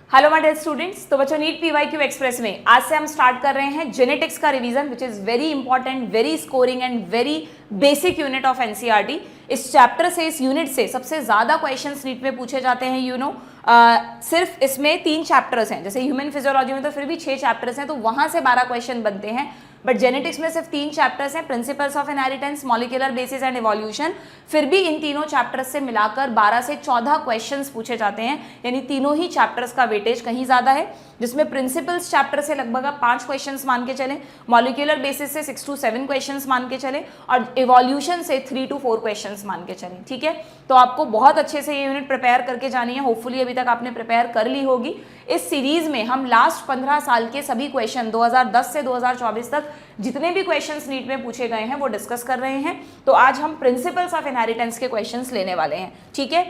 Hello my dear students. तो बच्चों NEET PYQ express में आज से हम स्टार्ट कर रहे हैं जेनेटिक्स का revision which is very important, very scoring and very basic unit of NCERT. इस चैप्टर से, इस यूनिट से सबसे ज्यादा क्वेश्चंस नीट में पूछे जाते हैं। सिर्फ इसमें 3 चैप्टर्स हैं, जैसे ह्यूमन फिजियोलॉजी में तो फिर भी 6 चैप्टर्स हैं, तो वहां से 12 क्वेश्चन बनते हैं। बट जेनेटिक्स में सिर्फ 3 चैप्टर्स हैं, principles of inheritance, molecular basis and evolution. फिर भी इन तीनों चैप्टर्स से मिलाकर 12 से 14 क्वेश्चंस पूछे जाते हैं, यानी तीनों ही चैप्टर्स का वेटेज कहीं ज्यादा है, जिसमें प्रिंसिपल्स चैप्टर से लगभग आप 5 क्वेश्चंस मान के चलें, मॉलिक्यूलर बेसिस से 6 to 7 क्वेश्चंस मान के चलें, और इवोल्यूशन से 3 to 4 क्वेश्चंस मान के चलें। ठीक है, तो आपको बहुत अच्छे से ये यूनिट प्रिपेयर करके जानी है। होपफुली अभी तक आपने प्रिपेयर कर ली होगी। इस सीरीज में हम लास्ट 15 साल के सभी क्वेश्चन 2010 से 2024 तक जितने भी क्वेश्चंस नीट में पूछे गए हैं वो डिस्कस कर रहे हैं। तो आज हम प्रिंसिपल्स ऑफ इनहेरिटेंस के क्वेश्चंस लेने वाले हैं। ठीक है,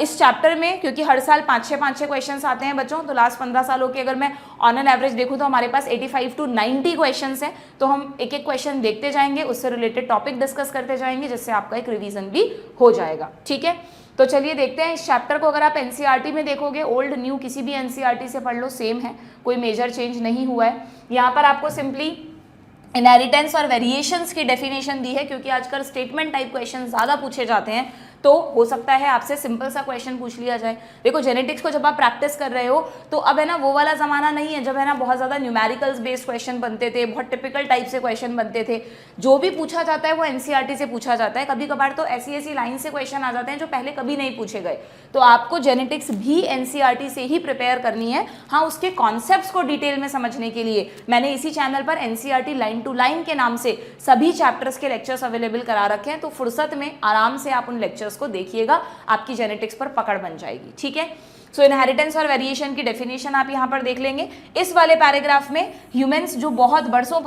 इस चैप्टर में क्योंकि हर साल 5-6 क्वेश्चंस आते हैं बच्चों, तो लास्ट 15 सालों के अगर मैं ऑन एन एवरेज देखूं तो हमारे पास 85 to 90 क्वेश्चंस हैं। तो हम एक एक क्वेश्चन देखते जाएंगे, उससे रिलेटेड टॉपिक डिस्कस करते जाएंगे, जिससे आपका एक रिवीजन भी हो जाएगा। ठीक है, तो चलिए देखते हैं इस चैप्टर को। अगर आप एनसीईआरटी में देखोगे, ओल्ड न्यू किसी भी एनसीईआरटी से पढ़ लो, सेम है, कोई मेजर चेंज नहीं हुआ है। यहाँ पर आपको सिंपली इनहेरिटेंस और वेरिएशंस की डेफिनेशन दी है, क्योंकि आजकल स्टेटमेंट टाइप क्वेश्चन ज़्यादा पूछे जाते हैं, तो हो सकता है आपसे सिंपल सा क्वेश्चन पूछ लिया जाए। देखो जेनेटिक्स को जब आप प्रैक्टिस कर रहे हो तो अब है ना वो वाला ज़माना नहीं है जब है ना बहुत ज़्यादा न्यूमेरिकल्स बेस्ड क्वेश्चन बनते थे, बहुत टिपिकल टाइप से क्वेश्चन बनते थे। जो भी पूछा जाता है वो एनसीईआरटी से पूछा जाता है। कभी कभार तो ऐसी लाइन से क्वेश्चन आ जाते हैं जो पहले कभी नहीं पूछे गए। तो आपको जेनेटिक्स भी एनसीईआरटी से ही प्रिपेयर करनी है। हाँ, उसके कॉन्सेप्ट्स को डिटेल में समझने के लिए मैंने इसी चैनल पर एनसीईआरटी लाइन टू लाइन के नाम से सभी चैप्टर्स के लेक्चर्स अवेलेबल करा रखे हैं। तो फुर्सत में आराम से आप उन लेक्चर्स को देखिएगा, आपकी जेनेटिक्स पर पकड़ बन जाएगी। ठीक है, सो इनहेरिटेंस और वेरिएशन की डेफिनेशन आप यहाँ पर देख लेंगे। इस वाले पैराग्राफ में ह्यूमंस जो बहुत बरसों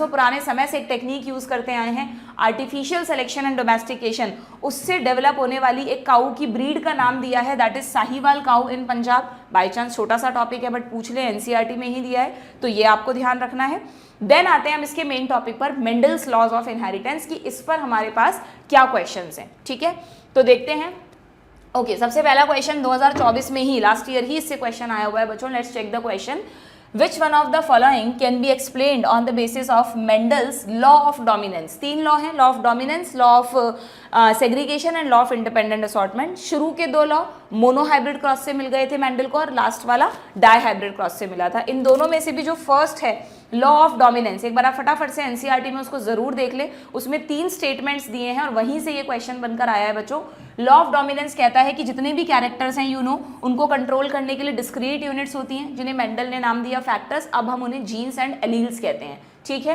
पुराने समय से एक टेक्निक यूज करते आए हैं, आर्टिफिशियल सिलेक्शन एंड डोमेस्टिकेशन, उससे डेवलप होने वाली एक काऊ की ब्रीड का नाम दिया है, that is Sahiwal cow in Punjab. By chance छोटा सा टॉपिक है बट पूछ ले, एनसीईआरटी में ही दिया है, तो ये आपको ध्यान रखना है। देन आते हैं हम इसके मेन टॉपिक पर, मेंडल्स लॉज ऑफ इनहेरिटेंस की। इस पर हमारे पास क्या क्वेश्चंस हैं। ठीक है, तो देखते हैं। ओके, सबसे पहला क्वेश्चन 2024 में ही, लास्ट ईयर ही इससे क्वेश्चन आया हुआ है बच्चों। Let's check the question. Which one of the following can be explained on the basis of Mendel's law of dominance? 3 law हैं, law of dominance, law of segregation and law of independent assortment. शुरू के 2 law monohybrid cross से मिल गए थे Mendel को, और last वाला dihybrid cross से मिला था। इन दोनों में से भी जो फर्स्ट है लॉ ऑफ डोमिनेंस, एक बार आप फटाफट से एनसीईआरटी में उसको जरूर देख ले। उसमें 3 स्टेटमेंट्स दिए हैं और वहीं से ये क्वेश्चन बनकर आया है बच्चों। लॉ ऑफ डोमिनेंस कहता है कि जितने भी कैरेक्टर्स हैं उनको कंट्रोल करने के लिए डिस्क्रीट यूनिट्स होती हैं, जिन्हें मेंडल ने नाम दिया फैक्टर्स। अब हम उन्हें जीन्स एंड एलील्स कहते हैं। ठीक है,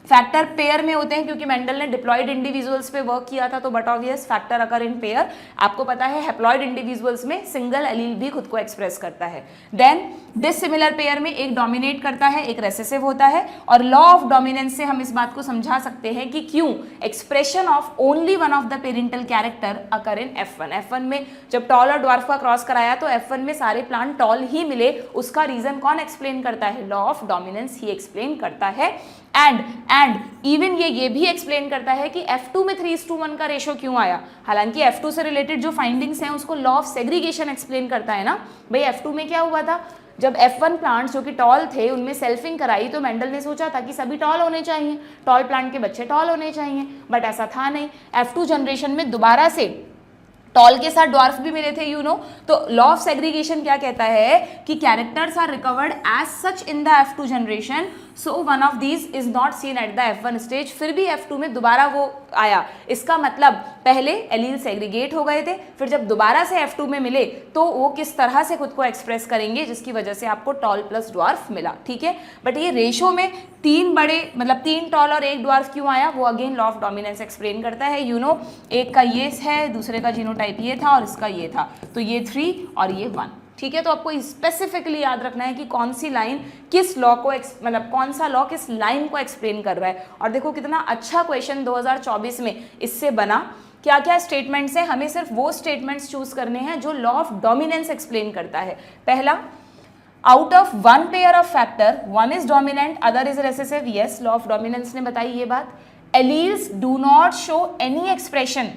फैक्टर पेयर में होते हैं, क्योंकि मेंडल ने डिप्लॉयड इंडिविजुअल्स पे वर्क किया था, तो but obvious factor occur in pair. आपको पता है हैप्लॉयड इंडिविजुअल्स में सिंगल एलील भी खुद को एक्सप्रेस करता है। देन डिसिमिलर पेयर में एक डोमिनेट करता है, एक रेसेसिव होता है। और लॉ ऑफ डोमिनेंस से हम इस बात को समझा सकते हैं कि क्यों expression of only one of the parental character occur in F1। F1 में जब टॉल और ड्वार्फ का क्रॉस कराया तो F1 में सारे प्लांट टॉल ही मिले। उसका रीजन कौन एक्सप्लेन करता है? Law of dominance he explain करता है। एंड इवन ये भी एक्सप्लेन करता है कि F2 में 3:1 का रेशो क्यों आया। हालांकि F2 से रिलेटेड जो फाइंडिंग्स हैं उसको लॉ ऑफ सेग्रीगेशन एक्सप्लेन करता है ना। भाई F2 में क्या हुआ था, जब F1 प्लांट्स जो कि टॉल थे उनमें सेल्फिंग कराई तो मेंडल ने सोचा था कि सभी टॉल होने चाहिए, टॉल प्लांट के बच्चे टॉल होने चाहिए, बट ऐसा था नहीं। F2 जनरेशन में दोबारा से टॉल के साथ ड्वार्फ भी मिले थे तो लॉ ऑफ सेग्रीगेशन क्या कहता है कि characters are recovered as such in the F2 generation, so one of these is not seen at the F1 stage. फिर भी F2 में दोबारा वो आया। इसका मतलब पहले एलील सेग्रीगेट हो गए थे, फिर जब दोबारा से F2 में मिले तो वो किस तरह से खुद को एक्सप्रेस करेंगे, जिसकी वजह से आपको टॉल प्लस ड्वार्फ मिला। ठीक है, बट ये रेशो में 3 टॉल और 1 ड्वार्फ क्यों आया, वो again law of dominance explain करता है। एक का ये है, दूसरे का जीनोटाइप ये था और इसका ये था, तो ये 3 और ये 1। ठीक है, तो आपको स्पेसिफिकली याद रखना है कि कौन सी लाइन किस लॉ को कौन सा लॉ किस लाइन को एक्सप्लेन कर रहा है। और देखो कितना अच्छा क्वेश्चन 2024 में इससे बना। क्या क्या स्टेटमेंट्स हैं, हमें सिर्फ वो स्टेटमेंट्स चूज करने हैं जो लॉ ऑफ डोमिनेंस एक्सप्लेन करता है। पहला, out of 1 pair of factor 1 is dominant other is recessive. Yes, law of dominance ने बताई ये बात। Alleles do not show any expression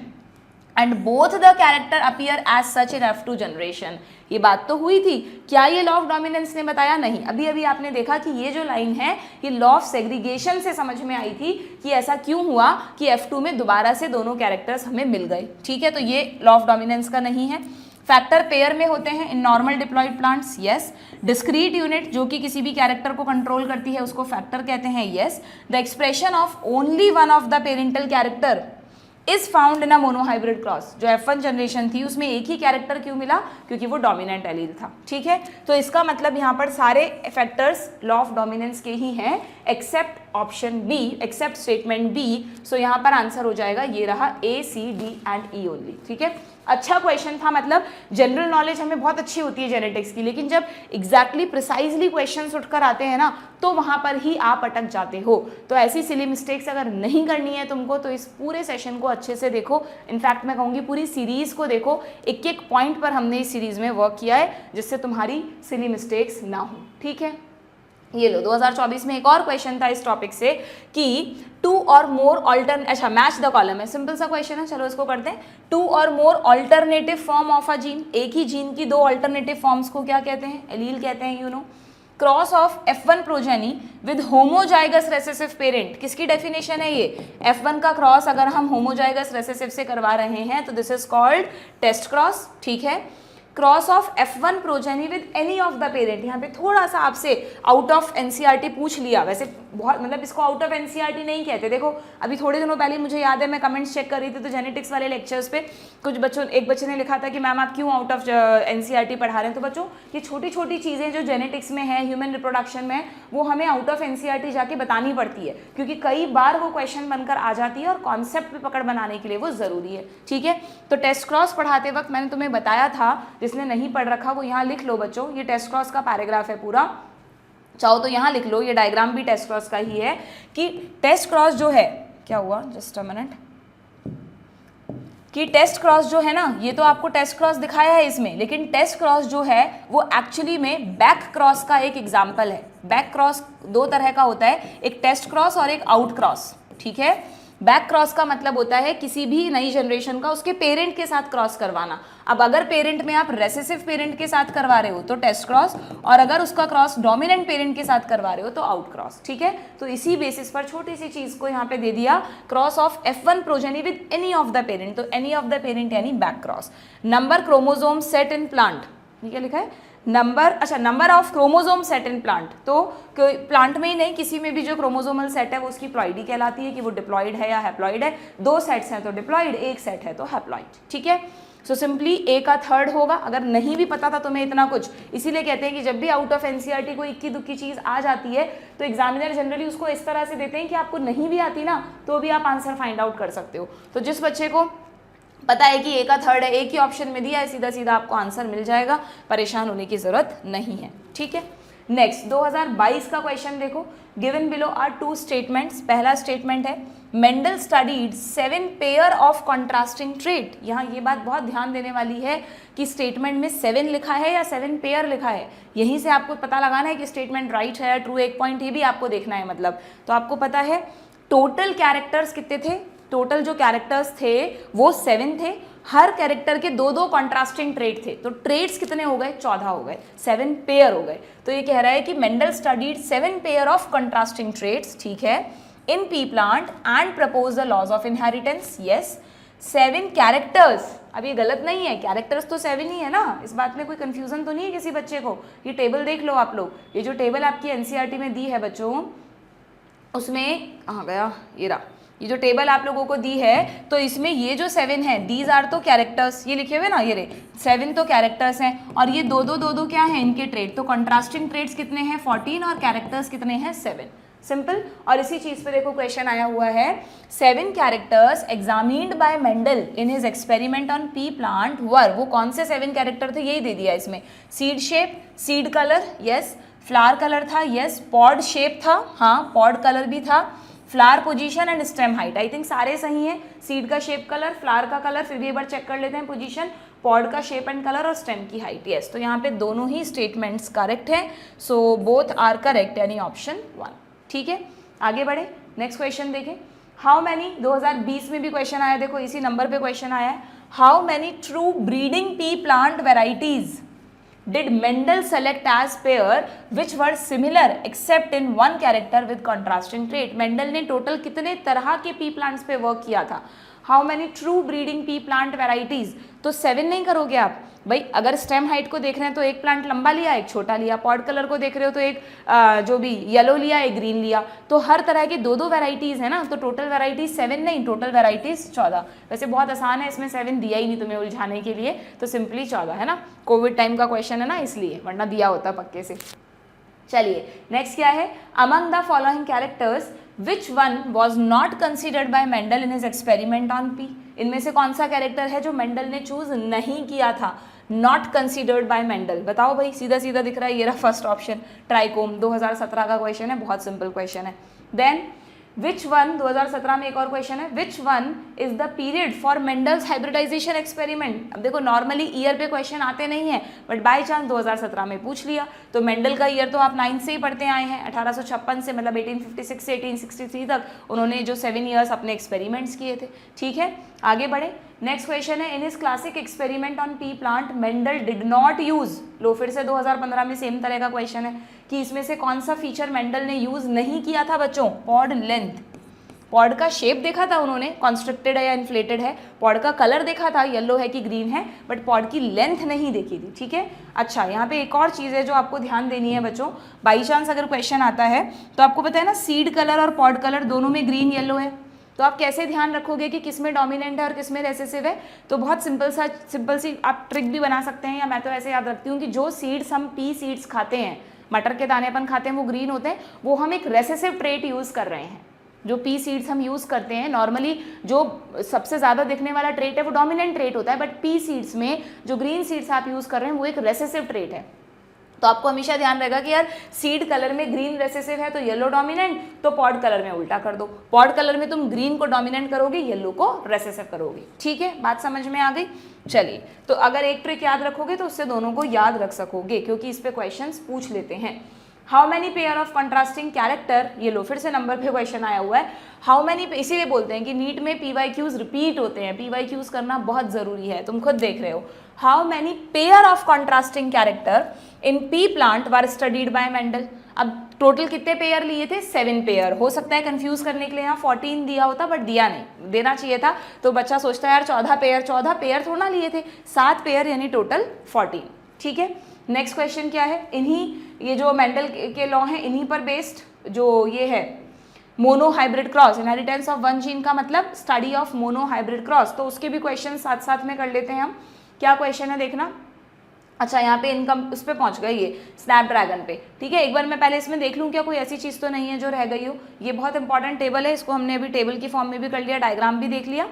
and both the character appear as such in F2 generation। ये बात तो हुई थी। क्या ये लॉ ऑफ डोमिनेंस ने बताया? नहीं। अभी अभी आपने देखा कि ये जो लाइन है ये लॉ ऑफ सेग्रीगेशन से समझ में आई थी कि ऐसा क्यों हुआ कि F2 में दोबारा से दोनों कैरेक्टर्स हमें मिल गए, ठीक है। तो ये लॉ ऑफ डोमिनेंस का नहीं है। फैक्टर पेयर में होते हैं in normal diploid plants, yes. Discrete unit जो कि किसी भी कैरेक्टर को कंट्रोल करती है उसको फैक्टर कहते हैं, yes. The expression of only one of the parental character is found in a monohybrid cross. जो F1 जनरेशन थी उसमें एक ही कैरेक्टर क्यों मिला? क्योंकि वो डोमिनेंट एलील था, ठीक है। तो इसका मतलब यहाँ पर सारे फैक्टर्स लॉ ऑफ डोमिनेंस के ही हैं except option B, except statement B. So यहाँ पर आंसर हो जाएगा ये रहा A, C, D and E only, ठीक है। अच्छा क्वेश्चन था, मतलब जनरल नॉलेज हमें बहुत अच्छी होती है जेनेटिक्स की, लेकिन जब एग्जैक्टली प्रिसाइजली क्वेश्चंस उठकर आते हैं ना तो वहाँ पर ही आप अटक जाते हो। तो ऐसी सिली मिस्टेक्स अगर नहीं करनी है तुमको तो इस पूरे सेशन को अच्छे से देखो। इनफैक्ट मैं कहूँगी पूरी सीरीज को देखो, एक एक पॉइंट पर हमने इस सीरीज में वर्क किया है जिससे तुम्हारी सिली मिस्टेक्स ना हो, ठीक है। ये लो 2024 में एक और क्वेश्चन था इस टॉपिक से कि टू और मोर अच्छा मैच द कॉलम है, सिंपल सा क्वेश्चन है, चलो इसको करते हैं। Two or more alternative form of a gene, एक ही जीन की दो ऑल्टरनेटिव फॉर्म्स को क्या कहते हैं? एलील कहते हैं, you know. Cross of F1 progeny with homozygous recessive parent, किसकी डेफिनेशन है ये? F1 का क्रॉस अगर हम होमोजाइगस रेसेसिव से करवा रहे हैं तो this is called test cross, ठीक है। Cross of F1 progeny with any of the parent, यहाँ पे थोड़ा सा आपसे आउट ऑफ एनसीईआरटी पूछ लिया, वैसे बहुत मतलब इसको आउट ऑफ एनसीईआरटी नहीं कहते। देखो अभी थोड़े दिनों पहले मुझे याद है मैं कमेंट्स चेक कर रही थी तो जेनेटिक्स वाले लेक्चर्स पे एक बच्चे ने लिखा था कि मैम आप क्यों आउट ऑफ एनसीईआरटी पढ़ा रहे हैं। तो बच्चों ये छोटी छोटी चीज़ें जो जेनेटिक्स में है, ह्यूमन रिप्रोडक्शन में, वो हमें आउट ऑफ एनसीईआरटी जाके बतानी पड़ती है क्योंकि कई बार वो क्वेश्चन बनकर आ जाती है और कॉन्सेप्ट पे पकड़ बनाने के लिए वो ज़रूरी है, ठीक है। तो टेस्ट क्रॉस पढ़ाते वक्त मैंने तुम्हें बताया था, जिसने नहीं पढ़ रखा वो यहाँ लिख लो बच्चों, ये टेस्ट क्रॉस का पैराग्राफ है पूरा, चाहो तो यहाँ लिख लो, ये डायग्राम भी टेस्ट क्रॉस का ही है कि टेस्ट क्रॉस जो है, क्या हुआ जस्ट अ मिनट, कि टेस्ट क्रॉस जो है ना, ये तो आपको टेस्ट क्रॉस दिखाया है इसमें, लेकिन टेस्ट क्रॉस जो है वो एक्चुअली में बैक क्रॉस का एक एग्जाम्पल है। बैक क्रॉस दो तरह का होता है, एक टेस्ट क्रॉस और एक आउट क्रॉस, ठीक है। बैक क्रॉस का मतलब होता है किसी भी नई जनरेशन का उसके पेरेंट के साथ क्रॉस करवाना। अब अगर पेरेंट में आप रेसेसिव पेरेंट के साथ करवा रहे हो तो टेस्ट क्रॉस, और अगर उसका क्रॉस डोमिनेंट पेरेंट के साथ करवा रहे हो तो आउट क्रॉस, ठीक है। तो इसी बेसिस पर छोटी सी चीज को यहाँ पे दे दिया, cross of F1 progeny with any of the parent, तो एनी ऑफ द पेरेंट यानी back cross. Number chromosome set in plant, ये क्या लिखा है? Number of chromosome set in plant, तो प्लांट में ही नहीं किसी में भी जो क्रोमोसोमल सेट है वो उसकी प्लॉइडी कहलाती है कि वो डिप्लॉइड है या हैप्लॉइड है। दो सेट्स हैं तो डिप्लॉइड, एक सेट है तो हैप्लॉइड, ठीक है। सो सिंपली A का थर्ड होगा। अगर नहीं भी पता था तुम्हें इतना कुछ, इसीलिए कहते हैं कि जब भी आउट ऑफ एनसीईआरटी कोई इक्की दुक्की चीज आ जाती है तो एग्जामिनर जनरली उसको इस तरह से देते हैं कि आपको नहीं भी आती ना तो भी आप आंसर फाइंड आउट कर सकते हो। तो जिस बच्चे को पता है कि A का थर्ड है, एक ही ऑप्शन में दिया है, सीधा सीधा आपको आंसर मिल जाएगा, परेशान होने की जरूरत नहीं है, ठीक है। नेक्स्ट 2022 का क्वेश्चन देखो, given below are two statements. पहला स्टेटमेंट है Mendel studied 7 pair of contrasting trait. यहाँ ये बात बहुत ध्यान देने वाली है कि स्टेटमेंट में 7 लिखा है या 7 पेयर लिखा है, यहीं से आपको पता लगाना है कि स्टेटमेंट राइट है या ट्रू। एक पॉइंट ये भी आपको देखना है, मतलब तो आपको पता है टोटल कैरेक्टर्स कितने थे, टोटल जो कैरेक्टर्स थे वो 7 थे, हर कैरेक्टर के दो दो कॉन्ट्रास्टिंग ट्रेट थे, तो ट्रेट्स कितने हो गए? 14 हो गए, 7 पेयर हो गए। तो ये कह रहा है कि Mendel studied 7 pair of contrasting traits, ठीक है, in pea plant and propose the laws of inheritance, yes. 7 characters, अब ये गलत नहीं है, कैरेक्टर्स तो 7 ही है ना, इस बात में कोई कंफ्यूजन तो नहीं है किसी बच्चे को। ये टेबल देख लो आप लोग, ये जो टेबल आपकी एनसीईआरटी में दी है बच्चों, उसमें कहाँ गया, ये रहा, ये जो टेबल आप लोगों को दी है तो इसमें ये जो 7 है, दीज आर तो कैरेक्टर्स, ये लिखे हुए ना, ये रे 7 तो कैरेक्टर्स हैं, और ये दो दो क्या है इनके ट्रेट, तो कंट्रास्टिंग ट्रेट्स कितने हैं? 14, और कैरेक्टर्स कितने हैं? 7, सिंपल। और इसी चीज पे देखो क्वेश्चन आया हुआ है, 7 characters examined bye Mendel in his experiment on pea plant वर, वो कौन से 7 कैरेक्टर थे यही दे दिया इसमें। Seed shape, seed colour, yes. Flower colour था, यस। पॉड शेप था, हाँ पॉड कलर भी था। Flower position and stem height, I think सारे सही हैं। सीड का शेप कलर, फ्लावर का कलर, फिर भी एक बार चेक कर लेते हैं पोजीशन, पॉड का शेप एंड कलर और स्टेम की हाइट, यस। तो यहाँ पे दोनों ही स्टेटमेंट्स करेक्ट हैं, सो बोथ आर करेक्ट, यानी ऑप्शन 1, ठीक है। आगे बढ़े, नेक्स्ट क्वेश्चन देखें। हाउ मैनी, 2020 में भी क्वेश्चन आया, देखो इसी नंबर पे क्वेश्चन आया है, how many true breeding pea plant varieties did Mendel select as pair which were similar except in one character with contrasting trait? Mendel ने टोटल कितने तरह के पी प्लांट्स पे वर्क किया था? How many true breeding pea plant varieties? तो 7 नहीं करोगे आप भाई। अगर स्टेम हाइट को देख रहे हैं तो एक प्लांट लंबा लिया, एक छोटा लिया। पॉड कलर को देख रहे हो तो एक जो भी येलो लिया, एक ग्रीन लिया। तो हर तरह के दो दो वेराइटीज है ना, तो टोटल वेराइटीज 7 नहीं, टोटल वेराइटीज 14। वैसे बहुत आसान है, इसमें 7 दिया ही नहीं तुम्हें उलझाने के लिए, तो सिंपली 14 है ना। कोविड टाइम का क्वेश्चन है ना इसलिए, वरना दिया होता पक्के से। चलिए नेक्स्ट क्या है, among the following characters which one was not considered bye Mendel in his experiment on P? इनमें से कौन सा कैरेक्टर है जो मेंडल ने चूज नहीं किया था? नॉट कंसिडर्ड बाय मेंडल, बताओ भाई। सीधा सीधा दिख रहा है, ये रहा फर्स्ट ऑप्शन, ट्राइकोम। 2017 का क्वेश्चन है, बहुत सिंपल क्वेश्चन है। देन विच वन, 2017 में एक और क्वेश्चन है, which one is the period for Mendel's hybridization experiment? अब देखो नॉर्मली ईयर पे क्वेश्चन आते नहीं है, बट बाय चांस 2017 में पूछ लिया। तो मेंडल का ईयर तो आप 9 से ही पढ़ते आए हैं, 1856 से, मतलब 1856 से 1863 तक उन्होंने जो 7 ईयर्स अपने एक्सपेरिमेंट्स किए थे। ठीक है, आगे बढ़े। नेक्स्ट क्वेश्चन है, in his classic experiment on pea plant Mendel did not use, लो फिर से 2015 में सेम तरह का क्वेश्चन है कि इसमें से कौन सा फीचर मेंडल ने यूज नहीं किया था बच्चों? Pod length. पॉड का शेप देखा था उन्होंने, कॉन्स्ट्रक्टेड है या इन्फ्लेटेड है। पॉड का कलर देखा था, येलो है कि ग्रीन है, बट पॉड की लेंथ नहीं देखी थी। ठीक है, अच्छा यहाँ पे एक और चीज़ है जो आपको ध्यान देनी है बच्चों। बाई चांस अगर क्वेश्चन आता है तो आपको पता है ना, सीड कलर और पॉड कलर दोनों में ग्रीन येलो है, तो आप कैसे ध्यान रखोगे कि किस में डोमिनेंट है और किस में रेसेसिव है? तो बहुत सिंपल सी आप ट्रिक भी बना सकते हैं, या मैं तो ऐसे याद रखती हूँ कि जो सीड्स हम पी सीड्स खाते हैं, मटर के दाने अपन खाते हैं, वो ग्रीन होते हैं, वो हम एक रेसेसिव ट्रेट यूज़ कर रहे हैं। जो पी सीड्स हम यूज़ करते हैं नॉर्मली, जो सबसे ज़्यादा दिखने वाला ट्रेट है वो डोमिनेंट ट्रेट होता है, बट पी सीड्स में जो ग्रीन सीड्स आप यूज़ कर रहे हैं वो एक रेसेसिव ट्रेट है। तो आपको हमेशा ध्यान रहेगा कि यार सीड कलर में ग्रीन रेसेसिव है तो येलो डोमिनेंट, तो पॉड कलर में उल्टा कर दो। पॉड कलर में तुम ग्रीन को डोमिनेंट करोगे, येलो को रेसेसिव करोगे। ठीक है, बात समझ में आ गई? चलिए, तो अगर एक ट्रिक याद रखोगे तो उससे दोनों को याद रख सकोगे, क्योंकि इस पे क्वेश्चंस पूछ लेते हैं। How many pair of contrasting character, ये लो फिर से नंबर पे क्वेश्चन आया हुआ है। हाउ मैनी, इसीलिए बोलते हैं कि नीट में PYQs रिपीट होते हैं, PYQs करना बहुत जरूरी है, तुम खुद देख रहे हो। How many pair of contrasting character in pea plant were studied by Mendel? अब टोटल कितने पेयर लिए थे? 7 पेयर। हो सकता है कंफ्यूज करने के लिए यहाँ 14 दिया होता, बट दिया नहीं, देना चाहिए था। तो बच्चा सोचता है यार 14 पेयर थोड़ा ना लिए थे, 7 पेयर यानी टोटल 14। ठीक है, नेक्स्ट क्वेश्चन क्या है, इन्हीं ये जो मेंडल के लॉ हैं इन्हीं पर बेस्ड जो ये है mono hybrid cross, inheritance of one gene का मतलब study of mono hybrid cross, तो उसके भी क्वेश्चन साथ साथ में कर लेते हैं हम। क्या क्वेश्चन है देखना। अच्छा, यहाँ पे इनकम उस पर पहुँच गई, ये स्नैपड्रैगन पे। ठीक है, एक बार मैं पहले इसमें देख लूँ क्या कोई ऐसी चीज़ तो नहीं है जो रह गई हो। ये बहुत इंपॉर्टेंट टेबल है, इसको हमने अभी टेबल की फॉर्म में भी कर लिया, डायग्राम भी देख लिया।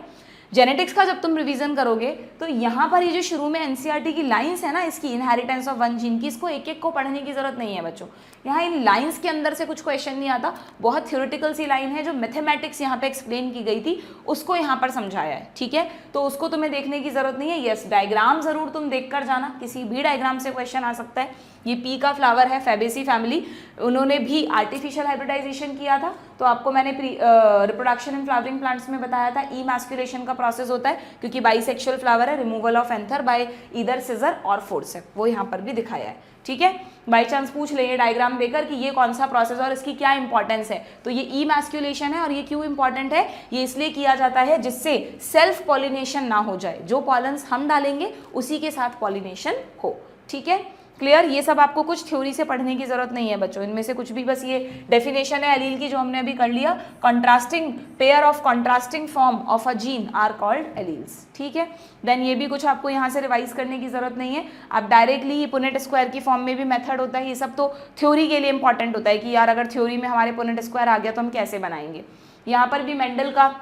जेनेटिक्स का जब तुम रिवीजन करोगे तो यहाँ पर ये जो शुरू में एनसीईआरटी की लाइंस है ना, इसकी इनहेरिटेंस ऑफ वन जीन की, इसको एक एक को पढ़ने की जरूरत नहीं है बच्चों। यहाँ इन लाइंस के अंदर से कुछ क्वेश्चन नहीं आता, बहुत थ्योरेटिकल सी लाइन है, जो मैथमेटिक्स यहाँ पे एक्सप्लेन की गई थी उसको यहाँ पर समझाया है। ठीक है, तो उसको तुम्हें देखने की जरूरत नहीं है। यस, डायग्राम जरूर तुम देख कर जाना, किसी भी डायग्राम से क्वेश्चन आ सकता है। ये पी का फ्लावर है, फैबेसी फैमिली, उन्होंने भी आर्टिफिशियल हाइब्रिडाइजेशन किया था। तो आपको मैंने रिप्रोडक्शन इन फ्लावरिंग प्लांट्स में बताया था, इमैस्कुलेशन का प्रोसेस होता है, क्योंकि बाइसेक्सुअल फ्लावर है, removal of anther by either scissor और फोर्सेप, वो यहाँ पर भी दिखाया है। ठीक है, बाई चांस पूछ ले ये डायग्राम देकर कि ये कौन सा प्रोसेस और इसकी क्या इंपॉर्टेंस है, तो ये इमैस्कुलेशन है। और ये क्यों इंपॉर्टेंट है? ये इसलिए किया जाता है जिससे सेल्फ पॉलिनेशन ना हो जाए, जो पॉलन्स हम डालेंगे उसी के साथ पॉलिनेशन हो। ठीक है, क्लियर? ये सब आपको कुछ थ्योरी से पढ़ने की जरूरत नहीं है बच्चों, इनमें से कुछ भी, बस ये डेफिनेशन है एलील की जो हमने अभी कर लिया। Contrasting pair of contrasting form of a gene are called alleles. ठीक है, देन ये भी कुछ आपको यहाँ से रिवाइज करने की जरूरत नहीं है, आप डायरेक्टली ही पुनेट स्क्वायर की फॉर्म में भी मेथड होता है, ये सब तो थ्योरी के लिए इंपॉर्टेंट होता है कि यार अगर थ्योरी में हमारे पुनेट स्क्वायर आ गया तो हम कैसे बनाएंगे। यहाँ पर भी मेंडल का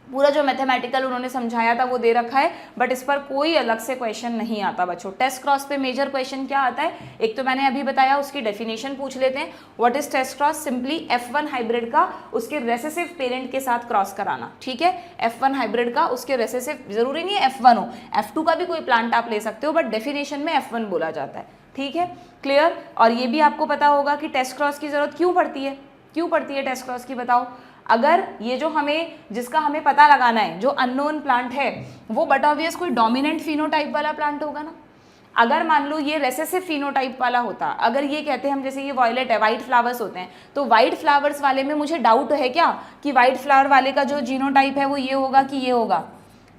पूरा जो मैथमेटिकल उन्होंने समझाया था वो दे रखा है, बट इस पर कोई अलग से क्वेश्चन नहीं आता बच्चों। टेस्ट क्रॉस पे मेजर क्वेश्चन क्या आता है, एक तो मैंने अभी बताया, उसकी डेफिनेशन पूछ लेते हैं। What is test cross? Simply F1 hybrid का उसके रेसेसिव पेरेंट के साथ क्रॉस कराना। ठीक है, F1 हाइब्रिड का उसके रेसेसिव, जरूरी नहीं है F1 हो, F2 का भी कोई प्लांट आप ले सकते हो, बट डेफिनेशन में F1 बोला जाता है। ठीक है, क्लियर? और ये भी आपको पता होगा कि टेस्ट क्रॉस की जरूरत क्यों पड़ती है, क्यों पड़ती है टेस्ट क्रॉस की, बताओ। अगर ये जो हमें, जिसका हमें पता लगाना है, जो अननोन प्लांट है, वो बट ऑब्वियस कोई डोमिनेंट फिनोटाइप वाला प्लांट होगा ना। अगर मान लो ये रेसेसिव फिनोटाइप वाला होता, अगर ये कहते हैं हम जैसे ये वॉयलेट है, वाइट फ्लावर्स होते हैं, तो वाइट फ्लावर्स वाले में मुझे डाउट है क्या कि वाइट फ्लावर वाले का जो जीनोटाइप है वो ये होगा कि ये होगा।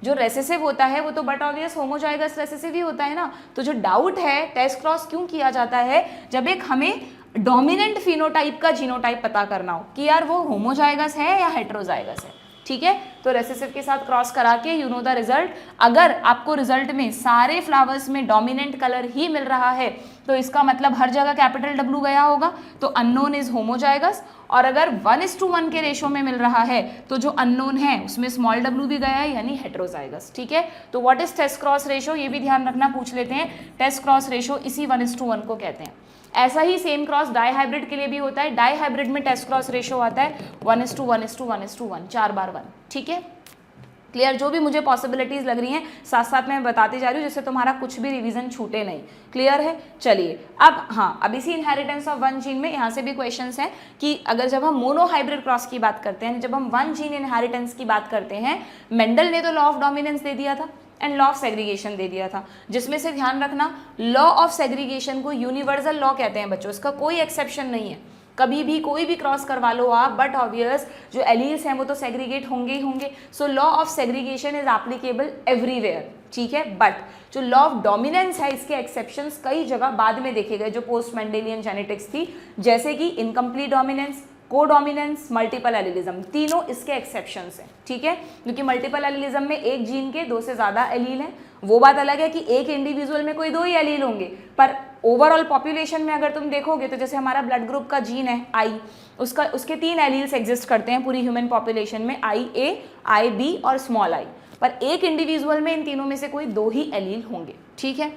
जो रेसेसिव होता है वो तो बट ऑब्वियस होमोजाइगस रेसेसिव ही होता है ना। तो जो डाउट है टेस्ट क्रॉस क्यों किया जाता है, जब एक हमें डोमिनेंट फिनोटाइप का जीनोटाइप पता करना हो कि यार वो होमोजाइगस है या हेट्रोजाइगस है, ठीक है। तो रेसेसिव के साथ क्रॉस करा के यू नो द रिजल्ट। अगर आपको रिजल्ट में सारे फ्लावर्स में डोमिनेंट कलर ही मिल रहा है तो इसका मतलब हर जगह कैपिटल डब्ल्यू गया होगा, तो अननोन इज होमोजाइगस। और अगर 1:1 के रेशो में मिल रहा है तो जो अननोन है उसमें स्मॉल डब्ल्यू भी गया है, यानी हेट्रोजाइगस, ठीक है। तो what is test cross ratio, ये भी ध्यान रखना, पूछ लेते हैं। टेस्ट क्रॉस रेशो इसी 1:1 को कहते हैं। ऐसा ही सेम क्रॉस डाई हाइब्रिड के लिए भी होता है। डाई हाइब्रिड में टेस्ट क्रॉस रेशो आता है 1:1:1:1, 4 बार 1, ठीक है। क्लियर, जो भी मुझे पॉसिबिलिटीज लग रही हैं साथ साथ मैं बताती जा रही हूँ जिससे तुम्हारा कुछ भी रिवीजन छूटे नहीं। क्लियर है, चलिए अब हाँ, अब इसी इनहेरिटेंस ऑफ वन जीन में यहाँ से भी क्वेश्चंस हैं कि अगर जब हम मोनो हाइब्रिड क्रॉस की बात करते हैं, जब हम वन जीन इनहेरिटेंस की बात करते हैं, मेंडल ने तो लॉ ऑफ डोमिनेंस दे दिया था एंड लॉ ऑफ सेग्रीगेशन दे दिया था, जिसमें से ध्यान रखना लॉ ऑफ सेग्रीगेशन को यूनिवर्सल लॉ कहते हैं बच्चों, इसका कोई एक्सेप्शन नहीं है। कभी भी कोई भी क्रॉस करवा लो आप, बट ऑब्वियस जो एलील्स हैं वो तो सेग्रीगेट होंगे ही होंगे। So law of segregation is applicable everywhere, ठीक है। बट जो लॉ ऑफ डोमिनेंस है इसके एक्सेप्शंस कई जगह बाद में देखे गए जो पोस्ट मेंडेलियन जेनेटिक्स थी, जैसे कि incomplete dominance, codominance, multiple allelism, तीनों इसके एक्सेप्शंस हैं, ठीक है। क्योंकि मल्टीपल एलिलिज्म में एक जीन के 2 से ज़्यादा एलील हैं, वो बात अलग है कि एक इंडिविजुअल में कोई 2 ही एलील होंगे, पर ओवरऑल पॉपुलेशन में अगर तुम देखोगे तो जैसे हमारा ब्लड ग्रुप का जीन है आई, उसके 3 एलील्स एग्जिस्ट करते हैं पूरी ह्यूमन पॉपुलेशन में, आई ए, आई बी और स्मॉल आई, पर एक इंडिविजुअल में इन तीनों में से कोई 2 ही एलील होंगे, ठीक है।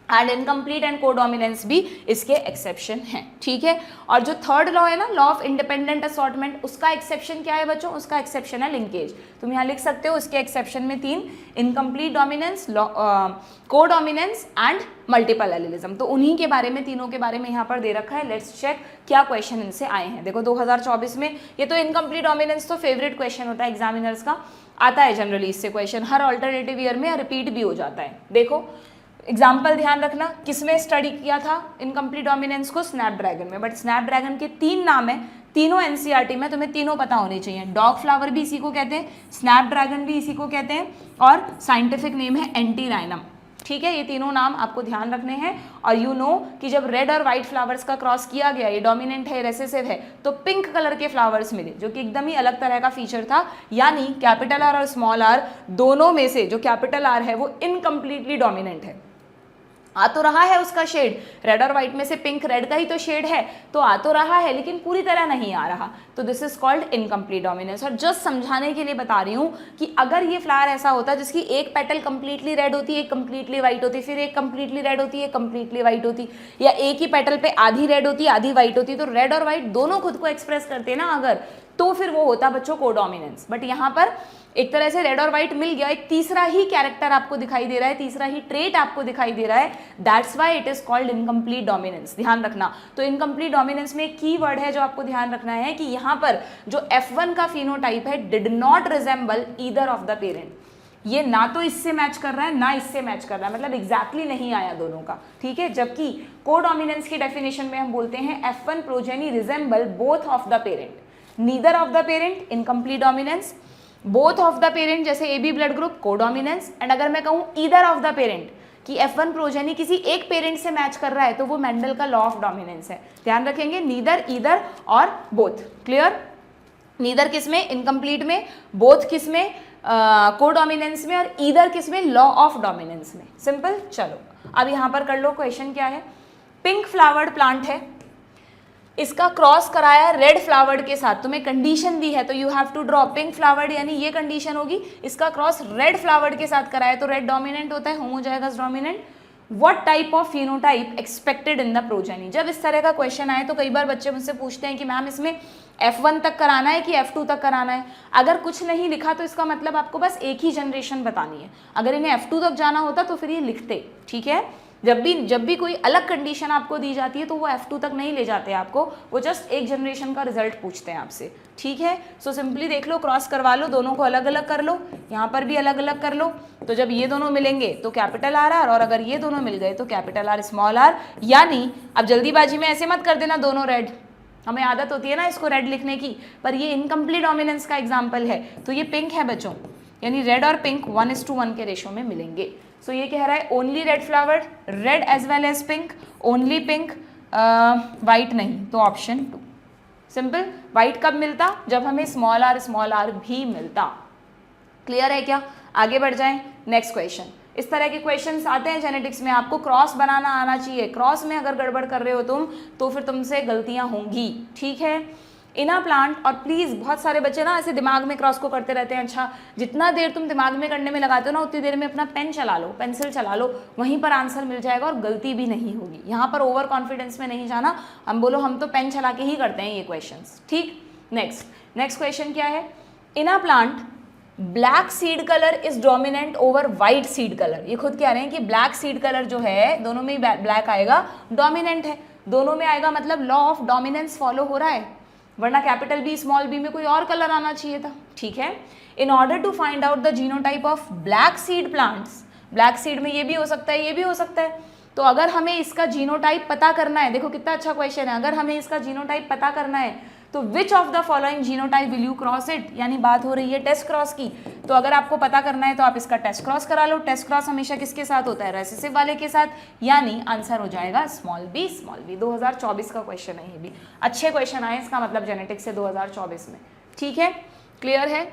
एंड इनकम्प्लीट एंड कोडोमिनेंस भी इसके एक्सेप्शन हैं, ठीक है। और जो थर्ड लॉ है ना, लॉ ऑफ इंडिपेंडेंट असॉर्टमेंट, उसका एक्सेप्शन क्या है बच्चों, उसका एक्सेप्शन है लिंकेज। तुम यहाँ लिख सकते हो उसके एक्सेप्शन में 3, incomplete dominance, codominance and multiple allelism. तो उन्हीं के बारे में, तीनों के बारे में यहाँ पर दे रखा है। लेट्स चेक क्या क्वेश्चन इनसे आए हैं। देखो 2024 में ये तो इनकम्प्लीट डोमिनेंस तो फेवरेट क्वेश्चन होता है एग्जामिनर्स का, आता है जनरली इससे क्वेश्चन, हर ऑल्टरनेटिव ईयर में रिपीट भी हो जाता है। देखो एग्जाम्पल ध्यान रखना, किसमें स्टडी किया था इनकम्प्लीट डोमिनेंस को, स्नैपड्रैगन में। बट स्नैपड्रैगन के 3 नाम है, तीनों एनसीईआरटी में, तुम्हें तीनों पता होने चाहिए। डॉग फ्लावर भी इसी को कहते हैं, स्नैपड्रैगन भी इसी को कहते हैं, और साइंटिफिक नेम है एंटीराइनम, ठीक है। ये तीनों नाम आपको ध्यान रखने हैं। और यू नो कि जब रेड और व्हाइट फ्लावर्स का क्रॉस किया गया, ये डोमिनेंट है, रेसेसिव है, तो पिंक कलर के फ्लावर्स मिले, जो कि एकदम ही अलग तरह का फीचर था। यानी कैपिटल आर और स्मॉल आर दोनों में से जो कैपिटल आर है वो इनकम्प्लीटली डोमिनेंट है। आ तो रहा है उसका शेड, रेड और व्हाइट में से पिंक रेड का ही तो शेड है, तो आ तो रहा है लेकिन पूरी तरह नहीं आ रहा, तो this is called incomplete dominance. और जस्ट समझाने के लिए बता रही हूँ कि अगर ये फ्लावर ऐसा होता जिसकी एक पेटल कंप्लीटली रेड होती, एक कंप्लीटली व्हाइट होती, फिर एक कंप्लीटली रेड होती, एक कंप्लीटली व्हाइट होती, या एक ही पेटल पे आधी रेड होती आधी व्हाइट होती, तो रेड और व्हाइट दोनों खुद को एक्सप्रेस करते ना अगर, तो फिर वो होता बच्चों कोडोमिनेंस। बट यहाँ पर एक तरह से रेड और व्हाइट मिल गया, एक तीसरा ही कैरेक्टर आपको दिखाई दे रहा है, तीसरा ही ट्रेट आपको दिखाई दे रहा है, that's why it is called incomplete dominance. ध्यान रखना, तो इनकम्प्लीट डोमिनेंस में एक की वर्ड है जो आपको ध्यान रखना है कि यहाँ पर जो F1 का फिनोटाइप है did not resemble either of the parent. ये ना तो इससे मैच कर रहा है ना इससे मैच कर रहा है, मतलब एग्जैक्टली नहीं आया दोनों का, ठीक है। जबकि कोडोमिनेंस की डेफिनेशन में हम बोलते हैं F1 progeny resemble both of the parent, neither of the parent incomplete dominance, both of the parent जैसे AB blood group codominance, and अगर मैं कहूँ ईदर ऑफ द पेरेंट कि F1 प्रोजेनी किसी एक पेरेंट से मैच कर रहा है, तो वो मेंडल का लॉ ऑफ डोमिनेंस है। ध्यान रखेंगे, नीदर, ईदर और बोथ। क्लियर, नीदर किसमें, इनकम्प्लीट में, बोथ किसमें, कोडोमिनेंस में, और ईदर किसमें, लॉ ऑफ डोमिनेंस में। सिंपल। चलो अब यहाँ पर कर लो, क्वेश्चन क्या है, पिंक फ्लावर्ड प्लांट है, इसका क्रॉस कराया रेड फ्लावर्ड के साथ, तुम्हें कंडीशन दी है तो you have to draw pink flowered, यानी ये कंडीशन होगी, इसका क्रॉस रेड फ्लावर्ड के साथ कराया तो रेड डोमिनेंट होता है, homozygous dominant. What type of phenotype expected in the progeny. जब इस तरह का क्वेश्चन आए तो कई बार बच्चे मुझसे पूछते हैं कि मैम इसमें F1 तक कराना है कि F2 तक कराना है। अगर कुछ नहीं लिखा तो इसका मतलब आपको बस एक ही जनरेशन बतानी है, अगर इन्हें F2 तक जाना होता तो फिर ये लिखते, ठीक है। जब भी कोई अलग कंडीशन आपको दी जाती है तो वो F2 तक नहीं ले जाते आपको, वो जस्ट एक जनरेशन का रिजल्ट पूछते हैं आपसे, ठीक है। सो सिंपली देख लो, क्रॉस करवा लो, दोनों को अलग अलग कर लो, यहाँ पर भी अलग अलग कर लो। तो जब ये दोनों मिलेंगे तो कैपिटल आर आर, और अगर ये दोनों मिल गए तो कैपिटल आर स्मॉल आर। यानी अब जल्दीबाजी में ऐसे मत कर देना दोनों रेड, हमें आदत होती है ना इसको रेड लिखने की, पर ये इनकम्प्लीट डोमिनेंस का एग्जाम्पल है, तो ये पिंक है बच्चों, यानी रेड और पिंक 1:1 के रेशो में मिलेंगे। सो ये कह रहा है only red flowered, red as well as pink, only pink, white नहीं, तो ऑप्शन 2 सिंपल। वाइट कब मिलता? जब हमें स्मॉल आर भी मिलता। क्लियर है क्या? आगे बढ़ जाएं, नेक्स्ट क्वेश्चन। इस तरह के क्वेश्चंस आते हैं जेनेटिक्स में, आपको क्रॉस बनाना आना चाहिए, क्रॉस में अगर गड़बड़ कर रहे हो तुम तो फिर तुमसे गलतियां होंगी, ठीक है। इन अ प्लांट, और प्लीज़ बहुत सारे बच्चे ना ऐसे दिमाग में क्रॉस को करते रहते हैं, अच्छा जितना देर तुम दिमाग में करने में लगाते हो ना उतनी देर में अपना पेन चला लो, पेंसिल चला लो, वहीं पर आंसर मिल जाएगा और गलती भी नहीं होगी। यहाँ पर ओवर कॉन्फिडेंस में नहीं जाना, हम बोलो हम तो पेन चला के ही करते हैं ये क्वेश्चंस, ठीक। नेक्स्ट क्वेश्चन क्या है? In a plant black seed colour is dominant over white seed colour. ये खुद कह रहे हैं कि ब्लैक सीड कलर जो है दोनों में ब्लैक आएगा, डोमिनेंट है, दोनों में आएगा, मतलब लॉ ऑफ डोमिनेंस फॉलो हो रहा है, वरना कैपिटल बी स्मॉल बी में कोई और कलर आना चाहिए था, ठीक है। In order to find out the genotype of black seed plants, black seed में ये भी हो सकता है, ये भी हो सकता है, तो अगर हमें इसका जीनोटाइप पता करना है, देखो कितना अच्छा क्वेश्चन है, अगर हमें इसका जीनोटाइप पता करना है तो which of the following genotype will you cross it, यानी बात हो रही है टेस्ट क्रॉस की, तो अगर आपको पता करना है तो आप इसका टेस्ट क्रॉस करा लो। टेस्ट क्रॉस हमेशा किसके साथ होता है? रेसेसिव वाले के साथ, यानी आंसर हो जाएगा स्मॉल बी। 2024 का क्वेश्चन है, ये भी अच्छे क्वेश्चन आए इसका मतलब जेनेटिक्स से 2024 में, ठीक है। क्लियर है,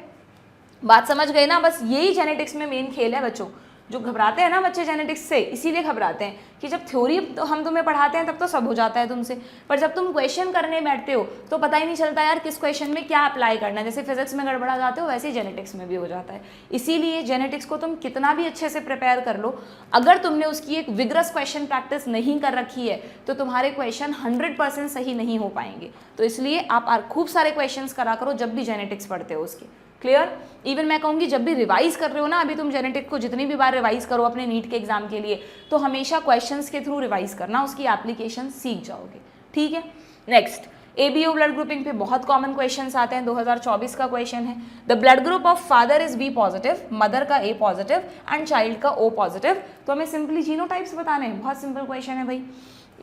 बात समझ गए ना? बस यही जेनेटिक्स में मेन खेल है बच्चों। जो घबराते हैं ना बच्चे जेनेटिक्स से, इसीलिए घबराते हैं कि जब थ्योरी तो हम तुम्हें पढ़ाते हैं तब तो सब हो जाता है तुमसे, पर जब तुम क्वेश्चन करने बैठते हो तो पता ही नहीं चलता यार किस क्वेश्चन में क्या अप्लाई करना है। जैसे फिजिक्स में गड़बड़ा जाते हो वैसे ही जेनेटिक्स में भी हो जाता है। इसीलिए जेनेटिक्स को तुम कितना भी अच्छे से प्रिपेयर कर लो, अगर तुमने उसकी एक विग्रस क्वेश्चन प्रैक्टिस नहीं कर रखी है तो तुम्हारे क्वेश्चन 100% सही नहीं हो पाएंगे। तो इसलिए आप खूब सारे क्वेश्चन करा करो जब भी जेनेटिक्स पढ़ते हो उसके। क्लियर? इवन मैं कहूँगी जब भी रिवाइज कर रहे हो ना, अभी तुम जेनेटिक्स को जितनी भी बार रिवाइज करो अपने नीट के एग्जाम के लिए, तो हमेशा क्वेश्चंस के थ्रू रिवाइज करना, उसकी एप्लीकेशन सीख जाओगे, ठीक है। नेक्स्ट, ABO ब्लड ग्रुपिंग पे बहुत कॉमन क्वेश्चंस आते हैं, 2024 का क्वेश्चन है। The blood group of father is B positive, mother का A पॉजिटिव एंड चाइल्ड का O पॉजिटिव। तो हमें सिंपली जीनोटाइप्स बताने हैं, बहुत सिंपल क्वेश्चन है भाई।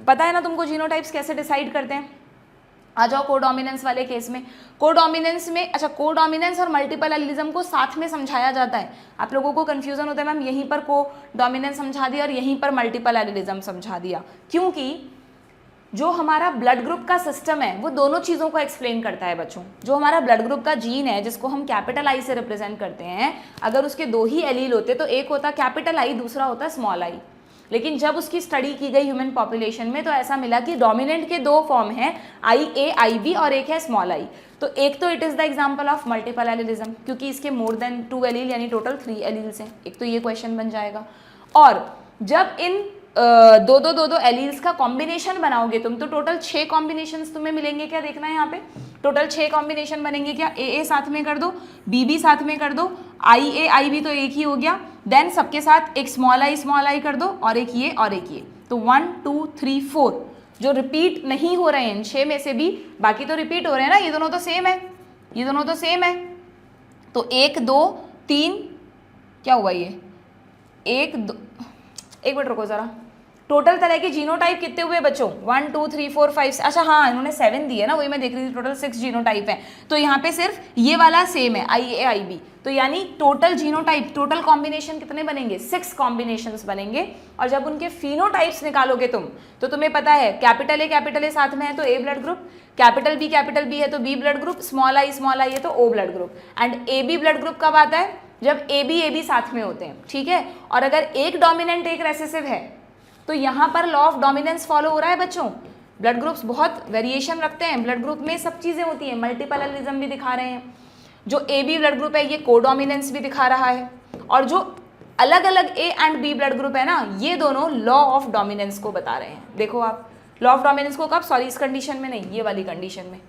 पता है ना तुमको जीनोटाइप्स कैसे डिसाइड करते हैं? आ जाओ कोडोमिनेंस वाले केस में। कोडोमिनेंस में, अच्छा कोडोमिनेंस और मल्टीपल एलिलिज्म को साथ में समझाया जाता है। आप लोगों को कंफ्यूजन होता है मैम यहीं पर कोडोमिनेंस समझा दिया और यहीं पर मल्टीपल एलिलिज्म समझा दिया, क्योंकि जो हमारा ब्लड ग्रुप का सिस्टम है वो दोनों चीज़ों को एक्सप्लेन करता है बच्चों। जो हमारा ब्लड ग्रुप का जीन है जिसको हम कैपिटल आई से रिप्रेजेंट करते हैं, अगर उसके 2 ही एलील होते तो एक होता कैपिटल आई, दूसरा होता स्मॉल आई। लेकिन जब उसकी स्टडी की गई ह्यूमन पॉपुलेशन में तो ऐसा मिला कि डोमिनेंट के 2 फॉर्म हैं, IA IB और एक है स्मॉल आई। तो एक तो it is the example of multiple allelism, क्योंकि इसके मोर देन 2 एलील यानी टोटल 3 एलील्स हैं। एक तो ये क्वेश्चन बन जाएगा। और जब इन दो एलील्स का कॉम्बिनेशन बनाओगे तुम, तो टोटल 6 कॉम्बिनेशंस तुम्हें मिलेंगे। क्या देखना है यहाँ पे? टोटल 6 कॉम्बिनेशन बनेंगे। क्या AA साथ में कर दो, BB साथ में कर दो, IA IB तो एक ही हो गया, देन सबके साथ एक स्मॉल आई कर दो और एक ये और एक ये। तो 1 2 3 4 जो रिपीट नहीं हो रहे हैं इन 6 में से भी, बाकी तो रिपीट हो रहे हैं ना, ये दोनों तो सेम है, ये दोनों तो सेम है। तो 1 2 3 क्या हुआ ये 1 2, एक मिनट रुको जरा, टोटल तरह के जीनोटाइप कितने हुए बच्चों? 1 2 3 4 5, अच्छा हाँ इन्होंने 7 दिए ना, वही मैं देख रही थी। टोटल 6 जीनोटाइप हैं, तो यहाँ पे सिर्फ ये वाला सेम है IA IB। तो यानी टोटल जीनोटाइप, टोटल कॉम्बिनेशन कितने बनेंगे? 6 कॉम्बिनेशंस बनेंगे। और जब उनके फिनोटाइप्स निकालोगे तुम, तो तुम्हें पता है कैपिटल A साथ में है तो A blood group, capital B है तो B blood group, small I है तो O blood group. And AB blood group कब आता है? जब AB साथ में होते हैं, ठीक है। और अगर एक डोमिनेंट एक रेसेसिव है तो यहाँ पर लॉ ऑफ डोमिनेंस फॉलो हो रहा है बच्चों। ब्लड ग्रुप्स बहुत वेरिएशन रखते हैं, ब्लड ग्रुप में सब चीज़ें होती हैं, मल्टीपल एलिलिज्म भी दिखा रहे हैं। जो AB ब्लड ग्रुप है ये कोडोमिनेंस भी दिखा रहा है, और जो अलग अलग A and B blood group है ना, ये दोनों लॉ ऑफ डोमिनेंस को बता रहे हैं। देखो आप लॉ ऑफ डोमिनेंस को कब? सॉरी इस कंडीशन में नहीं, ये वाली कंडीशन में,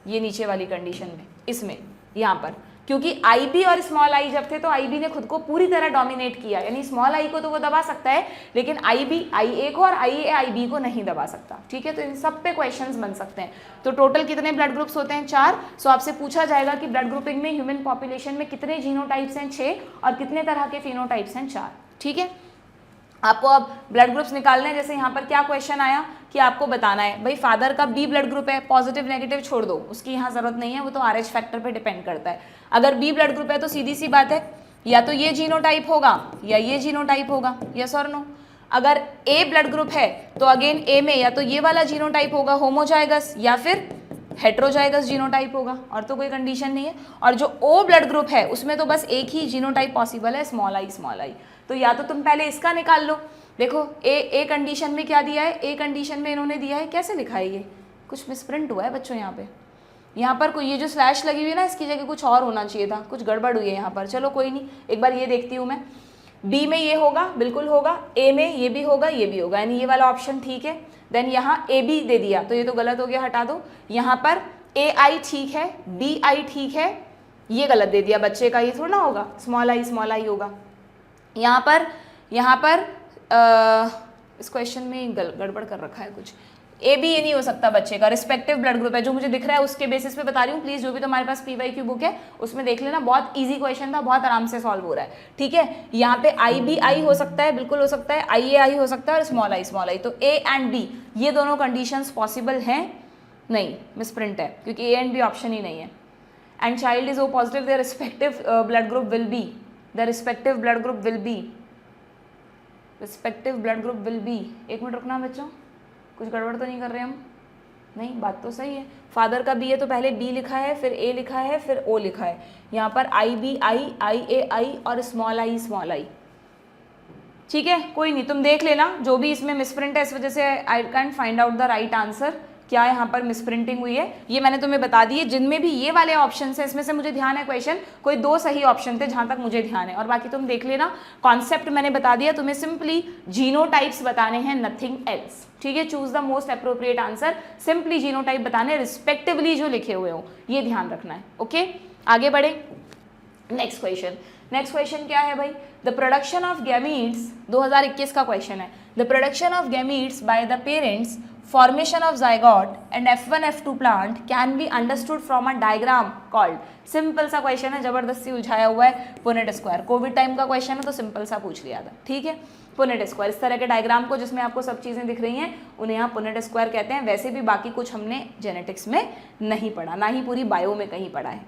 ये नीचे वाली कंडीशन में, इसमें यहाँ पर क्योंकि IB और स्मॉल आई जब थे तो IB ने खुद को पूरी तरह डोमिनेट किया, यानी स्मॉल आई को तो वो दबा सकता है लेकिन IB IA को और IA IB को नहीं दबा सकता। ठीक है, तो इन सब पे क्वेश्चंस बन सकते हैं। तो टोटल कितने ब्लड ग्रुप्स होते हैं? 4। सो आपसे पूछा जाएगा कि ब्लड ग्रुपिंग में ह्यूमन पॉपुलेशन में कितने जीनोटाइप्स हैं? 6। और कितने तरह के फिनोटाइप्स हैं? 4। ठीक है, आपको अब ब्लड ग्रुप्स निकालने हैं। जैसे यहाँ पर क्या क्वेश्चन आया कि आपको बताना है भाई फादर का B ब्लड ग्रुप है, पॉजिटिव नेगेटिव छोड़ दो, उसकी यहाँ जरूरत नहीं है, वो तो RH फैक्टर पे डिपेंड करता है। अगर B ब्लड ग्रुप है तो सीधी सी बात है, या तो ये जीनोटाइप होगा या ये जीनोटाइप होगा, यस और नो। अगर A ब्लड ग्रुप है तो अगेन A में या तो ये वाला जीनोटाइप होगा होमोजाइगस या फिर हेट्रोजाइगस जीनोटाइप होगा, और तो कोई कंडीशन नहीं है। और जो O ब्लड ग्रुप है उसमें तो बस एक ही जीनोटाइप पॉसिबल है, स्मॉल आई। तो या तो तुम पहले इसका निकाल लो। देखो ए कंडीशन में क्या दिया है? ए कंडीशन में इन्होंने दिया है, कैसे लिखा है ये? कुछ मिसप्रिंट हुआ है बच्चों यहाँ पर कोई ये जो स्लैश लगी हुई है ना, इसकी जगह कुछ और होना चाहिए था, कुछ गड़बड़ हुई है यहाँ पर। चलो कोई नहीं, एक बार ये देखती हूँ मैं। बी में ये होगा, बिल्कुल होगा। ए में ये भी होगा, ये भी होगा, यानी ये वाला ऑप्शन ठीक है। देन यहाँ ए बी दे दिया तो ये तो गलत हो गया, हटा दो। यहाँ पर ए आई ठीक है, बी आई ठीक है, ये गलत दे दिया बच्चे का, ये थोड़ा ना होगा, स्मॉल आई होगा। यहाँ पर इस क्वेश्चन में गड़बड़ कर रखा है कुछ, ए बी ये नहीं हो सकता बच्चे का, रिस्पेक्टिव ब्लड ग्रुप है जो मुझे दिख रहा है उसके बेसिस पे बता रही हूँ। प्लीज जो भी तुम्हारे पास PYQ बुक है उसमें देख लेना, बहुत इजी क्वेश्चन था, बहुत आराम से सॉल्व हो रहा है। ठीक है, यहाँ पे IB हो सकता है, बिल्कुल हो सकता है, IA हो सकता है और स्मॉल आई। तो A एंड B ये दोनों कंडीशंस पॉसिबल हैं? नहीं, मिसप्रिंट है क्योंकि A एंड B ऑप्शन ही नहीं है। And child is O positive, their respective blood group will be, the respective blood group will be, respective blood group will be. एक मिनट रुकना बच्चों, कुछ गड़बड़ तो नहीं कर रहे हम? नहीं, बात तो सही है। फादर का B है तो पहले B लिखा है, फिर A लिखा है, फिर O लिखा है। यहाँ पर IB IA और स्मॉल आई। ठीक है, कोई नहीं, तुम देख लेना जो भी इसमें मिसप्रिंट है, इस वजह से I can't find out the right answer, क्या यहाँ पर मिसप्रिंटिंग हुई है ये मैंने तुम्हें बता दी है। जिनमें भी ये वाले ऑप्शन है इसमें से मुझे ध्यान है क्वेश्चन कोई 2 सही ऑप्शन थे जहां तक मुझे ध्यान है, और बाकी तुम देख लेना। कॉन्सेप्ट मैंने बता दिया, तुम्हें सिंपली जीनोटाइप्स बताने हैं, नथिंग एल्स। ठीक है, choose the most appropriate answer, simply genotype बताने, रिस्पेक्टिवली जो लिखे हुए हो, ये ध्यान रखना है। ओके, आगे बढ़े। नेक्स्ट क्वेश्चन क्या है भाई? द प्रोडक्शन ऑफ गैमीट्स, 2021 का क्वेश्चन है। The production of gametes by the parents, formation of zygote and F1 F2 plant can be understood from a diagram called, simple सा क्वेश्चन है, जबरदस्ती उलझाया हुआ है, पुनेट स्क्वायर। कोविड टाइम का question है तो सिंपल सा पूछ लिया था। ठीक है, पुनेट स्क्वायर, इस तरह के डायग्राम को जिसमें आपको सब चीजें दिख रही हैं उन्हें यहाँ पुनेट स्क्वायर कहते हैं। वैसे भी बाकी कुछ हमने जेनेटिक्स में नहीं पढ़ा, ना ही पूरी बायो में कहीं पढ़ा है।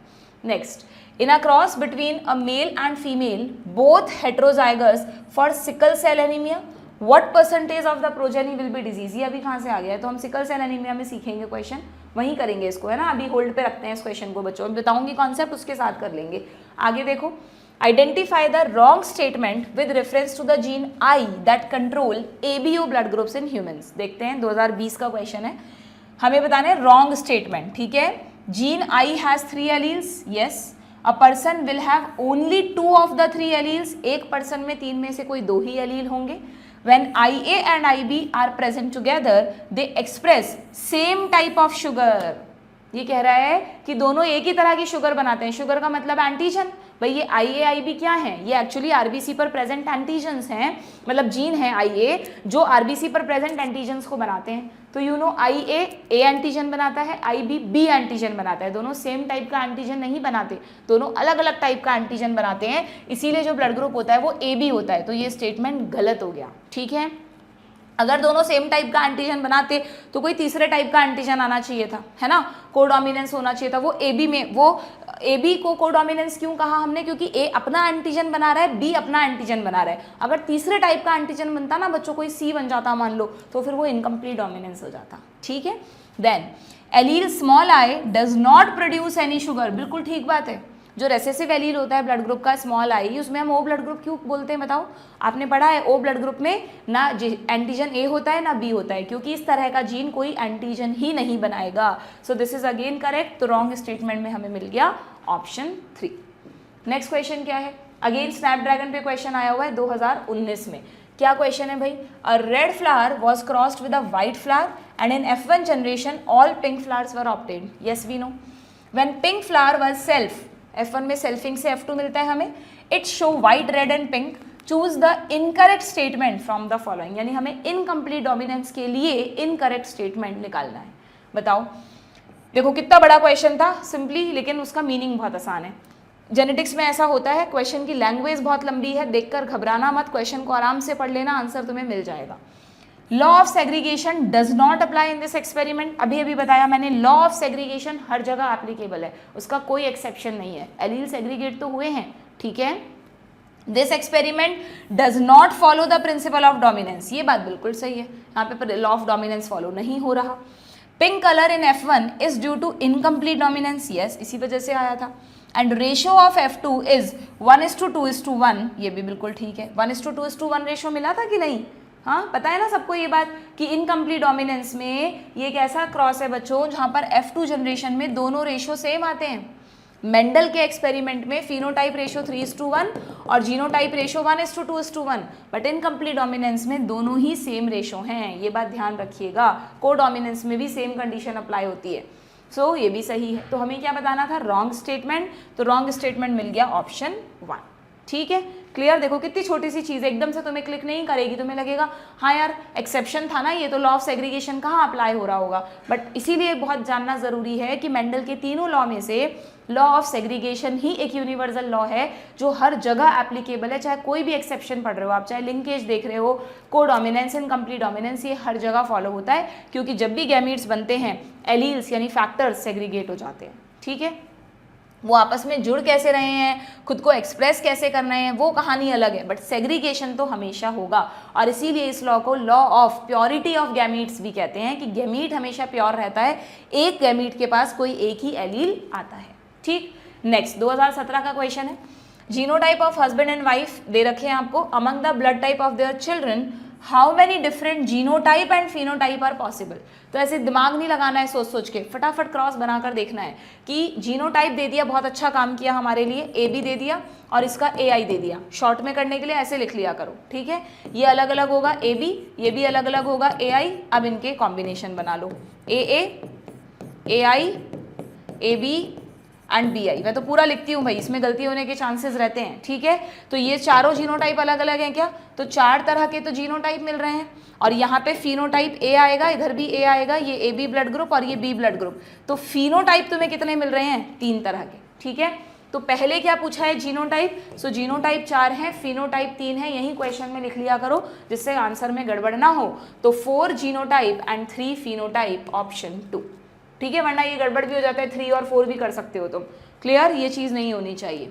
Next, in a cross between a male and female both heterozygous for sickle cell anemia, what percentage of the progeny will be disease. ये अभी कहाँ से आ गया है? तो हम सिकल सेल एनीमिया में सीखेंगे क्वेश्चन, वहीं करेंगे इसको, है ना। अभी होल्ड पे रखते हैं इस क्वेश्चन को बच्चों, बताऊंगी कॉन्सेप्ट, उसके साथ कर लेंगे। आगे देखो, identify the wrong statement with reference to the gene I that control ABO blood groups in humans. देखते हैं, 2020 का क्वेश्चन है, हमें बताना है रॉन्ग स्टेटमेंट। ठीक है, gene I has 3 alleles, yes. A person will have only 2 of the 3 alleles, एक पर्सन में 3 में से कोई 2 ही एलील होंगे। When IA and IB are present together, they express same type of sugar. ये कह रहा है कि दोनों एक ही तरह की शुगर बनाते हैं। शुगर का मतलब एंटीजन। भाई ये IA IB क्या है? ये एक्चुअली RBC पर प्रेजेंट एंटीजन्स हैं, मतलब जीन है IA जो RBC पर प्रेजेंट एंटीजन्स को बनाते हैं। तो you know IA A antigen बनाता है, IB B एंटीजन बनाता है। दोनों सेम टाइप का एंटीजन नहीं बनाते, दोनों अलग अलग टाइप का एंटीजन बनाते हैं, इसीलिए जो ब्लड ग्रुप होता है वो AB होता है। तो ये स्टेटमेंट गलत हो गया। ठीक है, अगर दोनों सेम टाइप का एंटीजन बनाते तो कोई तीसरे टाइप का एंटीजन आना चाहिए था, है ना, कोडोमिनेंस होना चाहिए था। वो AB में, वो AB को कोडोमिनेंस क्यों कहा हमने? क्योंकि A अपना एंटीजन बना रहा है, B अपना एंटीजन बना रहा है। अगर तीसरे टाइप का एंटीजन बनता ना बच्चों, कोई C बन जाता मान लो, तो फिर वो इनकम्प्लीट डोमिनेंस हो जाता। ठीक है, then allele small I does not produce any sugar, बिल्कुल ठीक बात है। जो रेसेसिव एलील होता है ब्लड ग्रुप का स्मॉल आई, उसमें हम O ब्लड ग्रुप क्यों बोलते हैं बताओ? आपने पढ़ा है O ब्लड ग्रुप में ना एंटीजन A होता है ना B होता है, क्योंकि इस तरह का जीन कोई एंटीजन ही नहीं बनाएगा। So this is again correct. तो रॉन्ग स्टेटमेंट में हमें मिल गया ऑप्शन 3। नेक्स्ट क्वेश्चन क्या है? अगेन स्नैपड्रैगन पे क्वेश्चन आया हुआ है 2019 में। क्या क्वेश्चन है भाई? A red flower was crossed with a white flower and in F1 generation all pink flowers were obtained. Yes we know. When pink flower was self F1 में selfing से F2 मिलता है हमें। It show white, red and pink, choose the incorrect statement from the following, यानी हमें incomplete dominance के लिए incorrect statement निकालना है। बताओ, देखो कितना बड़ा क्वेश्चन था सिंपली, लेकिन उसका मीनिंग बहुत आसान है। जेनेटिक्स में ऐसा होता है, क्वेश्चन की लैंग्वेज बहुत लंबी है, देखकर घबराना मत, क्वेश्चन को आराम से पढ़ लेना, आंसर तुम्हें मिल जाएगा। Law of segregation does not apply in this experiment. अभी अभी बताया मैंने, लॉ ऑफ सेग्रीगेशन हर जगह एप्लीकेबल है, उसका कोई एक्सेप्शन नहीं है। एलील सेग्रीगेट तो हुए हैं, ठीक है। This experiment does not follow the principle of dominance, ये बात बिल्कुल सही है, यहाँ पे लॉ ऑफ डोमिनेंस फॉलो नहीं हो रहा। Pink colour in F1 is due to incomplete dominance, yes, इसी वजह से आया था। And ratio of F2 is 1:2:1, ये भी बिल्कुल ठीक है। 1:2:1 रेशियो मिला था कि नहीं? हाँ, पता है ना सबको ये बात कि इनकम्प्लीट डोमिनेंस में ये एक ऐसा क्रॉस है बच्चों जहाँ पर F2 जनरेशन में दोनों रेशियो सेम आते हैं। मेंडल के एक्सपेरिमेंट में फिनोटाइप रेशियो 3:1 और genotype ratio 1:2:1, but incomplete dominance में दोनों ही सेम रेशियो हैं, ये बात ध्यान रखिएगा। को डोमिनेंस में भी सेम कंडीशन अप्लाई होती है। सो ये भी सही है। तो हमें क्या बताना था? Wrong statement. तो रॉन्ग स्टेटमेंट मिल गया ऑप्शन 1, ठीक है। क्लियर? देखो कितनी छोटी सी चीज़ है, एकदम से तुम्हें क्लिक नहीं करेगी, तुम्हें लगेगा हाँ यार एक्सेप्शन था ना ये, तो लॉ ऑफ सेग्रीगेशन कहाँ अप्लाई हो रहा होगा, बट इसीलिए बहुत जानना ज़रूरी है कि मेंडल के तीनों लॉ में से लॉ ऑफ सेग्रीगेशन ही एक यूनिवर्सल लॉ है जो हर जगह एप्लीकेबल है, चाहे कोई भी एक्सेप्शन पढ़ रहे हो आप, चाहे लिंकेज देख रहे हो, को डोमिनेंस, इनकम्प्लीट डोमिनेंस, ये हर जगह फॉलो होता है, क्योंकि जब भी गैमीट्स बनते हैं एलील्स यानी फैक्टर्स सेग्रीगेट हो जाते हैं, ठीक है। वो आपस में जुड़ कैसे रहे हैं, खुद को एक्सप्रेस कैसे कर रहे हैं, वो कहानी अलग है, बट सेग्रीगेशन तो हमेशा होगा। और इसीलिए इस लॉ को law of purity of gametes भी कहते हैं कि गैमीट हमेशा प्योर रहता है, एक गैमीट के पास कोई एक ही एलील आता है, ठीक। नेक्स्ट 2017 का क्वेश्चन है, genotype of husband and wife दे रखे हैं आपको, among the blood type of their children how many different genotype and phenotype are possible. तो ऐसे दिमाग नहीं लगाना है सोच सोच के, फटाफट क्रॉस बनाकर देखना है कि जीनोटाइप दे दिया, बहुत अच्छा काम किया हमारे लिए, ए बी दे दिया और इसका AI दे दिया, शॉर्ट में करने के लिए ऐसे लिख लिया करो, ठीक है। ये अलग अलग होगा ए बी, ये भी अलग अलग होगा AI, अब इनके कॉम्बिनेशन बना लो, AA, AI, AB and BI। मैं तो पूरा लिखती हूँ भाई, इसमें गलती होने के चांसेस रहते हैं, ठीक है। तो ये चारों जीनोटाइप अलग अलग हैं क्या? तो 4 तरह के तो जीनोटाइप मिल रहे हैं, और यहाँ पे फिनोटाइप A आएगा, इधर भी A आएगा, ये AB ब्लड ग्रुप और ये B ब्लड ग्रुप। तो फिनोटाइप तुम्हें कितने मिल रहे हैं? 3 तरह के, ठीक है। तो पहले क्या पूछा है? जीनोटाइप। सो जीनोटाइप 4 है, फिनोटाइप 3 है, यही क्वेश्चन में लिख लिया करो जिससे आंसर में गड़बड़ ना हो। तो 4 जीनोटाइप एंड 3 फिनोटाइप, ऑप्शन 2, ठीक है, वरना ये गड़बड़ भी हो जाता है, 3 और 4 भी कर सकते हो तुम। क्लियर? ये चीज़ नहीं होनी चाहिए।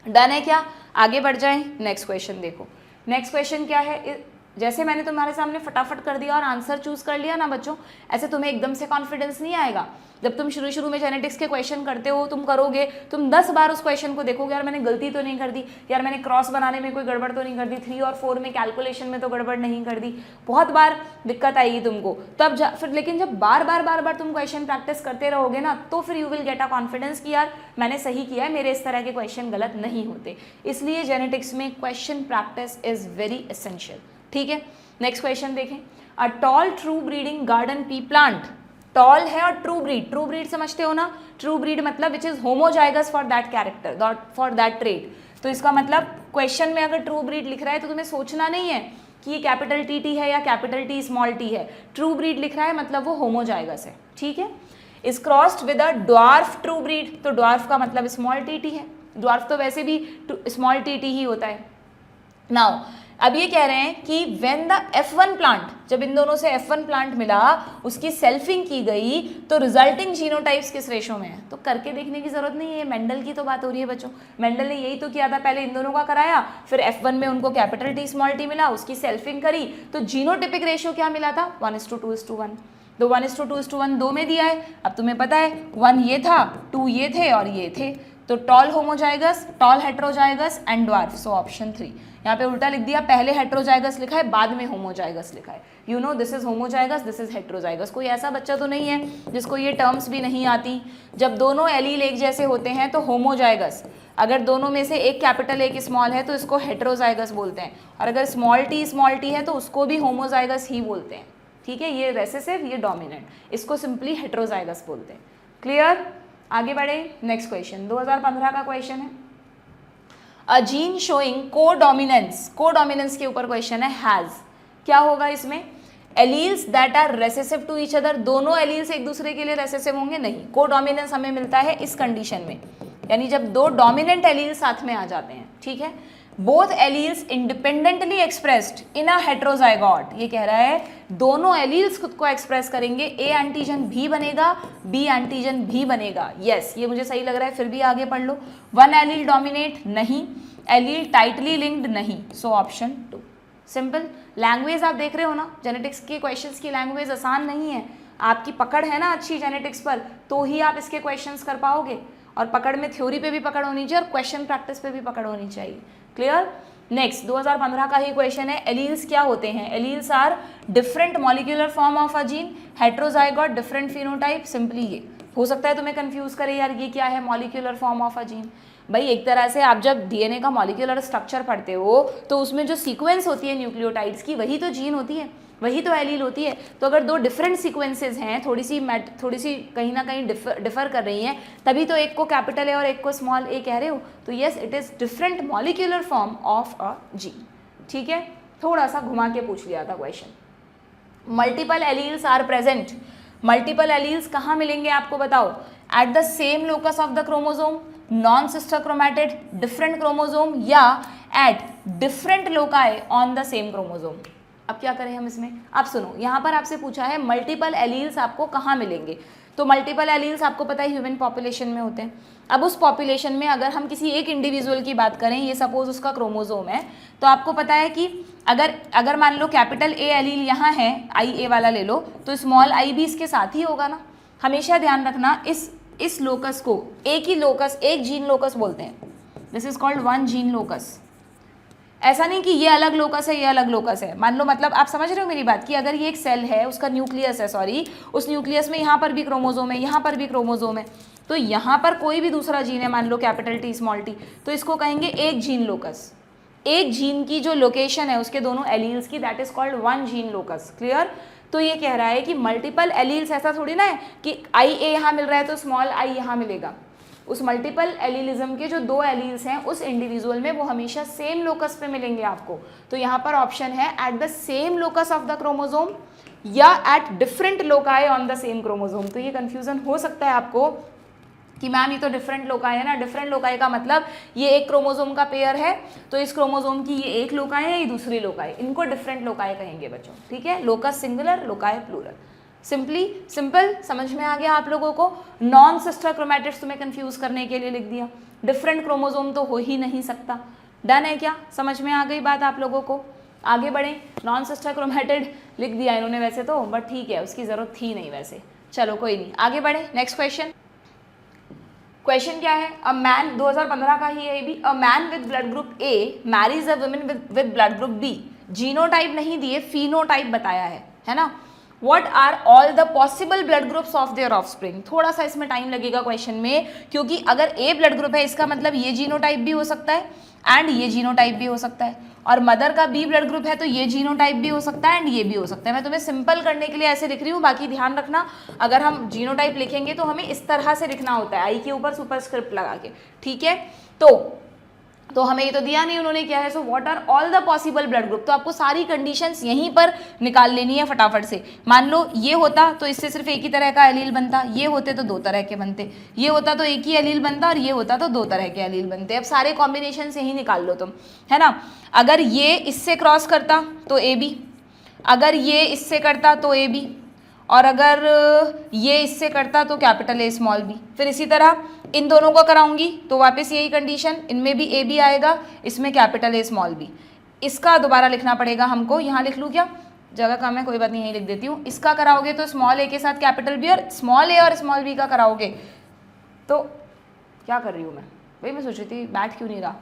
डन है क्या? आगे बढ़ जाएं। नेक्स्ट क्वेश्चन देखो, नेक्स्ट क्वेश्चन क्या है? जैसे मैंने तुम्हारे सामने फटाफट कर दिया और आंसर चूज कर लिया ना बच्चों, ऐसे तुम्हें एकदम से कॉन्फिडेंस नहीं आएगा। जब तुम शुरू शुरू में जेनेटिक्स के क्वेश्चन करते हो, तुम करोगे, तुम 10 बार उस क्वेश्चन को देखोगे, यार मैंने गलती तो नहीं कर दी, यार मैंने क्रॉस बनाने में कोई गड़बड़ तो नहीं कर दी, 3 और 4 में कैलकुलेशन में तो गड़बड़ नहीं कर दी, बहुत बार दिक्कत आएगी तुमको। तब फिर लेकिन जब बार बार तुम क्वेश्चन प्रैक्टिस करते रहोगे ना, तो फिर you will get a confidence कि यार मैंने सही किया है, मेरे इस तरह के क्वेश्चन गलत नहीं होते। इसलिए जेनेटिक्स में question practice is very essential, ठीक है। नेक्स्ट क्वेश्चन देखें, a tall true breeding garden pea plant, tall है और ट्रू ब्रीड समझते हो ना? ट्रू ब्रीड मतलब which is homozygous for that character, for that trait. तो इसका मतलब क्वेश्चन में अगर ट्रू ब्रीड लिख रहा है तो तुम्हें सोचना नहीं है कि ये कैपिटल टी है या कैपिटल टी स्मॉल टी है। ट्रू ब्रीड लिख रहा है मतलब वो होमोजाइगस है, ठीक है। Is crossed with a dwarf true breed, तो ड्वार्फ का मतलब स्मॉल टी है, ड्वार्फ तो वैसे भी स्मॉल टी ही होता है। नाउ अब ये कह रहे हैं कि व्हेन द F1 प्लांट, जब इन दोनों से F1 प्लांट मिला, उसकी सेल्फिंग की गई, तो रिजल्टिंग जीनोटाइप्स किस रेशो में है? तो करके देखने की जरूरत नहीं है, मेंडल की तो बात हो रही है बच्चों। मेंडल ने यही तो किया था, पहले इन दोनों का कराया, फिर F1 में उनको कैपिटल T स्मॉल t मिला, उसकी सेल्फिंग करी, तो जीनोटिपिक रेशियो क्या मिला था? 1:2:1। तो 1:2:1 दो में दिया है। अब तुम्हें पता है 1 ये था, 2 ये थे और ये थे, तो tall homozygous, tall heterozygous and dwarf, so option 3। यहाँ पे उल्टा लिख दिया, पहले हेट्रोजाइगस लिखा है, बाद में होमोजाइगस लिखा है। You know this is homozygous, this is heterozygous. कोई ऐसा बच्चा तो नहीं है जिसको ये टर्म्स भी नहीं आती। जब दोनों एलील एक जैसे होते हैं तो होमोजाइगस, अगर दोनों में से एक कैपिटल एक स्मॉल है तो इसको हेट्रोजाइगस बोलते हैं, और अगर स्मॉल टी है तो उसको भी होमोजाइगस ही बोलते हैं, ठीक है। ये रेसेसिव, ये डोमिनेंट, इसको सिंपली हेट्रोजाइगस बोलते हैं। क्लियर? आगे बढ़े, नेक्स्ट क्वेश्चन 2015 का क्वेश्चन है। अ जीन शोइंग कोडोमिनेंस के ऊपर क्वेश्चन है, हैज, क्या होगा इसमें, alleles that are recessive to each other, दोनों एलील्स एक दूसरे के लिए रेसेसिव होंगे, नहीं। कोडोमिनेंस हमें मिलता है इस कंडीशन में, यानी जब दो डोमिनेंट एलील्स साथ में आ जाते हैं, ठीक है। Both alleles independently expressed in a heterozygote, ये कह रहा है दोनों एलील्स खुद को एक्सप्रेस करेंगे, ए एंटीजन भी बनेगा, बी एंटीजन भी बनेगा। यस, ये मुझे सही लग रहा है, फिर भी आगे पढ़ लो। वन एलील डोमिनेट, नहीं। एलील टाइटली लिंक्ड, नहीं। So option 2। सिंपल। लैंग्वेज आप देख रहे हो ना, जेनेटिक्स के क्वेश्चंस की लैंग्वेज आसान नहीं है। आपकी पकड़ है ना अच्छी जेनेटिक्स पर, तो ही आप इसके क्वेश्चंस कर पाओगे। और पकड़ में थ्योरी पे भी पकड़ होनी चाहिए और क्वेश्चन प्रैक्टिस पे भी पकड़ होनी चाहिए। क्लियर। नेक्स्ट 2015 का ही क्वेश्चन है, एलील्स क्या होते हैं। Alleles are different molecular form of a gene, heterozygote, different phenotype. Simply ये हो सकता है तुम्हें कंफ्यूज करे, यार ये क्या है molecular form of a gene. भाई एक तरह से आप जब डीएनए का मॉलिक्यूलर स्ट्रक्चर पढ़ते हो तो उसमें जो सीक्वेंस होती है न्यूक्लियोटाइड्स की, वही तो जीन होती है, वही तो एलील होती है। तो अगर दो डिफरेंट सीक्वेंसेज हैं, थोड़ी सी कहीं ना कहीं डिफर कर रही हैं, तभी तो एक को कैपिटल ए और एक को स्मॉल ए कह रहे हो। तो yes, it is different molecular form of a gene. ठीक है, थोड़ा सा घुमा के पूछ लिया था question. Multiple alleles are present, multiple alleles कहाँ मिलेंगे आपको बताओ। At the same locus of the chromosome, non sister chromatid, different chromosome, या at different loci on the same chromosome. अब क्या करें हम इसमें, आप सुनो, यहाँ पर आपसे पूछा है मल्टीपल एलील्स आपको कहाँ मिलेंगे। तो मल्टीपल एलील्स आपको पता है ह्यूमन पॉपुलेशन में होते हैं। अब उस पॉपुलेशन में अगर हम किसी एक इंडिविजुअल की बात करें, ये सपोज उसका क्रोमोजोम है, तो आपको पता है कि अगर मान लो कैपिटल ए एलील यहाँ है, आई ए वाला ले लो, तो स्मॉल आई भी इसके साथ ही होगा ना। हमेशा ध्यान रखना, इस लोकस को एक ही लोकस, एक जीन लोकस बोलते हैं। This is called one gene locus. ऐसा नहीं कि ये अलग लोकस है, ये अलग लोकस है। मान लो, मतलब आप समझ रहे हो मेरी बात, कि अगर ये एक सेल है, उसका न्यूक्लियस है, सॉरी, उस न्यूक्लियस में यहाँ पर भी क्रोमोजोम है, यहाँ पर भी क्रोमोजोम है, तो यहाँ पर कोई भी दूसरा जीन है, मान लो कैपिटल टी स्मॉल टी, तो इसको कहेंगे एक जीन लोकस। एक जीन की जो लोकेशन है उसके दोनों एलील्स की, that is called one gene locus. Clear. तो ये कह रहा है कि मल्टीपल एलील्स, ऐसा थोड़ी ना है कि आई ए यहाँ मिल रहा है तो स्मॉल आई यहाँ मिलेगा। उस मल्टीपल एलीलिज्म के जो दो एलील्स हैं उस इंडिविजुअल में, वो हमेशा सेम लोकस पे मिलेंगे आपको। तो यहाँ पर ऑप्शन है at the same locus of the chromosome या at different loci on the same chromosome. तो ये कंफ्यूजन हो सकता है आपको कि मैम ये तो डिफरेंट लोकाई है ना। डिफरेंट लोकाई का मतलब ये एक क्रोमोजोम का पेयर है, तो इस क्रोमोजोम की ये एक लोकाई है, ये दूसरी लोकाई, इनको डिफरेंट लोकाई कहेंगे बच्चों। ठीक है, locus singular, loci plural. Simple समझ में आ गया आप लोगों को। नॉन सिस्टर क्रोमैटिड्स तुम्हें कंफ्यूज करने के लिए लिख दिया, डिफरेंट क्रोमोजोम तो हो ही नहीं सकता। डन है क्या, समझ में आ गई बात आप लोगों को। आगे बढ़े, नॉन सिस्टर क्रोमैटिड लिख दिया इन्होंने वैसे तो, बट ठीक है, उसकी जरूरत थी नहीं वैसे। चलो कोई नहीं, आगे बढ़े। Next question. क्वेश्चन क्या है, अ मैन, 2015 का ही है भी, a man with blood group A marries a woman with blood group B. Genotype नहीं दिए, फिनोटाइप बताया है ना। What are all the possible blood groups of their offspring? थोड़ा सा इसमें टाइम लगेगा क्वेश्चन में, क्योंकि अगर ए ब्लड ग्रुप है इसका मतलब ये जीनोटाइप भी हो सकता है एंड ये जीनोटाइप भी हो सकता है, और मदर का बी ब्लड ग्रुप है तो ये जीनोटाइप भी हो सकता है एंड ये भी हो सकता है। मैं तुम्हें सिंपल करने के लिए ऐसे लिख रही हूँ, बाकी ध्यान रखना अगर हम जीनोटाइप लिखेंगे तो हमें इस तरह से लिखना होता है, आई के ऊपर सुपरस्क्रिप्ट लगा के। ठीक है, तो हमें ये तो दिया नहीं उन्होंने क्या है। So what are all the possible blood group, तो आपको सारी कंडीशंस यहीं पर निकाल लेनी है फटाफट से। मान लो ये होता तो इससे सिर्फ एक ही तरह का एलील बनता, ये होते तो दो तरह के बनते, ये होता तो एक ही एलील बनता और ये होता तो दो तरह के एलील बनते। अब सारे कॉम्बिनेशन यहीं निकाल लो तुम, है ना। अगर ये इससे क्रॉस करता तो ए बी, अगर ये इससे करता तो ए बी, और अगर ये इससे करता तो कैपिटल ए स्मॉल बी। फिर इसी तरह इन दोनों को कराऊंगी तो वापस यही कंडीशन, इनमें भी ए बी आएगा, इसमें कैपिटल ए स्मॉल बी। इसका दोबारा लिखना पड़ेगा हमको, यहाँ लिख लूँ क्या, जगह कम है कोई बात नहीं, यहीं लिख देती हूँ। इसका कराओगे तो स्मॉल ए के साथ कैपिटल बी, और स्मॉल ए और स्मॉल बी का कराओगे तो क्या कर रही हूँ मैं भाई, मैं सोच रही थी बैठ क्यों नहीं रहा।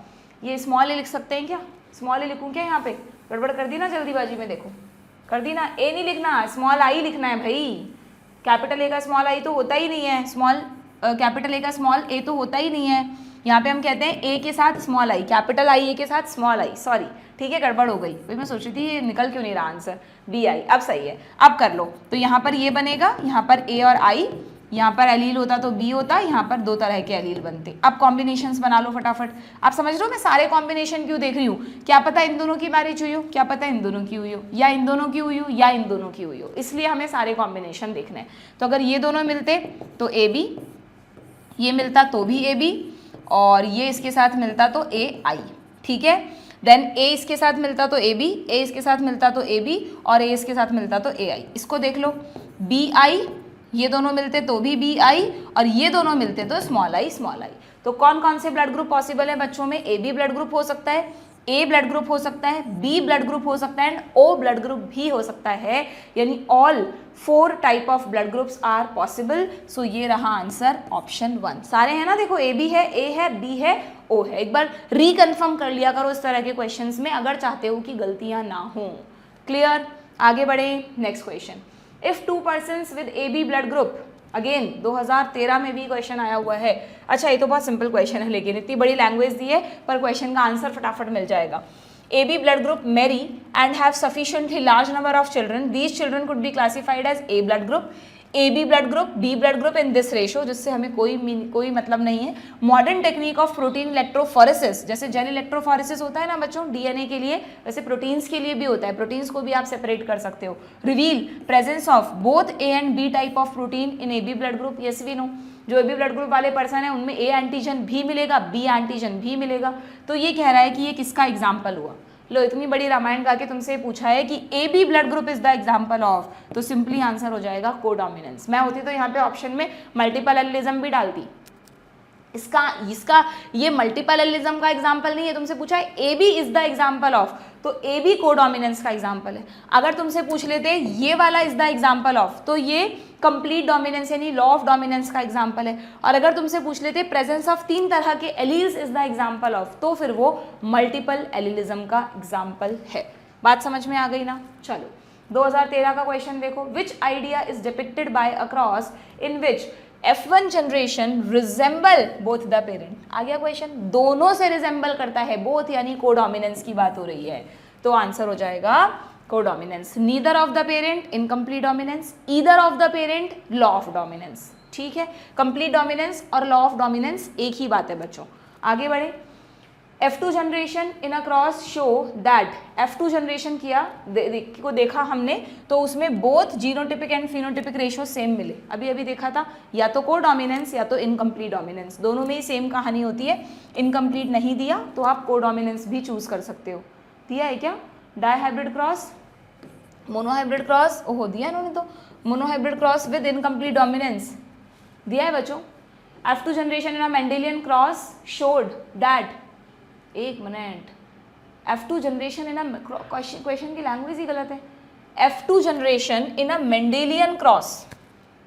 ये स्मॉल ए लिख सकते हैं क्या, स्मॉल ए लिखूँ क्या, यहाँ पे गड़बड़ कर दी ना जल्दीबाजी में, देखो कर दी ना। ए नहीं लिखना, स्मॉल आई लिखना है भाई। कैपिटल ए का स्मॉल आई तो होता ही नहीं है, कैपिटल ए का स्मॉल ए तो होता ही नहीं है। यहाँ पे हम कहते हैं ए के साथ स्मॉल आई, कैपिटल आई ए के साथ स्मॉल आई, सॉरी ठीक है गड़बड़ हो गई भाई, मैं सोच रही थी ये निकल क्यों नहीं रहा आंसर, बी आई। अब सही है, अब कर लो। तो यहाँ पर ये बनेगा, यहाँ पर ए और आई, यहाँ पर एलील होता तो बी होता, यहाँ पर दो तरह के एलील बनते। अब कॉम्बिनेशंस बना लो फटाफट। आप समझ रहे हो मैं सारे कॉम्बिनेशन क्यों देख रही हूँ? क्या पता इन दोनों की मैरिज हुई हो, क्या पता इन दोनों की हुई हो, या इन दोनों की हुई हो, या इन दोनों की हुई हो, इसलिए हमें सारे कॉम्बिनेशन देखने हैं। तो अगर ये दोनों मिलते तो ए बी, ये मिलता तो भी ए बी, और ये इसके साथ मिलता तो ए आई। ठीक है, देन ए इसके साथ मिलता तो ए बी, ए इसके साथ मिलता तो ए बी, और ए इसके साथ मिलता तो ए आई। इसको देख लो, बी आई, ये दोनों मिलते तो भी बी आई, और ये दोनों मिलते तो स्मॉल आई स्मॉल आई। तो कौन कौन से ब्लड ग्रुप पॉसिबल है बच्चों में? ए बी ब्लड ग्रुप हो सकता है, ए ब्लड ग्रुप हो सकता है, बी ब्लड ग्रुप हो सकता है, एंड ओ ब्लड ग्रुप भी हो सकता है। यानी all 4 type of blood groups are possible. So ये रहा आंसर ऑप्शन 1। सारे हैं ना, देखो ए बी है, ए है, बी है, ओ है। एक बार रिकन्फर्म कर लिया करो इस तरह के क्वेश्चंस में, अगर चाहते हो कि गलतियां ना हो। क्लियर? आगे बढ़े, next question. If 2 persons with A B blood group, again 2013 में भी क्वेश्चन आया हुआ है। अच्छा, ये तो बहुत सिंपल क्वेश्चन है, लेकिन इतनी बड़ी लैंग्वेज दी है पर क्वेश्चन का आंसर फटाफट मिल जाएगा। A B blood group marry and have sufficiently large number of children, these children could be classified as A blood group, A B blood group, B blood group in this ratio, जिससे हमें कोई मतलब नहीं है। Modern technique of protein electrophoresis, जैसे gel electrophoresis होता है ना बच्चों डीएनए के लिए, वैसे प्रोटीन्स के लिए भी होता है। प्रोटीन्स को भी आप सेपरेट कर सकते हो। Reveal presence of both A and B type of protein in A B blood group, yes we know. जो ए बी ब्लड ग्रुप वाले पर्सन है उनमें ए एंटीजन भी मिलेगा, बी एंटीजन भी मिलेगा। तो ये कह रहा है कि ये किसका एग्जाम्पल हुआ? लो, इतनी बड़ी रामायण गा के तुमसे पूछा है कि A B blood group is the example of, तो सिंपली आंसर हो जाएगा कोडोमिनेंस। मैं होती तो यहाँ पे ऑप्शन में मल्टीपल एलिलिज्म भी डालती। इसका ये मल्टीपल एलिलिज्म का एग्जाम्पल नहीं है, तुमसे पूछा है A B is the example of, तो ए बी कोडोमिनेंस का एग्जाम्पल है। अगर तुमसे पूछ लेते ये वाला इज द एग्जाम्पल ऑफ, तो ये कंप्लीट डोमिनेंस यानी लॉ ऑफ डोमिनेंस का एग्जाम्पल है। और अगर तुमसे पूछ लेते प्रेजेंस ऑफ 3 तरह के alleles is the example of, तो फिर वो मल्टीपल एलिलिज्म का एग्जाम्पल है। बात समझ में आ गई ना? चलो 2013 का क्वेश्चन देखो। Which idea is depicted by a cross in which F1 generation resemble both the parent. आ गया क्वेश्चन, दोनों से रिजेंबल करता है, बोथ यानी कोडोमिनेंस की बात हो रही है, तो आंसर हो जाएगा codominance. Neither of the parent incomplete dominance, either of the parent law of dominance. ठीक है, कंप्लीट डोमिनेंस और लॉ ऑफ डोमिनेंस एक ही बात है बच्चों। आगे बढ़े। F2 generation in a cross show that, F2 generation किया को देखा हमने, तो उसमें both genotypic and phenotypic ratio same मिले। अभी अभी देखा था, या तो कोडोमिनेंस या तो इनकम्प्लीट डोमिनेंस, दोनों में ही सेम कहानी होती है। इनकम्प्लीट नहीं दिया तो आप कोडोमिनेंस भी चूज कर सकते हो। दिया है क्या? डाइहाइब्रिड क्रॉस, मोनोहाइब्रिड क्रॉस, ओहो दिया इन्होंने तो, monohybrid cross with incomplete dominance दिया है बच्चों। F2 generation in a Mendelian cross showed that, एक मिनट, F2 generation in a question की लैंग्वेज ही गलत है। F2 generation in a Mendelian cross,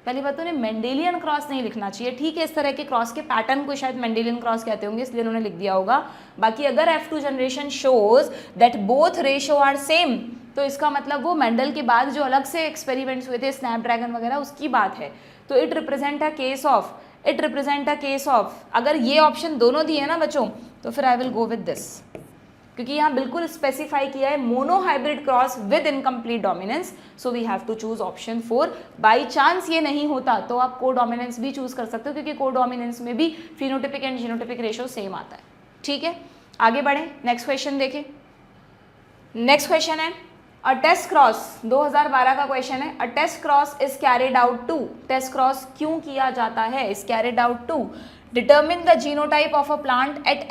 पहली बात तो उन्हें मेंडेलियन क्रॉस नहीं लिखना चाहिए। ठीक है, इस तरह के क्रॉस के पैटर्न को शायद मेंडेलियन क्रॉस कहते होंगे, इसलिए उन्होंने लिख दिया होगा। बाकी अगर F2 generation shows that both ratio are same, तो इसका मतलब वो मेंडल के बाद जो अलग से एक्सपेरिमेंट्स हुए थे स्नैपड्रैगन वगैरह, उसकी बात है। तो it represent a case of, अगर ये ऑप्शन दोनों दिए ना बच्चों, तो फिर I will go with this, क्योंकि यहाँ बिल्कुल स्पेसिफाई किया है monohybrid cross with incomplete dominance, so we have to choose option 4। By chance ये नहीं होता तो आप कोडोमिनेंस भी चूज कर सकते हो, क्योंकि कोडोमिनेंस में भी phenotypic and genotypic ratio same आता है। ठीक है, आगे बढ़े, नेक्स्ट क्वेश्चन देखें। नेक्स्ट क्वेश्चन है अ टेस्ट क्रॉस, 2012 का क्वेश्चन है। A test cross is carried out to, test cross क्यों किया जाता है, is carried out to determine the genotype of a plant at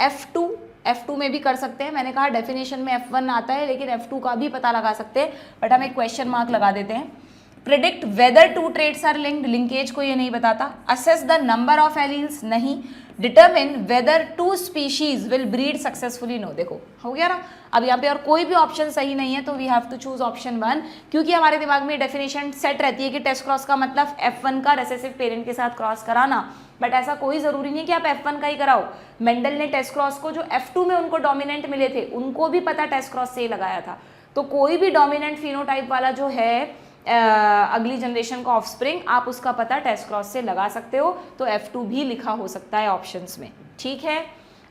F2 में भी कर सकते हैं। मैंने कहा डेफिनेशन में F1 आता है, लेकिन F2 का भी पता लगा सकते हैं, बट हम एक क्वेश्चन मार्क लगा देते हैं। Predict whether 2 traits are linked, linkage को ये नहीं बताता। Assess the number of alleles, नहीं। Determine whether 2 species will breed successfully, no. देखो हो गया ना, अब यहाँ पे और कोई भी ऑप्शन सही नहीं है, तो we have to choose option 1, क्योंकि हमारे दिमाग में डेफिनेशन सेट रहती है कि टेस्ट क्रॉस का मतलब F1 का रेसेसिव पेरेंट के साथ क्रॉस कराना, बट ऐसा कोई जरूरी नहीं कि आप F1 का ही कराओ। मेंडल ने टेस्ट क्रॉस को जो F2 में उनको डोमिनेंट मिले थे, उनको भी पता टेस्ट क्रॉस से ही लगाया था। तो कोई भी डोमिनेंट फिनोटाइप वाला जो है अगली जनरेशन का ऑफस्प्रिंग, आप उसका पता टेस्ट क्रॉस से लगा सकते हो, तो F2 भी लिखा हो सकता है ऑप्शंस में। ठीक है,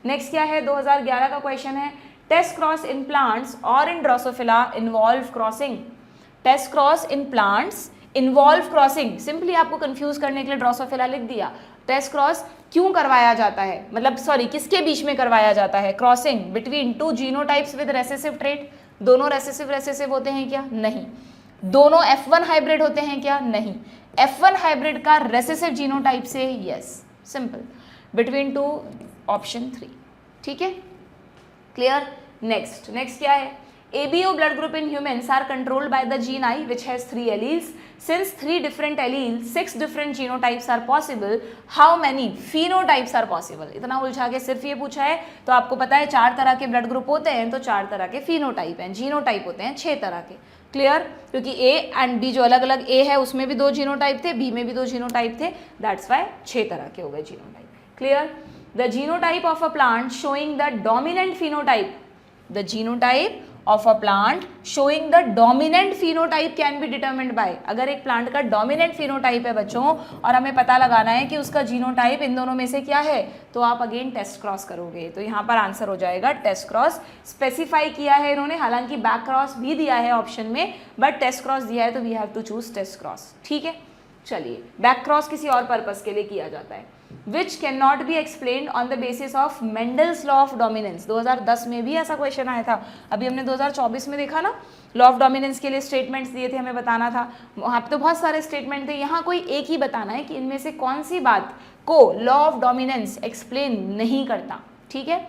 नेक्स्ट क्या है, 2011 का क्वेश्चन है। टेस्ट क्रॉस इन प्लांट्स और in drosophila involve crossing, test cross in plants involve crossing, simply आपको कंफ्यूज करने के लिए ड्रोसोफिला लिख दिया। टेस्ट क्रॉस क्यों करवाया जाता है, मतलब सॉरी किसके बीच में करवाया जाता है, crossing between two genotypes with recessive trait. दोनों रेसेसिव होते हैं क्या, नहीं। दोनों F1 हाइब्रिड होते हैं क्या, नहीं। F1 हाइब्रिड का रेसेसिव जीनोटाइप से, yes, simple, between two, option 3, ठीक है, क्लियर। नेक्स्ट क्या है, ABO blood group in humans are controlled by the gene I which has 3 alleles. Since 3 different alleles, 6 different genotypes are possible. How many phenotypes are possible? इतना उलझा के सिर्फ ये पूछा है, तो आपको पता है 4 तरह के ब्लड ग्रुप होते हैं, तो 4 तरह के phenotype हैं, जीनोटाइप होते हैं 6 तरह के, क्लियर। क्योंकि A एंड B जो अलग अलग A है उसमें भी 2 जीनोटाइप थे, B में भी 2 जीनोटाइप थे, दैट्स वाई 6 तरह के हो गए genotype, clear. The genotype of a plant showing the dominant phenotype, the genotype of a plant showing the dominant phenotype can be determined by, अगर एक प्लांट का डोमिनेंट फिनोटाइप है बच्चों और हमें पता लगाना है कि उसका जीनोटाइप इन दोनों में से क्या है, तो आप अगेन टेस्ट क्रॉस करोगे, तो यहाँ पर आंसर हो जाएगा टेस्ट क्रॉस। स्पेसिफाई किया है इन्होंने, हालांकि बैक क्रॉस भी दिया है ऑप्शन में, बट टेस्ट क्रॉस दिया है तो we have to choose test cross, ठीक है। चलिए, बैक क्रॉस किसी और पर्पस के लिए किया जाता है। Which cannot be explained on the basis of Mendel's law of dominance। 2010 में भी ऐसा क्वेश्चन आया था, अभी हमने 2024 में देखा ना, लॉ ऑफ डोमिनेंस के लिए स्टेटमेंट्स दिए थे, हमें बताना था, वहाँ पे तो बहुत सारे स्टेटमेंट थे, यहाँ कोई एक ही बताना है कि इनमें से कौन सी बात को लॉ ऑफ डोमिनेंस एक्सप्लेन नहीं करता, ठीक है।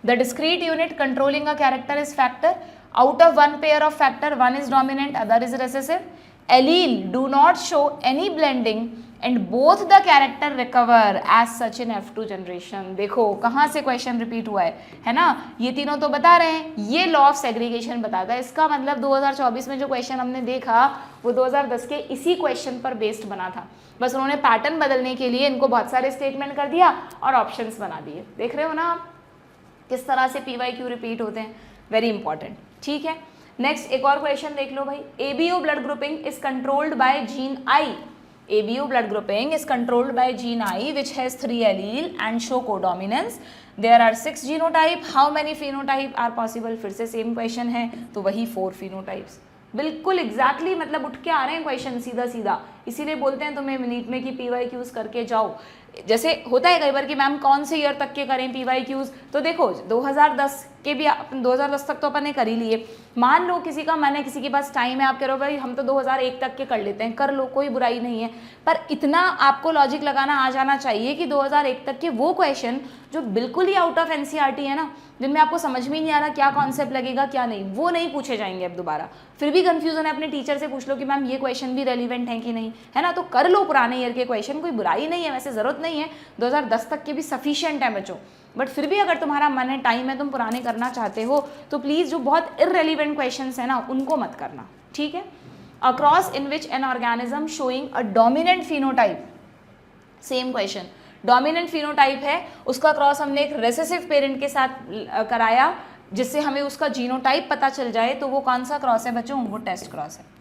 The discrete unit controlling a character is factor, out of 1 pair of factor 1 is dominant, other is recessive. Allele do not show any blending and both the character recover as such in F2 generation। देखो कहाँ से question repeat हुआ है ना, ये तीनों तो बता रहे हैं, ये लॉ ऑफ सेग्रीगेशन बताता है। इसका मतलब 2024 में जो क्वेश्चन हमने देखा वो 2010 के इसी क्वेश्चन पर बेस्ड बना था, बस उन्होंने पैटर्न बदलने के लिए इनको बहुत सारे स्टेटमेंट कर दिया और ऑप्शंस बना दिए। देख रहे हो ना आप किस तरह से PYQ रिपीट होते हैं, वेरी इंपॉर्टेंट, ठीक है। नेक्स्ट एक और क्वेश्चन देख लो भाई, ABO blood grouping is controlled by gene I। ABO blood grouping is controlled by gene I which has 3 allele and show codominance. There are 6 genotype. How many phenotype are possible? फिर से same question है, तो वही 4 phenotypes। बिल्कुल exactly मतलब उठ के आ रहे हैं क्वेश्चन सीधा सीधा, इसीलिए बोलते हैं तुम्हें नीट में कि PYQs करके जाओ। जैसे होता है कई बार कि मैम कौन से ईयर तक के करें PYQs, तो देखो 2010 के भी 2010 तक तो अपन ने कर ही लिए। मान लो किसी का मन है, किसी के पास टाइम है, आप कह रहे हो भाई हम तो 2001 तक के कर लेते हैं, कर लो, कोई बुराई नहीं है, पर इतना आपको लॉजिक लगाना आ जाना चाहिए कि 2001 तक के वो क्वेश्चन जो बिल्कुल ही आउट ऑफ NCERT है ना, जिनमें आपको समझ में ही नहीं आ रहा क्या कॉन्सेप्ट लगेगा क्या नहीं, वो नहीं पूछे जाएंगे अब दोबारा। फिर भी कंफ्यूजन है, अपने टीचर से पूछ लो कि मैम ये क्वेश्चन भी रेलिवेंट है कि नहीं, है ना, तो कर लो पुराने ईयर के क्वेश्चन, कोई बुराई नहीं है, वैसे ज़रूरत नहीं है, 2010 तक के भी सफिशिएंट है बच्चों। बट फिर भी अगर तुम्हारा मन है, टाइम है, तुम पुराने करना चाहते हो, तो प्लीज़ जो बहुत इररेलीवेंट क्वेश्चंस है ना उनको मत करना, ठीक है। अ cross in which an organism showing a dominant phenotype, same question, dominant phenotype है, उसका क्रॉस हमने एक रेसेसिव पेरेंट के साथ कराया जिससे हमें उसका जीनोटाइप पता चल जाए, तो वो कौन सा क्रॉस है बच्चों, वो टेस्ट क्रॉस है।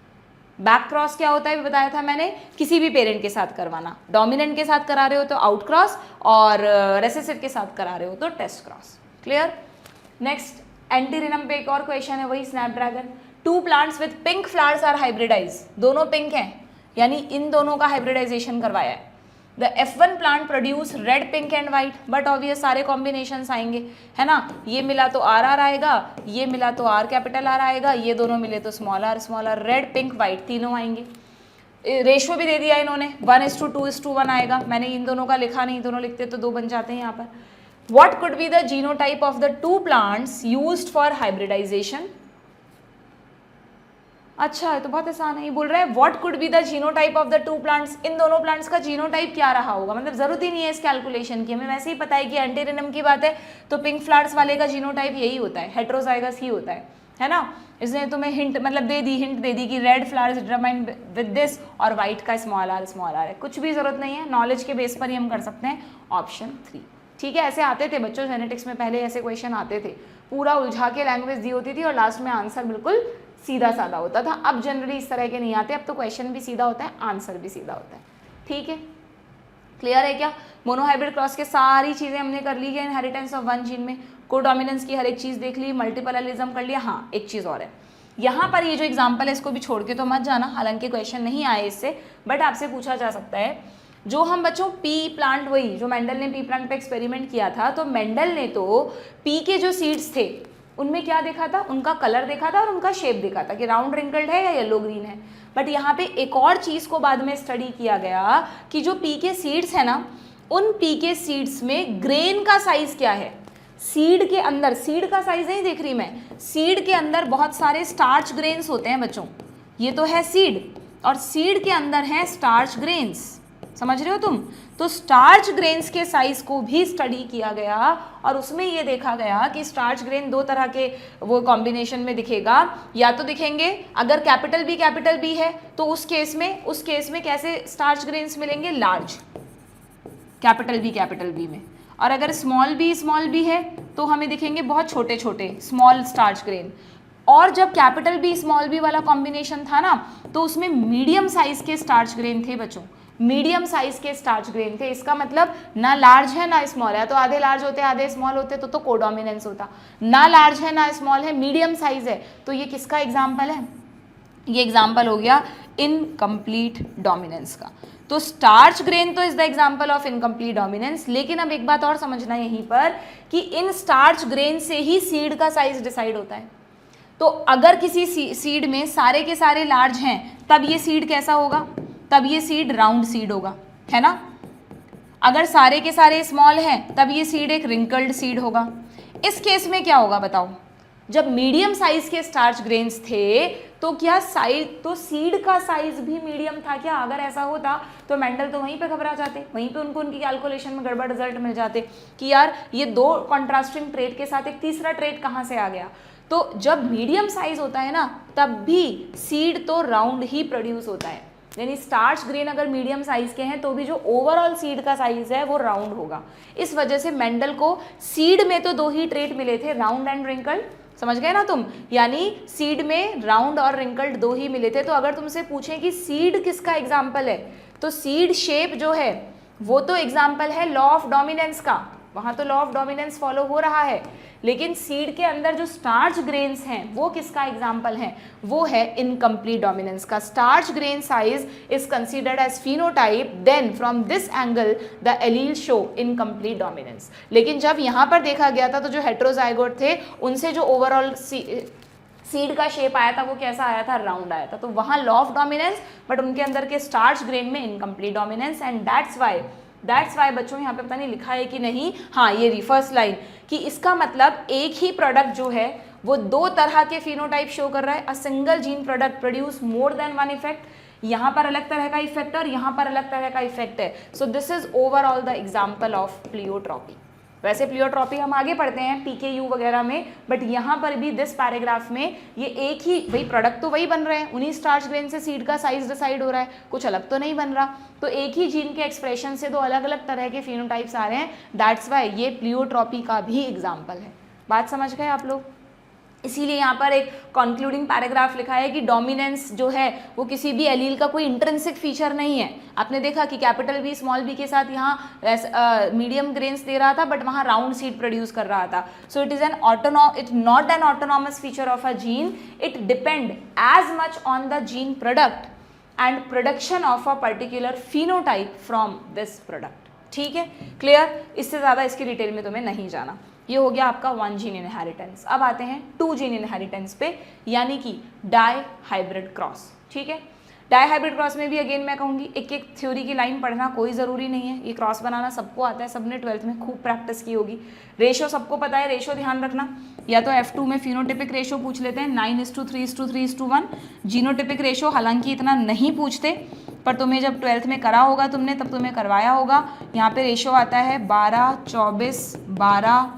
बैक क्रॉस क्या होता है बताया था मैंने, किसी भी पेरेंट के साथ करवाना, डोमिनेंट के साथ करा रहे हो तो आउट क्रॉस और रेसेसिव के साथ करा रहे हो तो test cross, clear. Next antirrhinum पे एक और क्वेश्चन है, वही snapdragon. 2 plants with pink flowers are hybridize, दोनों पिंक हैं, यानी इन दोनों का हाइब्रिडाइजेशन करवाया है। The F1 plant produce red, pink and white, but obvious सारे कॉम्बिनेशंस आएंगे, है ना, ये मिला तो RR आएगा, ये मिला तो R कैपिटल R आएगा, ये दोनों मिले तो small r, red pink white तीनों आएंगे। रेशियो भी दे दिया इन्होंने, 1:2:1 आएगा, मैंने इन दोनों का लिखा नहीं, दोनों लिखते तो 2 बन जाते हैं यहाँ पर। What could be the genotype of the 2 plants used for hybridization? अच्छा है, तो बहुत आसान है, ये बोल रहा है what could be the genotype of the 2 plants, इन दोनों प्लांट्स का जीनोटाइप क्या रहा होगा, मतलब जरूरत ही नहीं है इस कैलकुलेशन की, हमें वैसे ही पता है कि एंटीरिनम की बात है तो पिंक फ्लावर्स वाले का जीनोटाइप यही होता है, हेटेरोजाइगस ही होता है ना। इसने तुम्हें हिंट मतलब हिंट दे दी कि red flowers determined with this और वाइट का स्मॉल r है, कुछ भी जरूरत नहीं है, नॉलेज के बेस पर ही हम कर सकते हैं, ऑप्शन 3, ठीक है। ऐसे आते थे बच्चों जेनेटिक्स में, पहले ऐसे क्वेश्चन आते थे, पूरा उलझा के लैंग्वेज दी होती थी और लास्ट में आंसर बिल्कुल सीधा साधा होता था। अब जनरली इस तरह के नहीं आते, अब तो क्वेश्चन भी सीधा होता है, आंसर भी सीधा होता है, ठीक है, क्लियर है क्या। मोनोहाइब्रिड क्रॉस के सारी चीज़ें हमने कर ली है, इनहेरिटेंस ऑफ 1 जीन में, कोडोमिनेंस की हर एक चीज़ देख ली, मल्टीपल एलिज्म कर लिया। हाँ एक चीज़ और है, यहाँ पर ये जो एग्जाम्पल है इसको भी छोड़ के तो मत जाना, हालांकि क्वेश्चन नहीं आए इससे, बट आपसे पूछा जा सकता है। जो हम बच्चों पी प्लांट, वही जो मेंडल ने पी प्लांट पे एक्सपेरिमेंट किया था, तो मेंडल ने तो पी के जो सीड्स थे उनमें क्या देखा था, उनका कलर देखा था और उनका शेप देखा था कि राउंड रिंकल्ड है या येलो ग्रीन है। बट यहाँ पे एक और चीज़ को बाद में स्टडी किया गया कि जो पी के सीड्स है ना, उन पी के सीड्स में ग्रेन का साइज क्या है। सीड के अंदर, सीड का साइज नहीं देख रही मैं, सीड के अंदर बहुत सारे स्टार्च ग्रेन्स होते हैं बच्चों। ये तो है सीड और सीड के अंदर है स्टार्च ग्रेन्स, समझ रहे हो तुम। तो स्टार्च ग्रेन्स के साइज को भी स्टडी किया गया और उसमें ये देखा गया कि स्टार्च ग्रेन दो तरह के वो कॉम्बिनेशन में दिखेगा, या तो दिखेंगे अगर कैपिटल बी है तो उस केस में कैसे स्टार्च ग्रेन्स मिलेंगे, लार्ज कैपिटल बी में, और अगर स्मॉल बी है तो हमें दिखेंगे बहुत छोटे छोटे स्मॉल स्टार्च ग्रेन। और जब कैपिटल बी स्मॉल बी वाला कॉम्बिनेशन था ना, तो उसमें मीडियम साइज के स्टार्च ग्रेन थे बच्चों, मीडियम साइज के स्टार्च ग्रेन थे। इसका मतलब ना लार्ज है ना स्मॉल है, तो आधे लार्ज होते आधे स्मॉल होते तो कोडोमिनेंस होता। ना लार्ज है ना स्मॉल है, मीडियम साइज है, तो ये किसका एग्जाम्पल है, ये एग्जाम्पल हो गया इनकम्प्लीट डोमिनेंस का। तो स्टार्च ग्रेन तो is the example of incomplete dominance. लेकिन अब एक बात और समझना यहीं पर कि इन स्टार्च ग्रेन से ही सीड का साइज डिसाइड होता है। तो अगर किसी सीड में सारे के सारे लार्ज हैं तब ये सीड कैसा होगा, तब ये सीड राउंड सीड होगा, है ना। अगर सारे के सारे स्मॉल हैं तब ये सीड एक रिंकल्ड सीड होगा। इस केस में क्या होगा बताओ, जब मीडियम साइज के स्टार्च ग्रेन्स थे तो क्या साइज, तो सीड का साइज भी मीडियम था क्या। अगर ऐसा होता तो मेंडल तो वहीं पे घबरा जाते, वहीं पे उनको उनकी कैलकुलेशन में गड़बड़ रिजल्ट मिल जाते कि यार ये दो कॉन्ट्रास्टिंग ट्रेट के साथ एक तीसरा ट्रेट कहाँ से आ गया। तो जब मीडियम साइज होता है ना, तब भी सीड तो राउंड ही प्रोड्यूस होता है, यानी स्टार्च ग्रेन अगर मीडियम साइज के हैं तो भी जो ओवरऑल सीड का साइज है वो राउंड होगा। इस वजह से मेंडल को सीड में तो दो ही ट्रेट मिले थे, राउंड एंड रिंकल्ड, समझ गए ना तुम, यानी सीड में राउंड और रिंकल्ड दो ही मिले थे। तो अगर तुमसे पूछें कि सीड किसका एग्जाम्पल है, तो सीड शेप जो है वो तो एग्जाम्पल है लॉ ऑफ डोमिनेंस का, वहां तो लॉ ऑफ डोमिनेंस फॉलो हो रहा है। लेकिन सीड के अंदर जो स्टार्च ग्रेन्स हैं वो किसका एग्जाम्पल है, वो है इनकम्प्लीट डोमिनेंस का। Starch grain size is considered as phenotype, then from this angle the allele show incomplete dominance. लेकिन जब यहाँ पर देखा गया था तो जो हेट्रोजाइगोट थे उनसे जो ओवरऑल सीड का शेप आया था वो कैसा आया था, राउंड आया था। तो वहाँ लॉ ऑफ डोमिनेंस, बट उनके अंदर के स्टार्च ग्रेन में incomplete dominance. And that's why बच्चों यहाँ पे पता नहीं लिखा है कि नहीं, हाँ ये फर्स्ट लाइन, कि इसका मतलब एक ही प्रोडक्ट जो है वो दो तरह के फिनोटाइप शो कर रहा है। अ single gene product produce more than one effect, यहाँ पर अलग तरह का इफेक्ट और यहाँ पर अलग तरह का इफेक्ट है। So this is overall the example of pleiotropy. वैसे प्लियोट्रॉपी हम आगे पढ़ते हैं PKU वगैरह में, बट यहाँ पर भी दिस पैराग्राफ में ये एक ही, भाई प्रोडक्ट तो वही बन रहे हैं, उन्हीं स्टार्च ग्रेन से सीड का साइज डिसाइड हो रहा है, कुछ अलग तो नहीं बन रहा। तो एक ही जीन के एक्सप्रेशन से दो अलग अलग तरह के फिनोटाइप्स आ रहे हैं, दैट्स वाई ये प्लियोट्रॉपी का भी एग्जाम्पल है। बात समझ गए आप लोग। इसीलिए यहाँ पर एक कंक्लूडिंग पैराग्राफ लिखा है कि डोमिनेंस जो है वो किसी भी एलील का कोई इंट्रिंसिक फीचर नहीं है। आपने देखा कि कैपिटल बी स्मॉल बी के साथ यहाँ मीडियम ग्रेन्स दे रहा था, बट वहाँ राउंड सीड प्रोड्यूस कर रहा था। So it not an autonomous feature of a gene, it depend as much on the gene product and production of a particular phenotype from this product. ठीक है, clear. इससे ज़्यादा इसकी detail में तुम्हें नहीं जाना। ये हो गया आपका वन जीन इनहेरिटेंस। अब आते हैं टू जीन इनहेरिटेंस पे, यानी कि डाई हाइब्रिड क्रॉस। ठीक है, डाई हाइब्रिड क्रॉस में भी अगेन मैं कहूँगी एक एक थ्योरी की लाइन पढ़ना कोई ज़रूरी नहीं है, ये क्रॉस बनाना सबको आता है, सबने 12th में खूब प्रैक्टिस की होगी। रेशो सबको पता है, रेशो ध्यान रखना, या तो F2 में फिनोटिपिक रेशो पूछ लेते हैं 9:3:3:1, जीनोटिपिक रेशो हालांकि इतना नहीं पूछते, पर तुम्हें जब 12th में करा होगा तुमने तब तुम्हें करवाया होगा। यहाँ पे रेशो आता है 12, 24, 12,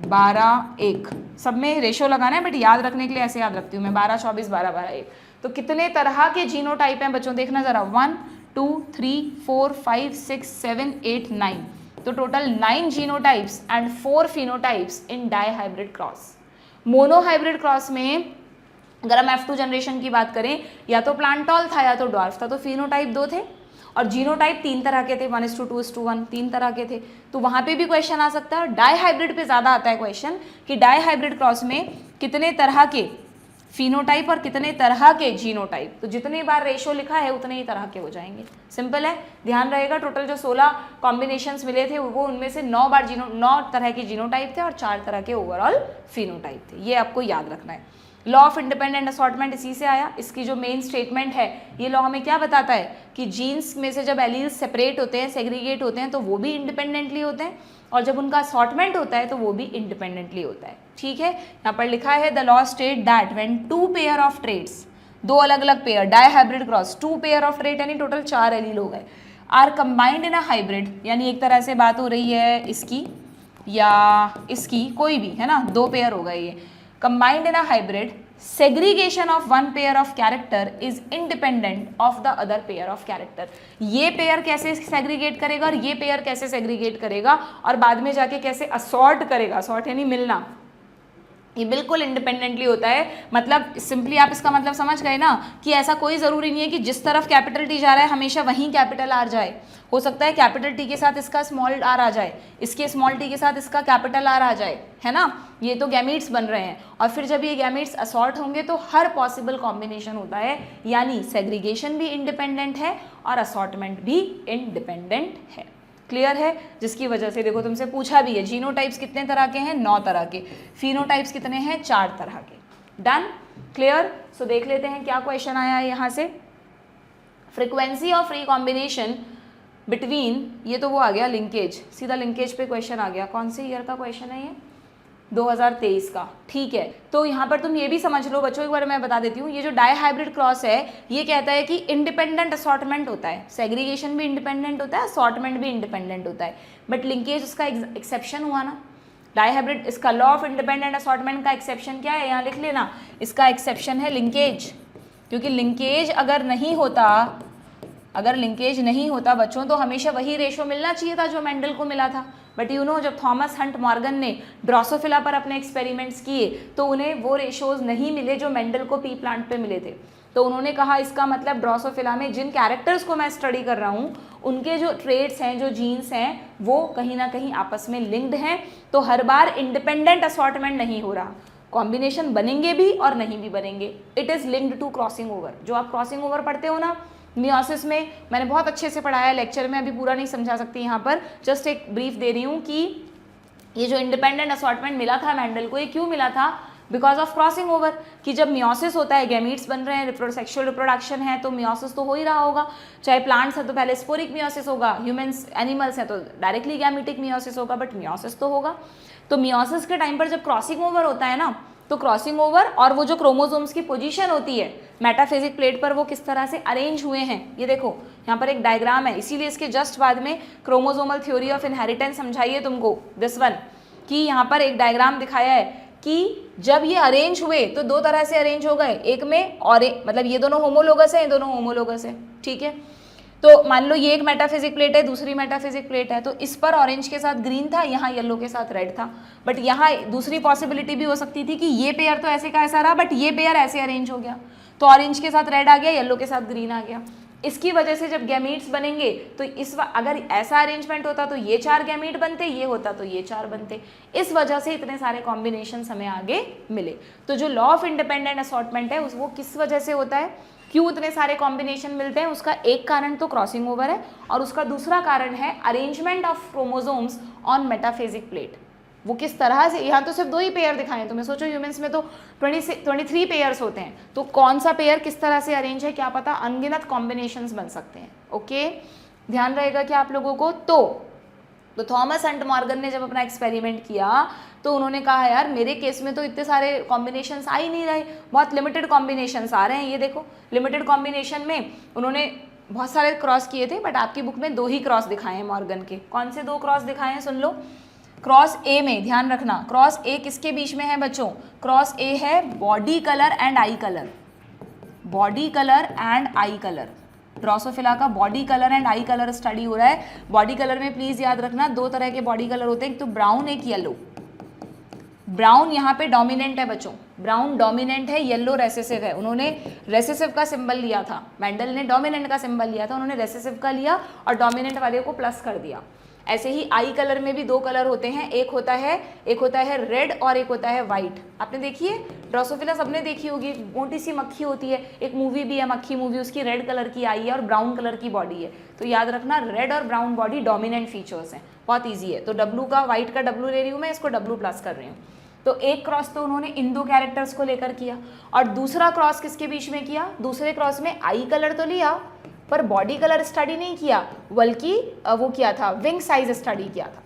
12, 1, सब में रेशो लगाना है, बट याद रखने के लिए ऐसे याद रखती हूँ मैं 12, 24, 12, 12, 1। तो कितने तरह के जीनोटाइप हैं बच्चों, देखना जरा, 1, 2, 3, 4, 5, 6, 7, 8, 9, तो total 9 genotypes and 4 phenotypes in dihybrid cross. Monohybrid cross में अगर हम F2 जनरेशन की बात करें, या तो प्लांटॉल था या तो ड्वार्फ था, तो फिनोटाइप 2 थे और जीनोटाइप 3 तरह के थे, 1:2:1, 3 तरह के थे। तो वहाँ पे भी क्वेश्चन आ सकता है। डाई हाइब्रिड पे ज़्यादा आता है क्वेश्चन कि डाई हाइब्रिड क्रॉस में कितने तरह के फिनोटाइप और कितने तरह के जीनोटाइप। तो जितनी बार रेशो लिखा है उतने ही तरह के हो जाएंगे, सिंपल है, ध्यान रहेगा। टोटल जो 16 कॉम्बिनेशंस मिले थे वो उनमें से 9 तरह के जीनोटाइप थे और 4 तरह के ओवरऑल फिनोटाइप थे, ये आपको याद रखना है। लॉ ऑफ इंडिपेंडेंट असॉर्टमेंट इसी से आया। इसकी जो मेन स्टेटमेंट है, ये लॉ हमें क्या बताता है कि जीन्स में से जब एलील्स सेपरेट होते हैं, सेग्रीगेट होते हैं, तो वो भी इंडिपेंडेंटली होते हैं, और जब उनका असॉर्टमेंट होता है तो वो भी इंडिपेंडेंटली होता है। ठीक है, यहाँ पर लिखा है the law state that when 2 pair of traits, 2 अलग अलग pair, dihybrid cross, 2 pair of trait यानी टोटल 4 एलील हो गए, are combined in a hybrid, यानी एक तरह से बात हो रही है इसकी या इसकी, कोई भी है ना, 2 पेयर हो गए ये, combined in a hybrid, segregation of one pair of character is independent of the other pair of character। ये पेयर कैसे सेग्रीगेट करेगा और ये पेयर कैसे सेग्रीगेट करेगा और बाद में जाके कैसे असॉर्ट करेगा, असॉर्ट यानी मिलना, ये बिल्कुल इंडिपेंडेंटली होता है। मतलब सिंपली आप इसका मतलब समझ गए ना कि ऐसा कोई ज़रूरी नहीं है कि जिस तरफ कैपिटल टी जा रहा है हमेशा वहीं कैपिटल आर जाए। हो सकता है कैपिटल टी के साथ इसका स्मॉल आर आ जाए, इसके स्मॉल टी के साथ इसका कैपिटल आर आ जाए, है ना। ये तो गैमीट्स बन रहे हैं, और फिर जब ये गैमीट्स असॉर्ट होंगे तो हर पॉसिबल कॉम्बिनेशन होता है, यानी सेग्रीगेशन भी इंडिपेंडेंट है और असॉर्टमेंट भी इंडिपेंडेंट है। क्लियर है, जिसकी वजह से देखो तुमसे पूछा भी है जीनोटाइप्स कितने तरह के हैं, 9 तरह के, फिनोटाइप्स कितने हैं, 4 तरह के। Done, clear. सो देख लेते हैं क्या क्वेश्चन आया है यहाँ से। Frequency of free combination between, ये तो वो आ गया लिंकेज, सीधा लिंकेज पे क्वेश्चन आ गया। कौन से ईयर का क्वेश्चन है ये, 2023 का। ठीक है, तो यहाँ पर तुम ये भी समझ लो बच्चों, एक बार मैं बता देती हूँ, ये जो डाई हाइब्रिड क्रॉस है ये कहता है कि इंडिपेंडेंट असॉर्टमेंट होता है, सेग्रीगेशन भी इंडिपेंडेंट होता है, असॉर्टमेंट भी इंडिपेंडेंट होता है, बट लिंकेज उसका एक्सेप्शन हुआ ना। डाई हाइब्रिड, इसका लॉ ऑफ इंडिपेंडेंट असॉर्टमेंट का एक्सेप्शन क्या है, यहाँ लिख लेना, इसका एक्सेप्शन है लिंकेज, क्योंकि लिंकेज अगर नहीं होता, अगर लिंकेज नहीं होता बच्चों तो हमेशा वही रेशो मिलना चाहिए था जो मेंडल को मिला था। बट यू नो जब थॉमस हंट मॉर्गन ने ड्रोसोफिला पर अपने एक्सपेरिमेंट्स किए तो उन्हें वो रेशोज नहीं मिले जो मेंडल को पी प्लांट पे मिले थे। तो उन्होंने कहा इसका मतलब ड्रोसोफिला में जिन कैरेक्टर्स को मैं स्टडी कर रहा हूँ उनके जो ट्रेड्स हैं, जो जीन्स हैं, वो कहीं ना कहीं आपस में लिंक्ड हैं। तो हर बार इंडिपेंडेंट असॉर्टमेंट नहीं हो रहा, कॉम्बिनेशन बनेंगे भी और नहीं भी बनेंगे। It is linked to crossing over. जो आप क्रॉसिंग ओवर पढ़ते हो ना मियोसिस में, मैंने बहुत अच्छे से पढ़ाया लेक्चर में, अभी पूरा नहीं समझा सकती यहाँ पर, जस्ट एक ब्रीफ दे रही हूँ कि ये जो इंडिपेंडेंट असॉर्टमेंट मिला था मेंडल को, ये क्यों मिला था, बिकॉज ऑफ क्रॉसिंग ओवर। कि जब मियोसिस होता है, गैमीट्स बन रहे हैं, सेक्सुअल रिप्रोडक्शन है, तो मियोसिस तो हो ही रहा होगा। चाहे प्लांट्स है तो पहले स्पोरिक मियोसिस होगा, ह्यूमंस एनिमल्स हैं तो डायरेक्टली गैमीटिक मियोसिस होगा, बट मियोसिस तो होगा। तो मियोसिस के टाइम पर जब क्रॉसिंग ओवर होता है ना, तो क्रॉसिंग ओवर और वो जो क्रोमोसोम्स की पोजीशन होती है मेटाफेजिक प्लेट पर, वो किस तरह से अरेंज हुए हैं, ये देखो यहाँ पर एक डायग्राम है, इसीलिए इसके जस्ट बाद में क्रोमोसोमल थ्योरी ऑफ इनहेरिटेंस समझाइए तुमको, दिस वन, कि यहाँ पर एक डायग्राम दिखाया है कि जब ये अरेंज हुए तो 2 तरह से अरेंज हो गए, एक में और मतलब ये दोनों होमोलोगस है, ये दोनों होमोलोगस है, ठीक है। तो मान लो ये एक मेटाफिजिक प्लेट है, दूसरी मेटाफिजिक प्लेट है, तो इस पर ऑरेंज के साथ ग्रीन था, यहाँ येलो के साथ रेड था। बट यहाँ दूसरी पॉसिबिलिटी भी हो सकती थी कि ये पेयर तो ऐसे का ऐसा रहा, बट ये पेयर ऐसे अरेंज हो गया, तो ऑरेंज के साथ रेड आ गया, येलो के साथ ग्रीन आ गया। इसकी वजह से जब गैमीट्स बनेंगे तो अगर ऐसा अरेंजमेंट होता तो ये 4 गैमीट बनते, ये होता तो ये 4 बनते। इस वजह से इतने सारे कॉम्बिनेशन हमें आगे मिले। तो जो लॉ ऑफ इंडिपेंडेंट असॉर्टमेंट है वो किस वजह से होता है, क्यों इतने सारे कॉम्बिनेशन मिलते हैं, उसका एक कारण तो क्रॉसिंग ओवर है और उसका दूसरा कारण है arrangement of chromosomes on metaphasic plate. वो किस तरह से, यहाँ तो सिर्फ 2 ही पेयर दिखाए, तुम्हें सोचो ह्यूमंस में तो 23 पेयर्स होते हैं, तो कौन सा पेयर किस तरह से अरेंज है क्या पता, अनगिनत कॉम्बिनेशंस बन सकते हैं। ओके, ध्यान रहेगा क्या आप लोगों को। तो थॉमस हंट मॉर्गन ने जब अपना एक्सपेरिमेंट किया तो उन्होंने कहा यार मेरे केस में तो इतने सारे कॉम्बिनेशंस आ ही नहीं रहे, बहुत लिमिटेड कॉम्बिनेशंस आ रहे हैं। ये देखो लिमिटेड कॉम्बिनेशन में उन्होंने बहुत सारे क्रॉस किए थे, बट आपकी बुक में 2 ही क्रॉस दिखाए हैं मॉर्गन के। कौन से 2 क्रॉस दिखाए हैं सुन लो। क्रॉस ए में ध्यान रखना, क्रॉस ए किसके बीच में है बच्चों, क्रॉस ए है body colour and eye colour, body colour and eye colour. Drosophila का body colour and eye colour study हो रहा है। बॉडी कलर में प्लीज याद रखना 2 तरह के बॉडी कलर होते हैं, एक तो ब्राउन एक येलो। ब्राउन यहाँ पे डोमिनेंट है बच्चों, ब्राउन डोमिनेंट है, येलो रेसेसिव है। उन्होंने रेसेसिव का सिंबल लिया था, मेंडल ने डोमिनेंट का सिंबल लिया था, उन्होंने रेसेसिव का लिया और डोमिनेंट वाले को प्लस कर दिया। ऐसे ही आई कलर में भी दो कलर होते हैं, एक होता है रेड और एक होता है वाइट। आपने देखी है ड्रोसोफिला, सबने देखी होगी, मोटी सी मक्खी होती है, एक मूवी भी है मक्खी मूवी, उसकी रेड कलर की आई है और ब्राउन कलर की बॉडी है। तो याद रखना रेड और ब्राउन बॉडी डोमिनेंट फीचर्स हैं, बहुत ईजी है। तो डब्लू का, वाइट का डब्लू ले रही हूँ मैं, इसको डब्लू प्लस कर रही हूँ। तो एक क्रॉस तो उन्होंने इन दो कैरेक्टर्स को लेकर किया, और दूसरा क्रॉस किसके बीच में किया, दूसरे क्रॉस में आई कलर तो लिया पर बॉडी कलर स्टडी नहीं किया, बल्कि वो किया था विंग साइज स्टडी किया था।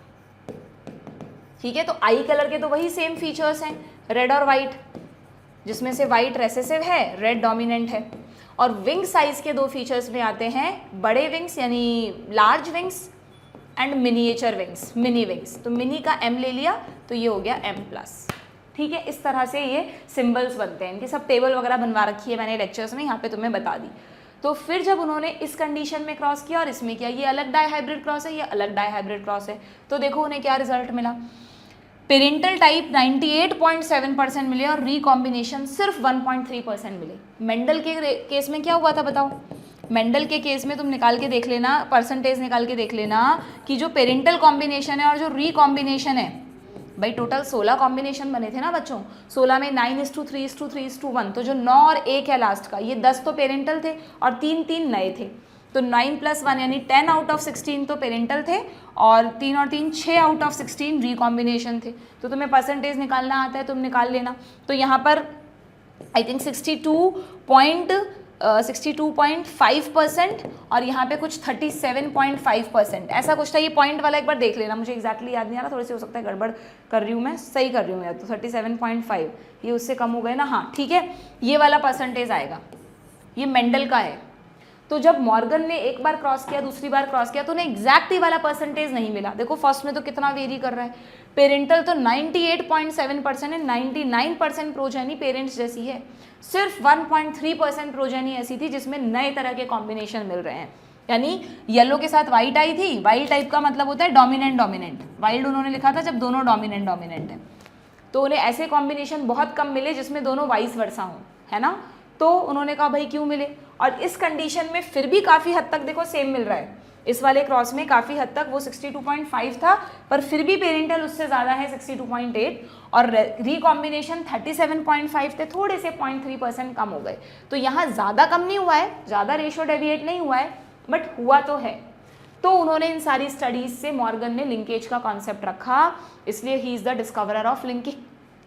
ठीक है, तो आई कलर के तो वही सेम फीचर्स हैं, रेड और वाइट, जिसमें से वाइट रेसेसिव है, रेड डोमिनेंट है। और विंग साइज के दो फीचर्स में आते हैं बड़े विंग्स यानी large wings and miniature wings, mini wings. तो मिनी का एम ले लिया तो ये हो गया एम प्लस। ठीक है, इस तरह से ये सिंबल्स बनते हैं, इनकी सब टेबल वगैरह बनवा रखी है मैंने लेक्चर्स में, यहाँ पे तुम्हें बता दी। तो फिर जब उन्होंने इस कंडीशन में क्रॉस किया और इसमें किया, ये अलग डाइहाइब्रिड क्रॉस है, ये अलग डाइहाइब्रिड क्रॉस है, तो देखो उन्हें क्या रिजल्ट मिला। पेरेंटल टाइप 98.7% मिले और रिकॉम्बिनेशन सिर्फ 1.3% मिले। मेंडल के केस में क्या हुआ था बताओ, मेंडल के केस में तुम निकाल के देख लेना, परसेंटेज निकाल के देख लेना कि जो पेरेंटल कॉम्बिनेशन है और जो रिकॉम्बिनेशन है, भाई टोटल 16 कॉम्बिनेशन बने थे ना बच्चों, 16 में 9:3:3:1, तो जो 9 और 1 है लास्ट का, ये 10 तो पेरेंटल थे और 3 नए थे। तो 9 + 1 यानी 10 आउट ऑफ 16 तो पेरेंटल थे और 3 और 3 6 आउट ऑफ 16 रिकॉम्बिनेशन थे। तो तुम्हें परसेंटेज निकालना आता है, तुम निकाल लेना। तो यहाँ पर आई थिंक 62.5% और यहाँ पे कुछ 37.5%, ऐसा कुछ था। ये पॉइंट वाला एक बार देख लेना, मुझे एक्जैक्टली याद नहीं आ रहा, थोड़ी सी हो सकता है गड़बड़ कर रही हूँ मैं, सही कर रही हूँ यार। तो 37.5 ये उससे कम हो गए ना, हाँ ठीक है, ये वाला परसेंटेज आएगा, ये मेंडल का है। तो जब मॉर्गन ने एक बार क्रॉस किया, दूसरी बार क्रॉस किया, तो उन्हें एग्जैक्ट ही वाला परसेंटेज नहीं मिला। देखो फर्स्ट में तो कितना वेरी कर रहा है, पेरेंटल तो 98.7% है, 99% प्रोजेनी पेरेंट्स जैसी है, सिर्फ 1.3% प्रोजेनी ऐसी थी जिसमें नए तरह के कॉम्बिनेशन मिल रहे हैं। यानी येलो के साथ वाइट आई थी, वाइल्ड टाइप का मतलब होता है डोमिनेंट डोमिनेंट, वाइल्ड उन्होंने लिखा था जब दोनों डोमिनेंट डोमिनेंट है। तो उन्हें ऐसे कॉम्बिनेशन बहुत कम मिले जिसमें दोनों वाइस वर्सा हों, है ना। तो उन्होंने कहा भाई क्यों मिले, और इस कंडीशन में फिर भी काफ़ी हद तक देखो सेम मिल रहा है। इस वाले क्रॉस में काफ़ी हद तक वो 62.5 था, पर फिर भी पेरेंटल उससे ज़्यादा है 62.8, और रिकॉम्बिनेशन 37.5 थे, थोड़े से 0.3% कम हो गए। तो यहाँ ज़्यादा कम नहीं हुआ है, ज़्यादा रेशियो डेविएट नहीं हुआ है, बट हुआ तो है। तो उन्होंने इन सारी स्टडीज़ से मॉर्गन ने लिंकेज का कॉन्सेप्ट रखा, इसलिए he is the discoverer of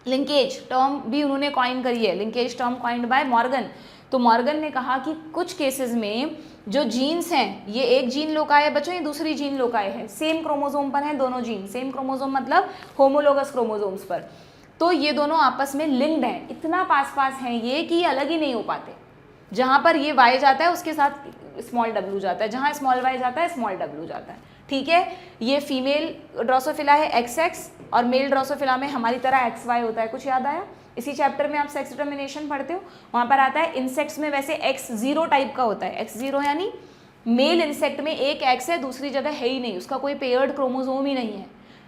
linkage term भी उन्होंने कॉइन करी है, linkage term coined bye Morgan. तो मॉर्गन ने कहा कि कुछ केसेस में जो जीन्स हैं, ये एक जीन लोकाय है बच्चों, ये दूसरी जीन लोकाय है, सेम क्रोमोसोम पर हैं दोनों जीन, सेम क्रोमोसोम मतलब होमोलोगस क्रोमोसोम्स पर, तो ये दोनों आपस में लिंक्ड हैं, इतना पास पास हैं ये कि अलग ही नहीं हो पाते। जहाँ पर ये वाई जाता है उसके साथ स्मॉल डब्ल्यू जाता है, जहाँ स्मॉल वाई जाता है स्मॉल डब्ल्यू जाता है। ठीक है, ये फीमेल ड्रोसोफिला है XX और मेल ड्रोसोफिला में हमारी तरह XY होता है। कुछ याद आया? इसी चैप्टर में आप सेक्स डिटर्मिनेशन पढ़ते हो, वहाँ पर आता है इंसेक्ट्स में वैसे X0 टाइप का होता है। X0 यानी मेल इंसेक्ट में एक X है, दूसरी जगह है ही नहीं, उसका कोई पेयर्ड क्रोमोसोम ही नहीं है।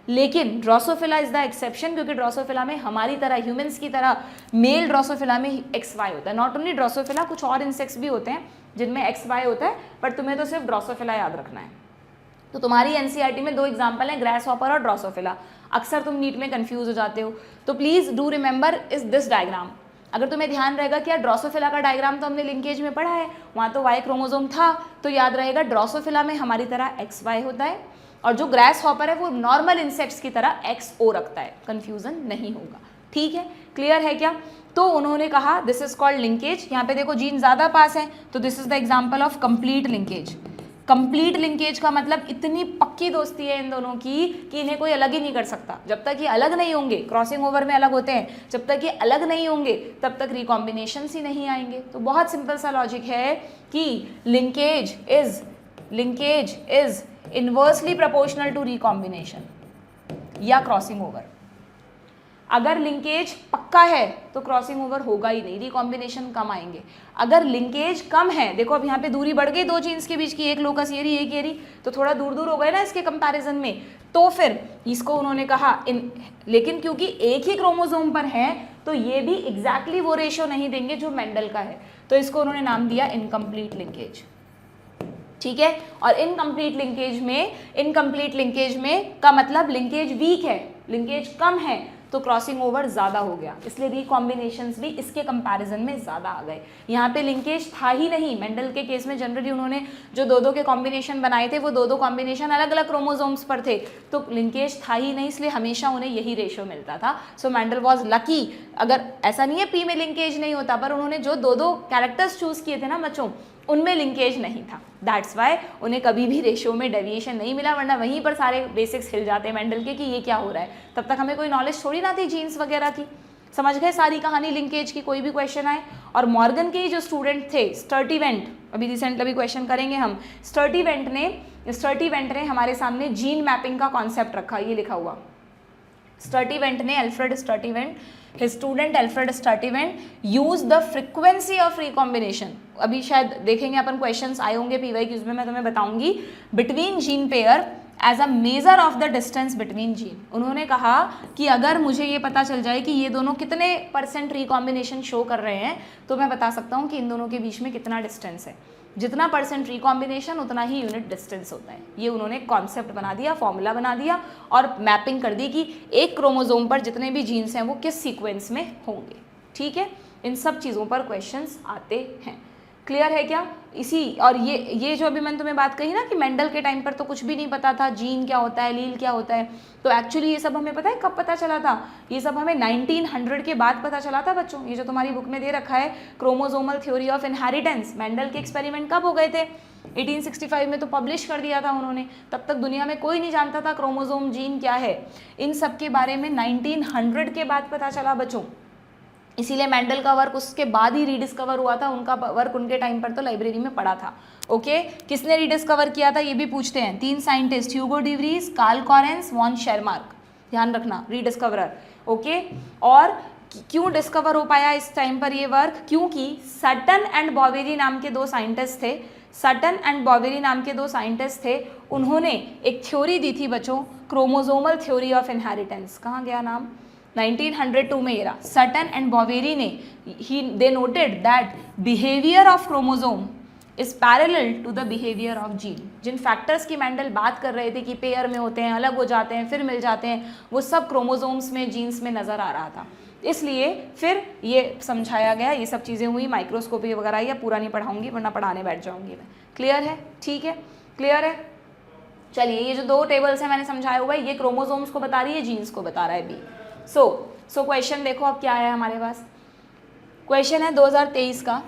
लेकिन ड्रोसोफिला इज द एक्सेप्शन, क्योंकि ड्रोसोफिला में हमारी तरह ह्यूमंस की तरह मेल ड्रोसोफिला में XY होता है। नॉट ओनली ड्रोसोफिला, कुछ और इंसेक्ट्स भी होते हैं जिनमें XY होता है, बट तुम्हें तो सिर्फ ड्रोसोफिला याद रखना है। तो तुम्हारी एनसीईआरटी में दो एग्जाम्पल हैं, ग्रास हॉपर और ड्रोसोफिला। अक्सर तुम नीट में कंफ्यूज हो जाते हो, तो please do remember is this diagram. अगर तुम्हें ध्यान रहेगा कि यार ड्रोसोफिला का डायग्राम तो हमने लिंकेज में पढ़ा है, वहाँ तो वाई क्रोमोसोम था, तो याद रहेगा ड्रोसोफिला में हमारी तरह XY होता है, और जो ग्रास हॉपर है वो नॉर्मल इंसेक्ट्स की तरह XO रखता है। कन्फ्यूजन नहीं होगा, ठीक है, क्लियर है क्या? तो उन्होंने कहा दिस इज कॉल्ड लिंकेज। यहाँ पे देखो जीन ज़्यादा पास है, तो this is the example of complete linkage. Complete linkage का मतलब इतनी पक्की दोस्ती है इन दोनों की कि इन्हें कोई अलग ही नहीं कर सकता। जब तक ये अलग नहीं होंगे, क्रॉसिंग ओवर में अलग होते हैं, जब तक ये अलग नहीं होंगे तब तक रिकॉम्बिनेशंस ही नहीं आएंगे। तो बहुत सिंपल सा लॉजिक है कि linkage is inversely proportional to recombination या क्रॉसिंग ओवर। अगर लिंकेज पक्का है तो क्रॉसिंग ओवर होगा ही नहीं, रिकॉम्बिनेशन कम आएंगे। अगर लिंकेज कम है, देखो अब यहाँ पे दूरी बढ़ गई दो जीन्स के बीच की, एक लोकस ये रही एक ये रही, तो थोड़ा दूर दूर हो गए ना इसके कंपैरिजन में, तो फिर इसको उन्होंने कहा लेकिन क्योंकि एक ही क्रोमोसोम पर है तो ये भी एग्जैक्टली वो रेशियो नहीं देंगे जो मेंडल का है, तो इसको उन्होंने नाम दिया इनकम्प्लीट लिंकेज। ठीक है। और इनकम्प्लीट लिंकेज में का मतलब लिंकेज वीक है, लिंकेज कम है, तो क्रॉसिंग ओवर ज़्यादा हो गया, इसलिए रिकॉम्बिनेशंस भी इसके कंपैरिजन में ज़्यादा आ गए। यहाँ पे लिंकेज था ही नहीं। मेंडल के केस में जनरली उन्होंने जो दो के कॉम्बिनेशन बनाए थे वो दो कॉम्बिनेशन अलग अलग क्रोमोसोम्स पर थे, तो लिंकेज था ही नहीं, इसलिए हमेशा उन्हें यही रेशियो मिलता था। सो मेंडल वॉज लकी। अगर ऐसा नहीं है पी में लिंकेज नहीं होता, पर उन्होंने जो दो कैरेक्टर्स चूज़ किए थे ना बच्चों, उनमें लिंकेज नहीं था, दैट्स वाई उन्हें कभी भी रेशियो में डेविएशन नहीं मिला, वरना वहीं पर सारे बेसिक्स हिल जाते हैं मेंडल के कि ये क्या हो रहा है। तब तक हमें कोई नॉलेज थोड़ी ना थी जीन्स वगैरह की। समझ गए सारी कहानी लिंकेज की, कोई भी क्वेश्चन आए। और मॉर्गन के जो स्टूडेंट थे स्टर्टीवेंट, अभी रिसेंटली अभी क्वेश्चन करेंगे हम, स्टर्टीवेंट ने हमारे सामने जीन मैपिंग का कॉन्सेप्ट रखा, ये लिखा हुआ स्टर्टीवेंट ने, Alfred स्टर्टीवेंट, his student Alfred Sturtevant used the frequency of recombination। अभी शायद देखेंगे अपन, क्वेश्चंस आए होंगे PYQs में, मैं तुम्हें बताऊंगी, between gene pair as a measure of the distance between gene. उन्होंने कहा कि अगर मुझे ये पता चल जाए कि ये दोनों कितने % रिकॉम्बिनेशन शो कर रहे हैं, तो मैं बता सकता हूँ कि इन दोनों के बीच में कितना डिस्टेंस है। जितना % रिकॉम्बिनेशन उतना ही यूनिट डिस्टेंस होता है। ये उन्होंने कॉन्सेप्ट बना दिया, फॉर्मूला बना दिया और मैपिंग कर दी कि एक क्रोमोसोम पर जितने भी जीन्स हैं वो किस सीक्वेंस में होंगे। ठीक है, इन सब चीज़ों पर क्वेश्चंस आते हैं। क्लियर है क्या? इसी और ये जो अभी मैंने तुम्हें बात कही ना कि मेंडल के टाइम पर तो कुछ भी नहीं पता था, जीन क्या होता है, लील क्या होता है, तो एक्चुअली ये सब हमें पता है कब पता चला था? ये सब हमें 1900 के बाद पता चला था बच्चों। ये जो तुम्हारी बुक में दे रखा है chromosomal theory of inheritance, Mendel के एक्सपेरिमेंट कब हो गए थे? 1865 में तो पब्लिश कर दिया था उन्होंने। तब तक दुनिया में कोई नहीं जानता था क्रोमोसोम जीन क्या है। इन सब के बारे में 1900 के बाद पता चला बच्चों। इसीलिए मेंडल का वर्क उसके बाद ही रीडिस्कवर हुआ था। उनका वर्क उनके टाइम पर तो लाइब्रेरी में पड़ा था। ओके, किसने रीडिस्कवर किया था ये भी पूछते हैं। 3 scientist, Hugo de Vries, Carl Correns, von Tschermak, ध्यान रखना रीडिस्कवरर। ओके, और क्यों डिस्कवर हो पाया इस टाइम पर ये वर्क? क्योंकि सटन एंड बॉवेरी नाम के 2 साइंटिस्ट थे। सटन एंड बॉवेरी नाम के 2 साइंटिस्ट थे। उन्होंने एक थ्योरी दी थी बच्चों, क्रोमोसोमल थ्योरी ऑफ इनहेरिटेंस। कहाँ गया नाम? 1902 में ये रहा। सटन एंड बॉवेरी ने they noted that behaviour of chromosome is parallel to the behaviour of gene. जिन फैक्टर्स की मेंडल बात कर रहे थे कि पेयर में होते हैं, अलग हो जाते हैं, फिर मिल जाते हैं, वो सब क्रोमोसोम्स में, जीन्स में नज़र आ रहा था। इसलिए फिर ये समझाया गया, ये सब चीज़ें हुई, माइक्रोस्कोपी वगैरह या पूरा नहीं पढ़ाऊंगी वरना पढ़ाने बैठ जाऊंगी मैं। क्लियर है? ठीक है, क्लियर है। चलिए, ये जो 2 टेबल्स हैं मैंने समझाया हुआ है, ये क्रोमोसोम्स को बता रही है, जीन्स को बता रहा है बी। सो क्वेश्चन देखो अब क्या आया हमारे पास। क्वेश्चन है 2023 का,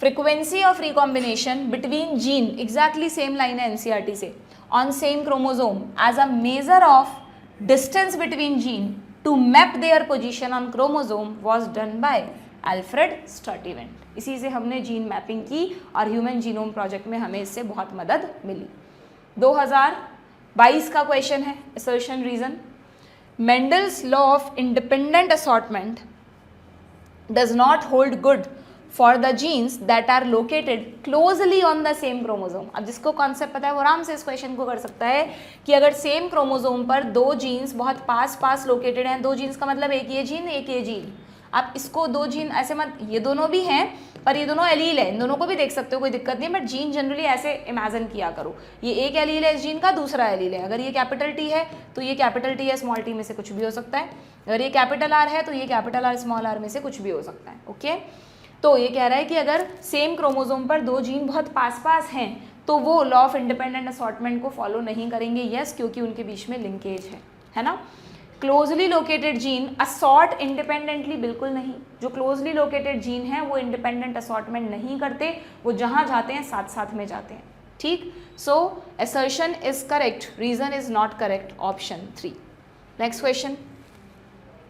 frequency of recombination between gene, exactly same line है एनसीईआरटी से, on same chromosome as a measure of distance between gene to map their position on chromosome was done by Alfred Sturtevant. इसी से हमने gene mapping की और human genome project में हमें इससे बहुत मदद मिली। 2022 का क्वेश्चन है, assertion reason. Mendel's law of independent assortment does not hold good for the genes that are located closely on the same chromosome। अब जिसको कॉन्सेप्ट पता है वो आराम से इस क्वेश्चन को कर सकता है कि अगर सेम क्रोमोसोम पर 2 जीन्स बहुत पास लोकेटेड हैं, 2 जीन्स का मतलब एक ये जीन एक ये जीन, आप इसको 2 जीन ऐसे मत, ये दोनों भी हैं पर ये दोनों एलील है, इन दोनों को भी देख सकते हो, कोई दिक्कत नहीं, बट जीन जनरली ऐसे इमेजिन किया करो, ये एक एलील है इस जीन का, दूसरा एलील है। अगर ये कैपिटल टी है तो ये कैपिटल टी या स्मॉल टी में से कुछ भी हो सकता है, अगर ये कैपिटल आर है तो ये कैपिटल आर स्मॉल आर में से कुछ भी हो सकता है। ओके, तो ये कह रहा है कि अगर सेम क्रोमोसोम पर 2 जीन बहुत पास हैं तो वो लॉ ऑफ इंडिपेंडेंट असॉर्टमेंट को फॉलो नहीं करेंगे। यस, क्योंकि उनके बीच में लिंकेज है ना। Closely located gene assort independently, बिल्कुल नहीं। जो क्लोजली लोकेटेड जीन है वो इंडिपेंडेंट असॉर्टमेंट नहीं करते, वो जहां जाते हैं साथ साथ में जाते हैं। ठीक, so assertion is correct, reason is not correct, option 3। Next question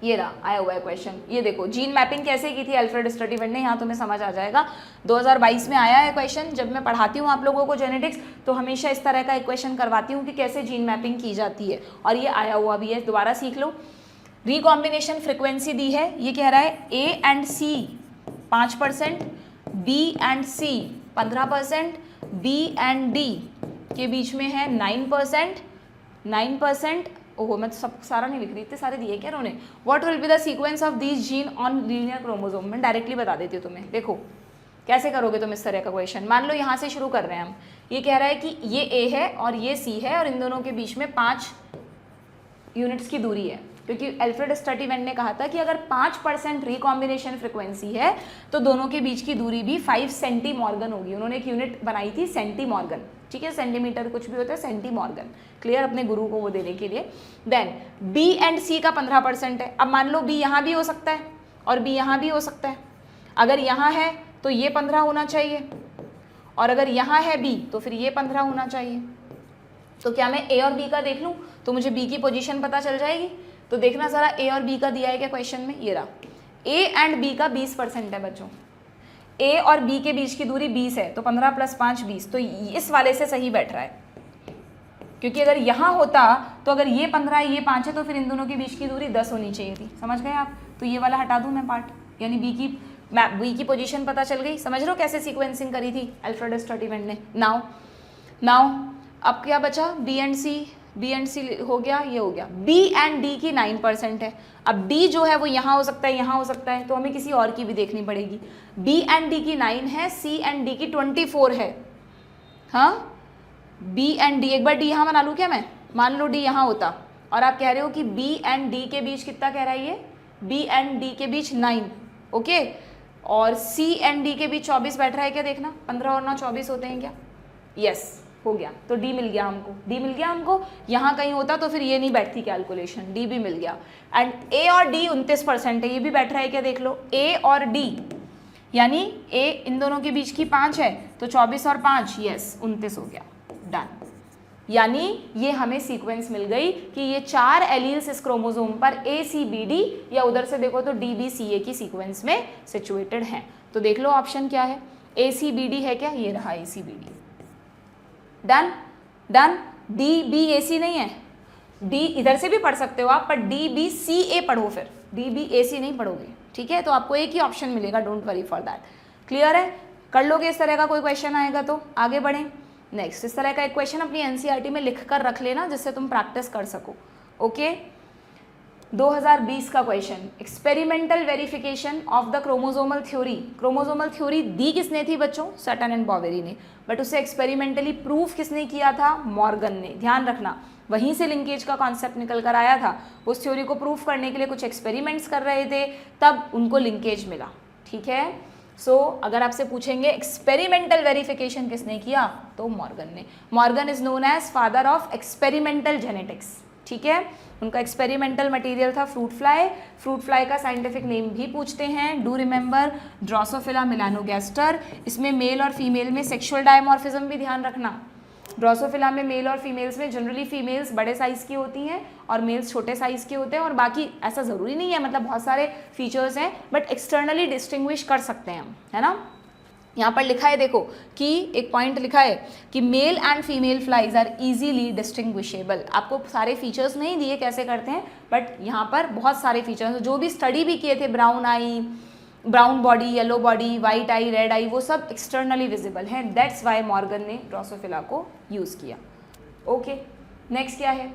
ये रहा, आया हुआ है क्वेश्चन। ये देखो जीन मैपिंग कैसे की थी एल्फ्रेड स्टर्टीवेंट ने, यहाँ तुम्हें समझ आ जाएगा। 2022 में आया है क्वेश्चन। जब मैं पढ़ाती हूँ आप लोगों को जेनेटिक्स तो हमेशा इस तरह का एक क्वेश्चन करवाती हूँ कि कैसे जीन मैपिंग की जाती है, और ये आया हुआ भी है, दोबारा सीख लो। रिकॉम्बिनेशन फ्रिक्वेंसी दी है, ये कह रहा है A and C 5%, B and C 15%, B and D के बीच में है 9%। ओहो, मैं तो सब सारा नहीं लिख रही, इतने सारे दिए क्या उन्होंने। What will be the sequence of these gene on linear chromosome, मैं डायरेक्टली बता देती हूँ तुम्हें। देखो कैसे करोगे तुम इस तरह का क्वेश्चन? मान लो यहाँ से शुरू कर रहे हैं हम, ये कह रहा है कि ये ए है और ये सी है और इन दोनों के बीच में 5 यूनिट्स की दूरी है, क्योंकि एल्फ्रेड स्टर्टीवेंट ने कहा था कि अगर 5% रिकॉम्बिनेशन फ्रिक्वेंसी है तो दोनों के बीच की दूरी भी 5 सेंटीमॉर्गन होगी। उन्होंने एक यूनिट बनाई थी सेंटीमॉर्गन, ठीक है, सेंटीमीटर कुछ भी होता है, सेंटीमॉर्गन, क्लियर, अपने गुरु को वो देने के लिए। देन बी एंड सी का 15% है। अब मान लो बी यहाँ भी हो सकता है और बी यहाँ भी हो सकता है। अगर यहाँ है तो ये 15 होना चाहिए और अगर यहाँ है बी तो फिर ये 15 होना चाहिए। तो क्या मैं ए और बी का देख लूँ तो मुझे बी की पोजीशन पता चल जाएगी? तो देखना ज़रा ए और बी का दिया है क्या क्वेश्चन में, ये रहा। ए एंड बी का 20% है बच्चों, ए और बी के बीच की दूरी 20 है, तो 15 + 5 20, तो इस वाले से सही बैठ रहा है। क्योंकि अगर यहाँ होता तो अगर ये 15 है ये 5 है तो फिर इन दोनों के बीच की दूरी 10 होनी चाहिए थी। समझ गए आप? तो ये वाला हटा दूँ मैं पार्ट, यानी बी की पोजीशन पता चल गई। समझ रहे हो कैसे सीक्वेंसिंग करी थी एल्फ्रेड स्टर्टीवेंट ने? नाउ अब क्या बचा? बी एंड सी हो गया, ये हो गया। बी एंड डी की 9% है। अब डी जो है वो यहाँ हो सकता है, यहाँ हो सकता है, तो हमें किसी और की भी देखनी पड़ेगी। बी एंड डी की 9 है, सी एंड डी की 24 है। हाँ, बी एंड डी, एक बार डी यहाँ बना लूँ क्या मैं? मान लो डी यहाँ होता और आप कह रहे हो कि बी एंड डी के बीच कितना कह रहा है ये? बी एंड डी के बीच 9, ओके, और सी एंड डी के बीच 24 बैठ रहा है क्या? देखना, 15 और 9 24 होते हैं क्या? यस, हो गया। तो डी मिल गया हमको, डी मिल गया हमको। यहाँ कहीं होता तो फिर ये नहीं बैठती कैलकुलेशन, डी भी मिल गया। एंड ए और डी 29% है, ये भी बैठ रहा है क्या? देख लो, ए और डी, यानी ए इन दोनों के बीच की 5 है तो 24 और 5, यस 29 हो गया, डन। यानी ये हमें सीक्वेंस मिल गई कि ये 4 एलील्स इस क्रोमोसोम पर ए सी बी डी, या उधर से देखो तो डी बी सी ए की सीक्वेंस में सिचुएटेड हैं। तो देख लो ऑप्शन क्या है, ए सी बी डी है क्या? ये रहा A C B D, done done. D B A C नहीं है, डी इधर से भी पढ़ सकते हो आप, पर डी बी सी ए पढ़ो, फिर डी बी ए सी नहीं पढ़ोगे, ठीक है? तो आपको एक ही ऑप्शन मिलेगा, don't worry for that. Clear है? कर लोगे इस तरह का कोई क्वेश्चन आएगा तो? आगे बढ़ें। नेक्स्ट, इस तरह का एक क्वेश्चन अपनी एनसीईआरटी में लिख कर रख लेना जिससे तुम प्रैक्टिस कर सको, ओके? 2020 का question, experimental verification of the chromosomal theory. Chromosomal theory दी किसने थी बच्चों? सटन एंड बॉवेरी ने, बट उसे एक्सपेरिमेंटली प्रूफ किसने किया था? मॉर्गन ने। ध्यान रखना, वहीं से लिंकेज का कॉन्सेप्ट निकल कर आया था। उस थ्योरी को प्रूफ करने के लिए कुछ एक्सपेरिमेंट्स कर रहे थे, तब उनको लिंकेज मिला, ठीक है? सो अगर आपसे पूछेंगे एक्सपेरिमेंटल वेरिफिकेशन किसने किया, तो मॉर्गन ने। Morgan is known as father of experimental genetics, ठीक है? उनका एक्सपेरिमेंटल मटेरियल था फ्रूट फ्लाई। फ्रूट फ्लाई का साइंटिफिक नेम भी पूछते हैं, डू रिमेंबर, ड्रोसोफिला मेलानोगैस्टर। इसमें मेल और फीमेल में सेक्सुअल डायमॉर्फिज्म भी ध्यान रखना। ड्रोसोफिला में मेल और फीमेल्स में जनरली फीमेल्स बड़े साइज़ की होती हैं और मेल्स छोटे साइज़ के होते हैं, और बाकी ऐसा ज़रूरी नहीं है, मतलब बहुत सारे फीचर्स हैं, बट एक्सटर्नली डिस्टिंग्विश कर सकते हैं हम, है ना? यहाँ पर लिखा है देखो कि एक पॉइंट लिखा है कि male and female flies are easily distinguishable. आपको सारे फीचर्स नहीं दिए कैसे करते हैं, बट यहाँ पर बहुत सारे फीचर्स जो भी स्टडी भी किए थे, brown eye, brown body, yellow body, white eye, red eye, वो सब एक्सटर्नली विजिबल है। दैट्स वाई मॉर्गन ने ड्रोसोफिला को यूज़ किया, ओके? नेक्स्ट क्या है?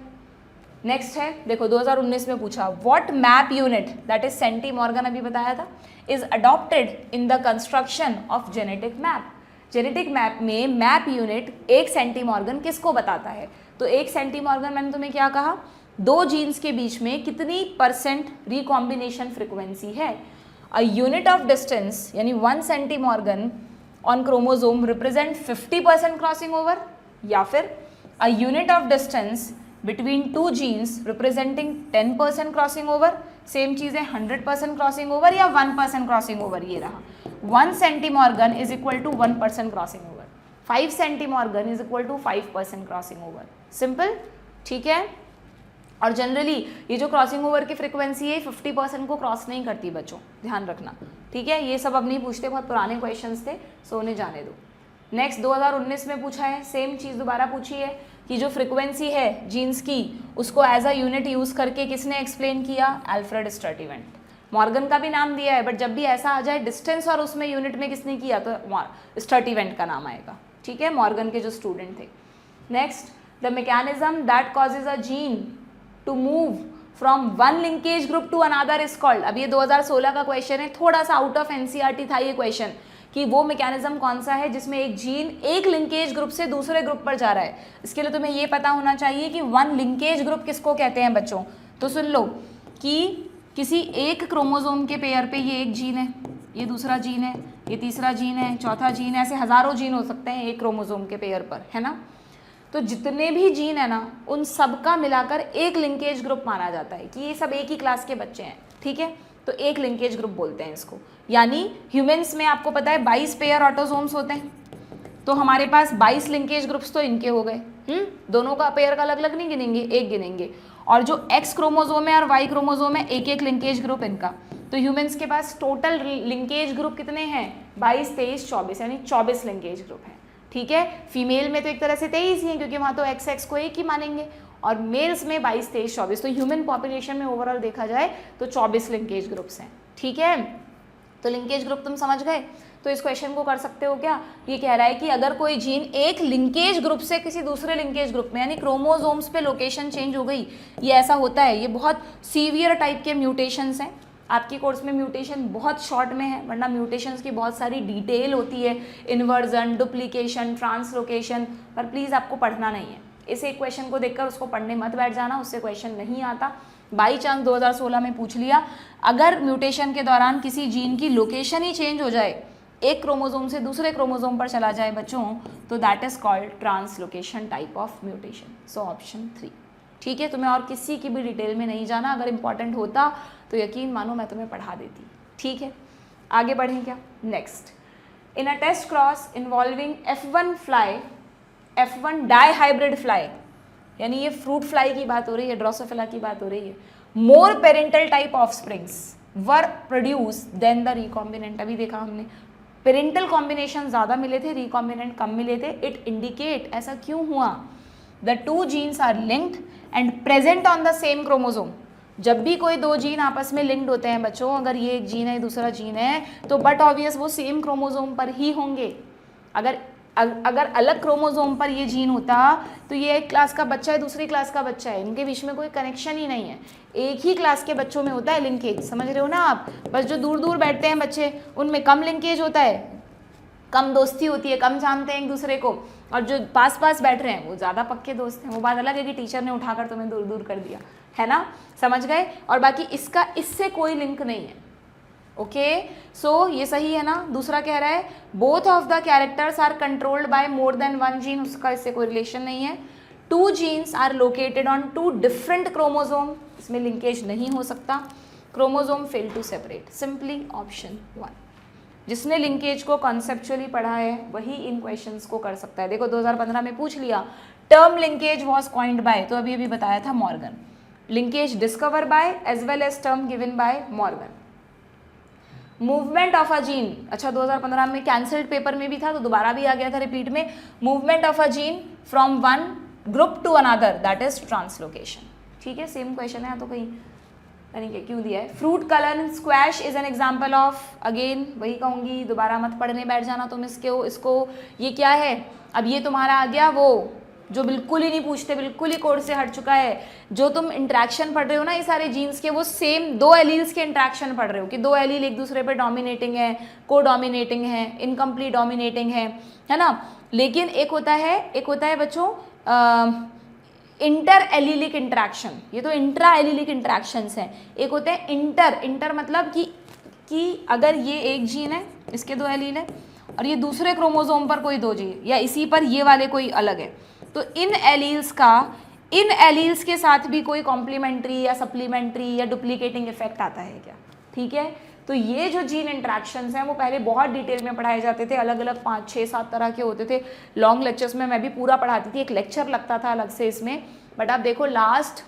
नेक्स्ट है देखो 2019 में पूछा, what map unit, that is centimorgan, अभी बताया था, is adopted in the construction of genetic map. Genetic map में मैप यूनिट एक सेंटीमॉर्गन किसको बताता है? तो एक सेंटीमॉर्गन मैंने तुम्हें क्या कहा, 2 जीन्स के बीच में कितनी % रिकॉम्बिनेशन फ्रिक्वेंसी है। अ यूनिट ऑफ डिस्टेंस यानी 1 centimorgan on chromosome represent 50% crossing over, या फिर a unit of distance between 2 genes representing 10% crossing over. Same चीज़ है, 100% क्रॉसिंग ओवर या 1% क्रॉसिंग ओवर। ये रहा 1 centimorgan is equal to 1% crossing over, 5 centimorgan is equal to 5% crossing over. Simple, ठीक है? और जनरली ये जो क्रॉसिंग ओवर की फ्रिक्वेंसी है 50% को क्रॉस नहीं करती बच्चों, ध्यान रखना, ठीक है? ये सब अब नहीं पूछते, बहुत पुराने क्वेश्चंस थे, सो उन्हें जाने दो। नेक्स्ट 2019 में पूछा है, सेम चीज़ दोबारा पूछी है कि जो फ्रिक्वेंसी है जीन्स की उसको एज अ यूनिट यूज़ करके किसने एक्सप्लेन किया? एल्फ्रेड स्टर्टीवेंट। मॉर्गन का भी नाम दिया है, बट जब भी ऐसा आ जाए डिस्टेंस और उसमें यूनिट में किसने किया तो स्टर्टीवेंट का नाम आएगा, ठीक है? मॉर्गन के जो स्टूडेंट थे। Next, the mechanism that causes a gene to move from one linkage group to another is called. अब ये 2016 का क्वेश्चन है, थोड़ा सा आउट ऑफ एनसीईआरटी था ये क्वेश्चन, कि वो मैकेनिज्म कौन सा है जिसमें एक जीन एक लिंकेज ग्रुप से दूसरे ग्रुप पर जा रहा है। इसके लिए तुम्हें ये पता होना चाहिए कि वन लिंकेज ग्रुप किसको कहते हैं बच्चों। तो सुन लो कि किसी एक क्रोमोसोम के पेयर पे ये एक जीन है, ये दूसरा जीन है, ये तीसरा जीन है, चौथा जीन है, ऐसे हजारों जीन हो सकते हैं एक क्रोमोसोम के पेयर पर, है ना। तो जितने भी जीन है ना उन सब का मिलाकर एक लिंकेज ग्रुप माना जाता है कि ये सब एक ही क्लास के बच्चे हैं, ठीक है। तो एक लिंकेज ग्रुप बोलते हैं इसको। यानी ह्यूमंस में आपको पता है 22 पेयर ऑटोसोम्स होते हैं, तो हमारे पास 22 लिंकेज ग्रुप्स तो इनके हो गए। दोनों का पेयर का अलग अलग नहीं गिनेंगे, एक गिनेंगे। और जो एक्स क्रोमोसोम है और वाई क्रोमोसोम है, एक एक लिंकेज ग्रुप इनका। तो ह्यूमंस के पास टोटल लिंकेज ग्रुप कितने हैं? 22, 23, 24, यानी 24 लिंकेज ग्रुप हैं, ठीक है। फीमेल में तो एक तरह से 23 ही हैं क्योंकि वहाँ तो एक्स एक्स को एक ही मानेंगे, और मेल्स में 22, 23, 24। तो ह्यूमन पॉपुलेशन में ओवरऑल देखा जाए तो 24 लिंकेज ग्रुप्स हैं, ठीक है। तो लिंकेज ग्रुप तुम समझ गए। तो इस क्वेश्चन को कर सकते हो क्या, ये कह रहा है कि अगर कोई जीन एक लिंकेज ग्रुप से किसी दूसरे लिंकेज ग्रुप में, यानी क्रोमोसोम्स पे लोकेशन चेंज हो गई, ये ऐसा होता है। ये बहुत सीवियर टाइप के म्यूटेशंस हैं। आपकी कोर्स में म्यूटेशन बहुत शॉर्ट में है, वरना म्यूटेशंस की बहुत सारी डिटेल होती है, इन्वर्जन, डुप्लीकेशन, ट्रांसलोकेशन, पर प्लीज़ आपको पढ़ना नहीं है। इस एक क्वेश्चन को देखकर उसको पढ़ने मत बैठ जाना, उससे क्वेश्चन नहीं आता। बाई चांस 2016 में पूछ लिया, अगर म्यूटेशन के दौरान किसी जीन की लोकेशन ही चेंज हो जाए, एक क्रोमोसोम से दूसरे क्रोमोसोम पर चला जाए बच्चों, तो that is called translocation type of mutation. So option 3, ठीक है। तुम्हें और किसी की भी डिटेल में नहीं जाना, अगर इंपॉर्टेंट होता तो यकीन मानो मैं तुम्हें पढ़ा देती, ठीक है। आगे बढ़ें क्या, next. In a test cross involving F1 fly, F1 dihybrid fly, यानी ये फ्रूट फ्लाई की बात हो रही है, ड्रोसोफिला की बात हो रही है। More parental type offsprings were produced than the recombinant. अभी देखा हमने, पेरेंटल कॉम्बिनेशन ज़्यादा मिले थे, रिकॉम्बिनेंट कम मिले थे। इट इंडिकेट, ऐसा क्यों हुआ? The two genes are linked and present on the same chromosome. जब भी कोई दो जीन आपस में लिंक्ड होते हैं बच्चों, अगर ये एक जीन है दूसरा जीन है, तो बट ऑब्वियस वो सेम क्रोमोसोम पर ही होंगे। अगर अलग क्रोमोसोम पर ये जीन होता तो ये एक क्लास का बच्चा है, दूसरी क्लास का बच्चा है, इनके बीच में कोई कनेक्शन ही नहीं है। एक ही क्लास के बच्चों में होता है लिंकेज, समझ रहे हो ना आप। बस जो दूर दूर बैठते हैं बच्चे, उनमें कम लिंकेज होता है, कम दोस्ती होती है, कम जानते हैं एक दूसरे को। और जो पास पास बैठ रहे हैं वो ज़्यादा पक्के दोस्त हैं। वो बात अलग है कि टीचर ने उठाकर तुम्हें दूर दूर कर दिया, है ना, समझ गए। और बाकी इसका इससे कोई लिंक नहीं है, ओके। सो ये सही है ना। दूसरा कह रहा है both of the characters are controlled by more than one gene, उसका इससे कोई रिलेशन नहीं है। Two genes are located on two different chromosome, इसमें लिंकेज नहीं हो सकता। Chromosome fail to separate, simply option 1। जिसने लिंकेज को कॉन्सेप्चुअली पढ़ा है वही इन क्वेश्चंस को कर सकता है। देखो 2015 में पूछ लिया, term linkage was coined by, तो अभी बताया था Morgan. Linkage discover by as well as term given by Morgan. Movement of a gene, अच्छा 2015 में कैंसल्ड पेपर में भी था तो दोबारा भी आ गया था रिपीट में। Movement of a gene from one group to another, that is translocation, ठीक है। सेम क्वेश्चन है तो कहीं क्यों दिया है। Fruit colour in squash is an example of, again वही कहूंगी, दोबारा मत पढ़ने बैठ जाना तुम इसको। ये क्या है, अब ये तुम्हारा आ गया वो जो बिल्कुल ही नहीं पूछते, बिल्कुल ही कोर्स से हट चुका है। जो तुम इंट्रैक्शन पढ़ रहे हो ना ये सारे जीन्स के, वो सेम दो एलील्स के इंट्रैक्शन पढ़ रहे हो कि दो एलील एक दूसरे पे डोमिनेटिंग है, को डोमिनेटिंग है, इनकम्प्लीट डोमिनेटिंग है ना। लेकिन एक होता है बच्चों इंटर एलिलिक इंट्रैक्शन, ये तो इंट्रा एलिलिक इंट्रैक्शंस हैं। एक होते हैं इंटर मतलब कि अगर ये एक जीन है, इसके दो एलील है, और ये दूसरे क्रोमोसोम पर कोई दो जीन, या इसी पर ये वाले कोई अलग है, तो इन एलील्स के साथ भी कोई कॉम्प्लीमेंट्री या सप्लीमेंट्री या डुप्लीकेटिंग इफेक्ट आता है क्या, ठीक है। तो ये जो जीन इंट्रैक्शंस हैं वो पहले बहुत डिटेल में पढ़ाए जाते थे, अलग अलग 5, 6, 7 तरह के होते थे। लॉन्ग लेक्चर्स में मैं भी पूरा पढ़ाती थी, एक लेक्चर लगता था अलग से इसमें। बट आप देखो लास्ट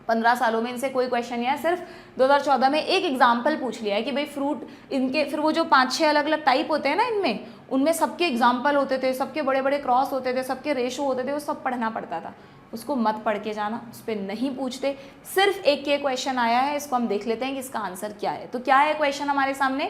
15 सालों में इनसे कोई क्वेश्चन नहीं है। सिर्फ 2014 में एक एग्जाम्पल पूछ लिया है कि भाई फ्रूट इनके, फिर वो जो 5-6 अलग अलग टाइप होते हैं ना इनमें, उनमें सबके एग्जाम्पल होते थे, सबके बड़े बड़े क्रॉस होते थे, सबके रेशो होते थे, वो सब पढ़ना पड़ता था। उसको मत पढ़ के जाना, उस पर नहीं पूछते। सिर्फ एक के क्वेश्चन आया है, इसको हम देख लेते हैं कि इसका आंसर क्या है। तो क्या है क्वेश्चन हमारे सामने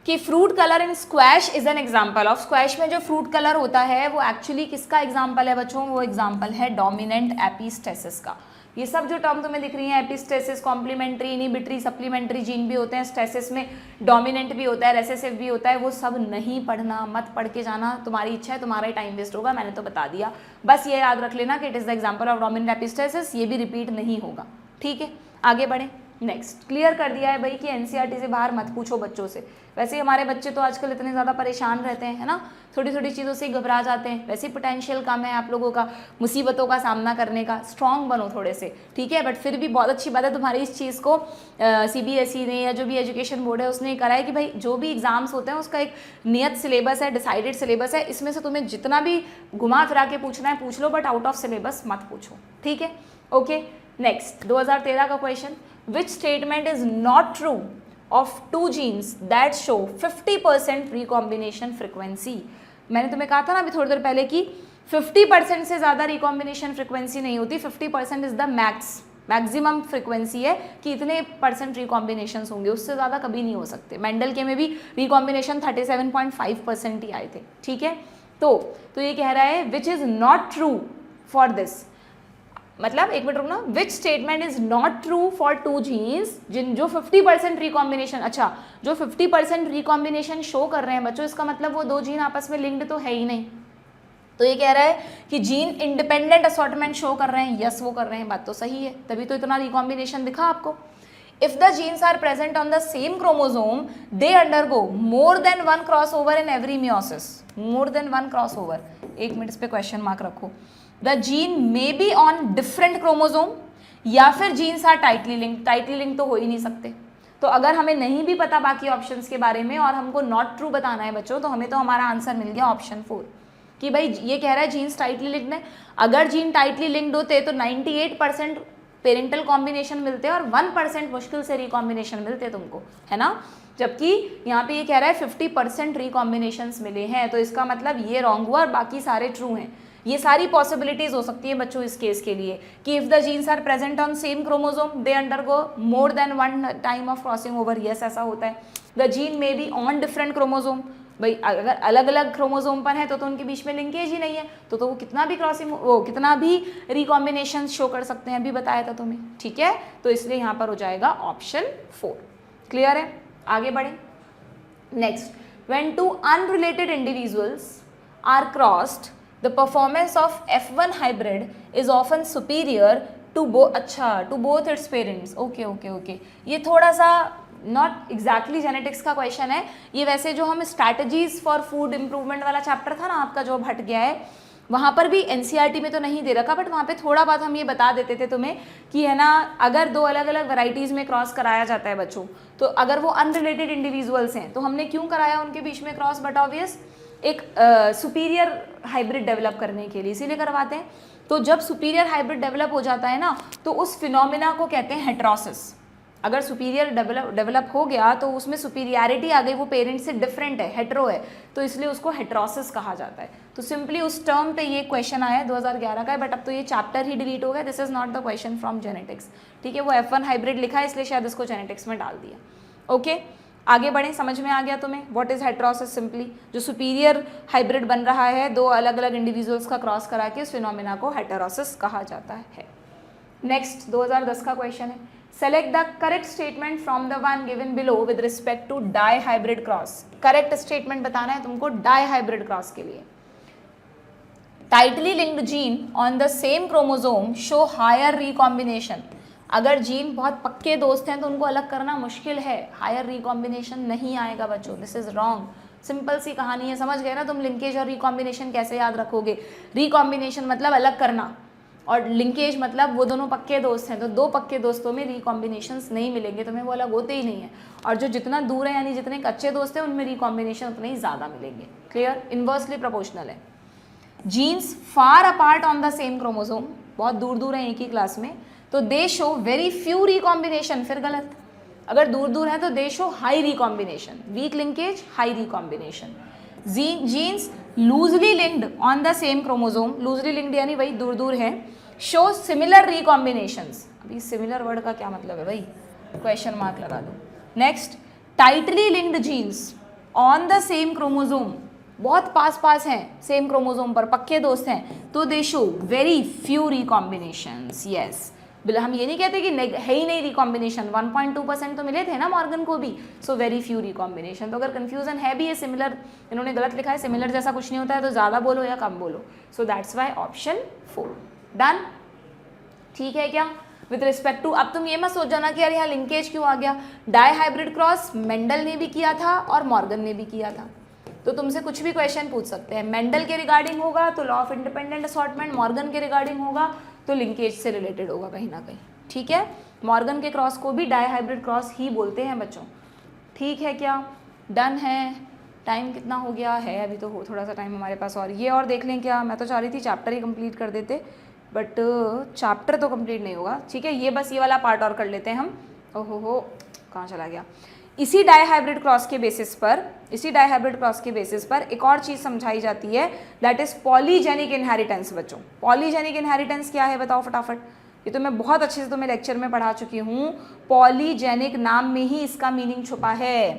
कि fruit colour in squash is an example of. Squash में जो फ्रूट कलर होता है वो एक्चुअली किसका एग्जाम्पल है बच्चों? वो एग्जाम्पल है डोमिनेंट एपिस्टेसिस का। ये सब जो टर्म तुम्हें दिख रही है, epistasis, complementary, inhibitory, supplementary gene भी होते हैं, स्टेसिस में डोमिनेंट भी होता है, रेसेसिव भी होता है, वो सब नहीं पढ़ना, मत पढ़ के जाना, तुम्हारी इच्छा है, तुम्हारा ही टाइम वेस्ट होगा, मैंने तो बता दिया। बस ये याद रख लेना कि it is the example of dominant epistasis, ये भी रिपीट नहीं होगा, ठीक है। आगे बढ़े, नेक्स्ट क्लियर कर दिया है भाई कि एनसीईआरटी से बाहर मत पूछो बच्चों से। वैसे ही हमारे बच्चे तो आजकल इतने ज़्यादा परेशान रहते हैं, है ना, थोड़ी थोड़ी चीज़ों से घबरा जाते हैं, वैसे ही पोटेंशियल कम है आप लोगों का मुसीबतों का सामना करने का, स्ट्रांग बनो थोड़े से, ठीक है। बट फिर भी बहुत अच्छी बात है तुम्हारी इस चीज़ को सीबीएसई ने या जो भी एजुकेशन बोर्ड है उसने करा है कि भाई जो भी एग्जाम्स होते हैं उसका एक नियत सिलेबस है, डिसाइडेड सिलेबस है, इसमें से तुम्हें जितना भी घुमा फिरा के पूछना है पूछ लो, बट आउट ऑफ सिलेबस मत पूछो, ठीक है। ओके, नेक्स्ट 2013 का question, which statement is not true of two genes that show 50% recombination frequency। मैंने तुम्हें कहा था ना अभी थोड़ी देर पहले कि 50% से ज़्यादा रिकॉम्बिनेशन फ्रिक्वेंसी नहीं होती, 50% इज द मैक्सिमम फ्रिक्वेंसी है कि इतने % रिकॉम्बिनेशन होंगे, उससे ज़्यादा कभी नहीं हो सकते। मेंडल के में भी रिकॉम्बिनेशन 37.5% ही आए थे, ठीक है। तो ये कह रहा है which is not true for this, मतलब एक मिनट रुकना, which statement is not true for two genes जिन जो 50% रिकॉम्बिनेशन, अच्छा जो 50% रिकॉम्बिनेशन शो कर रहे हैं बच्चों, इसका मतलब वो दो जीन आपस में लिंक्ड तो है ही नहीं। तो ये कह रहा है कि जीन इंडिपेंडेंट असॉर्टमेंट शो कर रहे हैं, यस वो कर रहे हैं, बात तो सही है, तभी तो इतना रिकॉम्बिनेशन दिखा आपको। If the genes are present on the same chromosome, they undergo more than one crossover in every meiosis. More than one crossover. एक मिनट इस पे क्वेश्चन मार्क रखो। The gene may be on different chromosome, या फिर genes are tightly link. Tightly link तो हो ही नहीं सकते। तो अगर हमें नहीं भी पता बाकी ऑप्शंस के बारे में और हमको नॉट ट्रू बताना है बच्चों, तो हमें तो हमारा आंसर मिल गया ऑप्शन 4 कि भाई ये कह रहा है जीन्स टाइटली लिंक्ड है। अगर जीन टाइटली लिंक्ड होते तो 98% पेरेंटल कॉम्बिनेशन मिलते हैं और 1% मुश्किल से रिकॉम्बिनेशन मिलते तुमको, है ना। जबकि यहाँ पे ये कह रहा है 50% रिकॉम्बिनेशंस मिले हैं, तो इसका मतलब ये रॉन्ग हुआ और बाकी सारे ट्रू हैं। ये सारी पॉसिबिलिटीज हो सकती है बच्चों इस केस के लिए कि if the genes are present on same chromosome they undergo more than one time of crossing over, yes ऐसा होता है। The gene may be on different chromosome, भाई अगर अलग अलग क्रोमोसोम पर है तो उनके बीच में लिंकेज ही नहीं है, तो वो कितना भी क्रॉसिंग, वो कितना भी रिकॉम्बिनेशन शो कर सकते हैं, अभी बताया था तुम्हें, ठीक है। तो इसलिए यहाँ पर हो जाएगा ऑप्शन 4। क्लियर है, आगे बढ़े। Next, when two unrelated individuals are crossed the performance of F1 hybrid is often superior to both its parents. Okay, ये थोड़ा सा नॉट एग्जैक्टली जेनेटिक्स का क्वेश्चन है ये। वैसे जो हम स्ट्रैटेजीज फॉर फूड इम्प्रूवमेंट वाला चैप्टर था ना आपका जो हट गया है, वहाँ पर भी एनसीईआरटी में तो नहीं दे रखा, बट वहाँ पे थोड़ा बहुत हम ये बता देते थे तुम्हें कि है ना, अगर दो अलग अलग वैरायटीज़ में क्रॉस कराया जाता है बच्चों, तो अगर वो अनरिलेटेड इंडिविजुअल्स हैं तो हमने क्यों कराया उनके बीच में क्रॉस, बट ऑब्वियस एक सुपीरियर हाइब्रिड डेवलप करने के लिए इसीलिए करवाते हैं। तो जब सुपीरियर हाइब्रिड डेवलप हो जाता है ना, तो उस फिनोमिना को कहते हैं हेटेरोसिस। अगर सुपीरियर डेवलप हो गया तो उसमें सुपीरियरिटी आ गई, वो पेरेंट से डिफरेंट है, हेटेरो है, तो इसलिए उसको हेटेरोसिस कहा जाता है। तो सिंपली उस टर्म पे ये क्वेश्चन आया 2011 का है, बट अब तो ये चैप्टर ही डिलीट हो गया। This is not the question from genetics, ठीक है। वो F1 हाइब्रिड लिखा है इसलिए शायद इसको जेनेटिक्स में डाल दिया। ओके, आगे बढ़ें, समझ में आ गया तुम्हें व्हाट इज हेटेरोसिस। सिंपली जो सुपीरियर हाइब्रिड बन रहा है दो अलग अलग इंडिविजुअल्स का क्रॉस करा के, उस फिनोमिना को हेटेरोसिस कहा जाता है। नेक्स्ट 2010 का क्वेश्चन है, select the correct statement from the one given below with respect to dihybrid cross. Correct statement बताना है तुमको डाई हाइब्रिड क्रॉस के लिए। Tightly linked gene on the same chromosome show higher recombination. अगर gene बहुत पक्के दोस्त हैं तो उनको अलग करना मुश्किल है, हायर रिकॉम्बिनेशन नहीं आएगा बच्चों, दिस इज रॉन्ग। सिंपल सी कहानी है, समझ गए ना तुम। लिंकेज और रिकॉम्बिनेशन कैसे याद रखोगे, रिकॉम्बिनेशन मतलब अलग करना और लिंकेज मतलब वो दोनों पक्के दोस्त हैं, तो दो पक्के दोस्तों में रिकॉम्बिनेशंस नहीं मिलेंगे तुम्हें, वो अलग होते ही नहीं है। और जो जितना दूर है यानी जितने कच्चे दोस्त हैं उनमें रिकॉम्बिनेशन उतने ही ज़्यादा मिलेंगे। क्लियर, इन्वर्सली प्रोपोर्शनल है। Genes far apart on the same chromosome, बहुत दूर दूर हैं एक ही क्लास में, तो they show very few recombination, फिर गलत। अगर दूर दूर है तो they show high recombination, weak linkage high recombination. Genes loosely linked on the same chromosome, loosely linked यानी वही दूर दूर है, शो सिमिलर रिकॉम्बिनेशंस। अभी सिमिलर वर्ड का क्या मतलब है भाई, क्वेश्चन मार्क लगा दो। Next, tightly linked genes on the same chromosome, बहुत पास हैं सेम क्रोमोसोम पर, पक्के दोस्त हैं, तो they show very few recombinations. Yes, हम ये नहीं कहते कि है ही नहीं रिकॉम्बिनेशन, 1.2% तो मिले थे ना मॉर्गन को भी, सो वेरी फ्यू रिकॉम्बिनेशन। तो अगर कंफ्यूजन है भी, ये सिमिलर इन्होंने गलत लिखा है, सिमिलर जैसा कुछ नहीं होता है, तो ज़्यादा बोलो या कम बोलो, so that's why option 4 done. ठीक है क्या? विथ रिस्पेक्ट टू, अब तुम ये मत सोच जाना कि यार यहाँ लिंकेज क्यों आ गया, डाई हाइब्रिड क्रॉस मेंडल ने भी किया था और मॉर्गन ने भी किया था, तो तुमसे कुछ भी क्वेश्चन पूछ सकते हैं। मेंडल के रिगार्डिंग होगा तो law of independent assortment, Morgan के रिगार्डिंग होगा तो लिंकेज से रिलेटेड होगा कहीं ना कहीं। ठीक है, मॉर्गन के क्रॉस को भी डाई हाइब्रिड क्रॉस ही बोलते हैं बच्चों। ठीक है क्या? डन है। टाइम कितना हो गया है? अभी तो हो थोड़ा सा टाइम हमारे पास, और ये और देख लें क्या? मैं तो चाह रही थी चैप्टर ही कंप्लीट कर देते, बट चैप्टर तो कंप्लीट नहीं होगा। ठीक है, ये बस ये वाला पार्ट और कर लेते हैं हम। ओहो हो, कहाँ चला गया? इसी डाई हाइब्रिड क्रॉस के बेसिस पर एक और चीज़ समझाई जाती है, दैट इज पॉलीजेनिक इनहेरिटेंस। बच्चों पॉलीजेनिक इनहेरिटेंस क्या है बताओ फटाफट? ये तो मैं बहुत अच्छे से तुम्हें लेक्चर में पढ़ा चुकी हूँ। पॉलीजेनिक नाम में ही इसका मीनिंग छुपा है।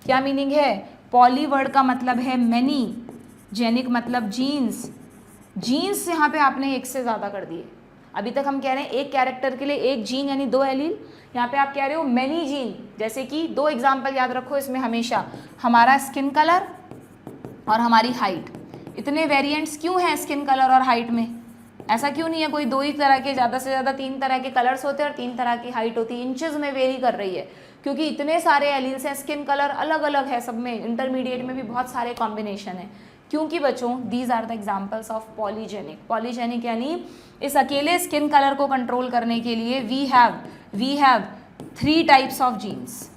क्या मीनिंग है? पॉली वर्ड का मतलब है मैनी, जेनिक मतलब जीन्स। जीन्स यहाँ पे आपने एक से ज़्यादा कर दिए। अभी तक हम कह रहे हैं एक कैरेक्टर के लिए एक जीन यानी 2 एलील, यहाँ पे आप कह रहे हो मैनी जीन। जैसे कि 2 एग्जाम्पल याद रखो इसमें हमेशा, हमारा स्किन कलर और हमारी हाइट। इतने वेरिएंट्स क्यों हैं स्किन कलर और हाइट में? ऐसा क्यों नहीं है कोई 2 ही तरह के, ज़्यादा से ज़्यादा 3 तरह के कलर्स होते हैं और 3 तरह की हाइट होती है। इंचेस में वेरी कर रही है क्योंकि इतने सारे एलील्स हैं, स्किन कलर अलग अलग है सब में, इंटरमीडिएट में भी बहुत सारे कॉम्बिनेशन है। क्योंकि बच्चों these are the examples of polygenic. Polygenic यानी इस अकेले स्किन कलर को कंट्रोल करने के लिए we have 3 types of genes,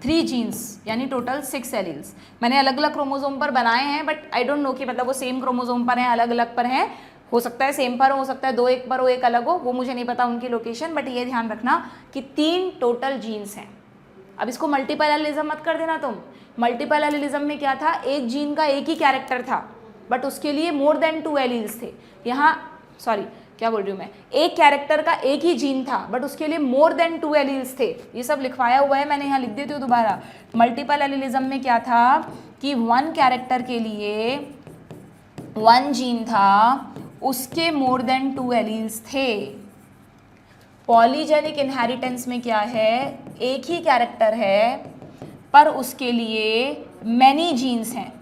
3 genes यानी टोटल 6 एलील्स। मैंने अलग अलग क्रोमोजोम पर बनाए हैं, बट आई डोंट नो कि मतलब वो सेम क्रोमोजोम पर हैं अलग अलग पर हैं, हो सकता है सेम पर हो सकता है 2 एक पर हो एक अलग हो, वो मुझे नहीं पता उनकी लोकेशन, बट ये ध्यान रखना कि 3 टोटल जीन्स हैं। अब इसको मल्टीपल एलिज्म मत कर देना तुम। मल्टीपल एलिज्म में क्या था, एक जीन का एक ही कैरेक्टर था, बट उसके लिए मोर देन 2 एलील्स थे। यहाँ सॉरी क्या बोल रही हूँ मैं, एक कैरेक्टर का एक ही जीन था बट उसके लिए मोर देन 2 एलील्स थे। ये सब लिखवाया हुआ है मैंने, यहाँ लिख देती हूँ दोबारा। मल्टीपल एलिज्म में क्या था कि 1 कैरेक्टर के लिए 1 जीन था, उसके मोर देन 2 एलील्स थे। पॉलीजेनिक इनहेरिटेंस में क्या है, एक ही कैरेक्टर है पर उसके लिए मैनी जीन्स हैं।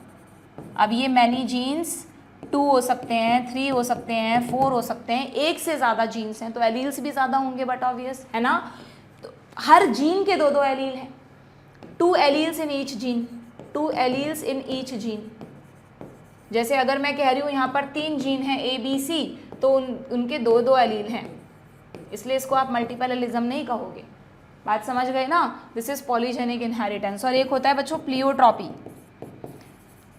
अब ये मैनी जीन्स 2 हो सकते हैं, 3 हो सकते हैं, 4 हो सकते हैं, एक से ज़्यादा जीन्स हैं तो एलील्स भी ज़्यादा होंगे, बट ऑब्वियस है ना। तो हर जीन के 2-2 एलील हैं, 2 alleles in each gene, 2 alleles in each gene. जैसे अगर मैं कह रही हूँ यहाँ पर 3 जीन हैं ABC, तो उनके 2-2 एलील हैं, इसलिए इसको आप मल्टीपल एलिज्म नहीं कहोगे। बात समझ गए ना? This is polygenic inheritance. और एक होता है बच्चों प्लियोट्रॉपी।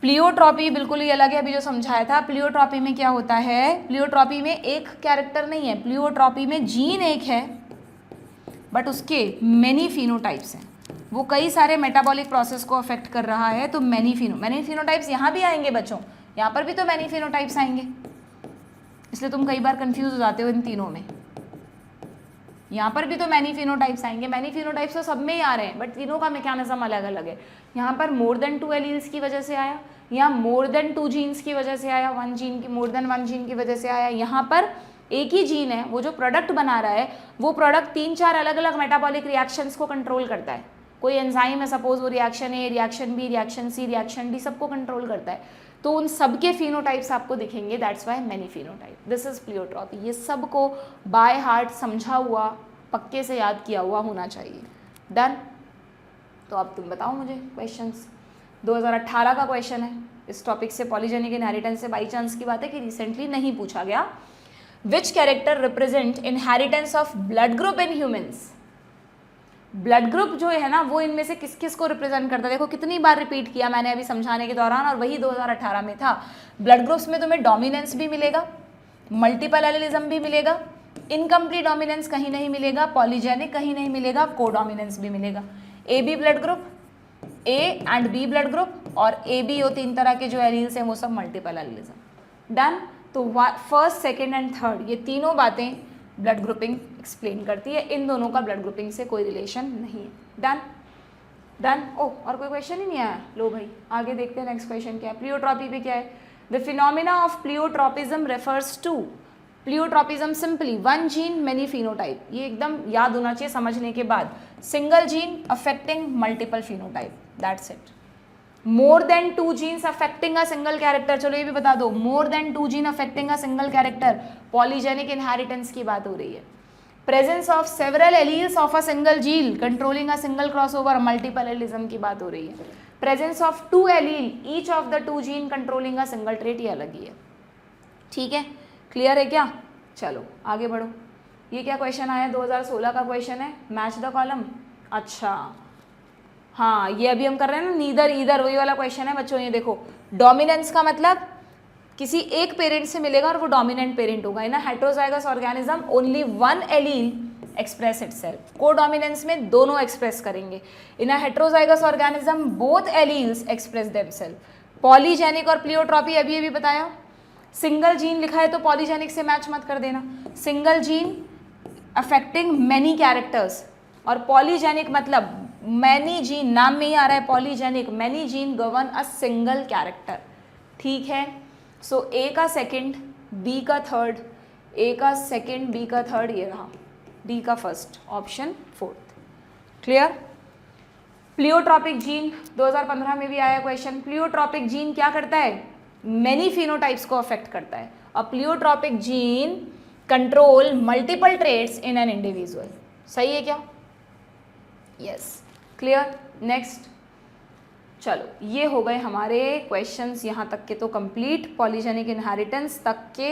प्लियोट्रॉपी बिल्कुल ही अलग है, अभी जो समझाया था। प्लियोट्रॉपी में क्या होता है, प्लियोट्रॉपी में एक कैरेक्टर नहीं है, प्लियोट्रॉपी में जीन एक है बट उसके मेनी फिनोटाइप्स हैं, वो कई सारे मेटाबॉलिक प्रोसेस को अफेक्ट कर रहा है, तो मेनी फिनोटाइप्स यहाँ भी आएंगे बच्चों, यहाँ पर भी तो मेनी फिनोटाइप्स आएंगे, इसलिए तुम कई बार कंफ्यूज हो जाते हो इन तीनों में। यहाँ पर भी तो मैनी फिनोटाइप्स आएंगे, मैनी फिनोटाइप्स तो सब में ही आ रहे हैं, बट तीनों का मैकेनिज्म अलग अलग है। यहाँ पर मोर देन 2 एलील्स की वजह से आया, यहाँ मोर देन 2 जीन्स की वजह से आया, 1 जीन की मोर देन 1 जीन की वजह से आया। यहाँ पर एक ही जीन है, वो जो प्रोडक्ट बना रहा है वो प्रोडक्ट 3-4 अलग अलग मेटाबॉलिक रिएक्शंस को कंट्रोल करता है। कोई एंजाइम है सपोज, वो reaction A, reaction B, reaction C, reaction D सबको कंट्रोल करता है, तो उन सबके फिनोटाइप्स आपको दिखेंगे, that's why many phenotype. This is pleiotropy. ये सबको बाय हार्ट समझा हुआ, पक्के से याद किया हुआ होना चाहिए। डन? तो अब तुम बताओ मुझे क्वेश्चंस। 2018 का क्वेश्चन है इस टॉपिक से, पॉलीजेनिक इनहेरिटेंस से। बाई चांस की बात है कि रिसेंटली नहीं पूछा गया। विच character represent inheritance of blood group in humans? Blood group जो है ना, वो इनमें से किस किस को रिप्रेजेंट करता है? देखो कितनी बार रिपीट किया मैंने अभी समझाने के दौरान, और वही 2018 में था। ब्लड ग्रुप्स में तुम्हें डोमिनेंस भी मिलेगा, मल्टीपल एलिज्म भी मिलेगा, इनकम्प्लीट डोमिनेंस कहीं नहीं मिलेगा, पॉलीजेनिक कहीं नहीं मिलेगा, कोडोमिनेंस भी मिलेगा। AB blood group, A and B blood group, और AB और 3 तरह के जो एलील्स हैं वो सब मल्टीपल एलिज्म। डन? तो फर्स्ट, सेकेंड एंड थर्ड, ये तीनों बातें ब्लड ग्रुपिंग एक्सप्लेन करती है, इन दोनों का ब्लड ग्रुपिंग से कोई रिलेशन नहीं है। डन? डन? ओह, और कोई क्वेश्चन ही नहीं आया? लो भाई आगे देखते हैं नेक्स्ट क्वेश्चन क्या है। प्लियोट्रॉपी पे क्या है? The phenomena of pleiotropism refers to pleiotropism simply one gene many phenotype, ये एकदम याद होना चाहिए समझने के बाद। Single gene affecting multiple phenotype, that's it. More than 2 genes affecting a single character, चलो ये भी बता दो, more than 2 gene affecting a single character, polygenic inheritance की बात हो रही है। Presence of several alleles of a single gene controlling a single crossover, multiple allelism की बात हो रही है। Presence of 2 allele each of the 2 gene controlling a single trait, ये अलग ही है। ठीक है, क्लियर है क्या? चलो आगे बढ़ो। ये क्या क्वेश्चन आया, 2016 का क्वेश्चन है, मैच द कॉलम। अच्छा हाँ, ये अभी हम कर रहे हैं ना नीदर ईदर, वही वाला क्वेश्चन है बच्चों। ये देखो, डोमिनेंस का मतलब किसी एक पेरेंट से मिलेगा और वो डोमिनेंट पेरेंट होगा। In a heterozygous organism only one allele express itself, codominance में दोनों एक्सप्रेस करेंगे। In a heterozygous organism both alleles express themselves. Polygenic और प्लियोट्रॉपी अभी अभी बताया। सिंगल जीन लिखा है तो पॉलीजेनिक से मैच मत कर देना। Single gene affecting many characters, और पॉलीजेनिक मतलब मैनी जीन, नाम में ही आ रहा है पॉलीजेनिक, मैनी जीन गवर्न अ सिंगल कैरेक्टर। ठीक है, सो ए का सेकंड, बी का थर्ड, ए का सेकंड, बी का थर्ड, ये रहा, डी का first, option fourth. Clear? Pleiotropic gene 2015 में भी आया क्वेश्चन। प्लियोट्रॉपिक जीन क्या करता है? मैनी फिनोटाइप्स को अफेक्ट करता है। A pleiotropic gene control multiple traits in an individual. सही है क्या? Yes, clear. नेक्स्ट, चलो ये हो गए हमारे क्वेश्चंस यहाँ तक के तो कंप्लीट, पॉलीजेनिक इनहेरिटेंस तक के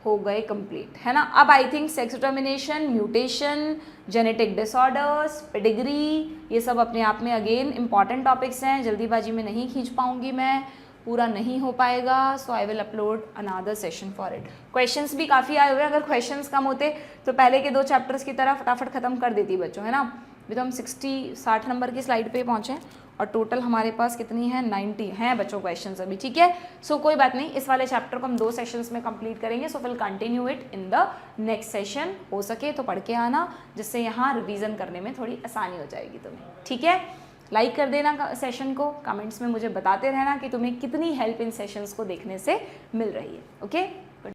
हो गए कंप्लीट, है ना। अब I think sex determination, mutation, genetic disorders, pedigree, ये सब अपने आप में अगेन इंपॉर्टेंट टॉपिक्स हैं। जल्दीबाजी में नहीं खींच पाऊंगी मैं, पूरा नहीं हो पाएगा, so I will upload another session for it. Questions भी काफ़ी आए हुए हैं, अगर क्वेश्चंस कम होते तो पहले के 2 चैप्टर्स की तरह फटाफट खत्म कर देती बच्चों, है ना। अभी तो हम 60 नंबर की स्लाइड पे पहुँचे और टोटल हमारे पास कितनी है, 90 हैं बच्चों क्वेश्चंस अभी। ठीक है, सो कोई बात नहीं, इस वाले चैप्टर को हम 2 सेशंस में कंप्लीट करेंगे। So will continue it in the next session. हो सके तो पढ़ के आना, जिससे यहाँ रिवीजन करने में थोड़ी आसानी हो जाएगी तुम्हें। ठीक है, लाइक कर देना सेशन को, कमेंट्स में मुझे बताते रहना कि तुम्हें कितनी हेल्प इन सेशंस को देखने से मिल रही है। ओके।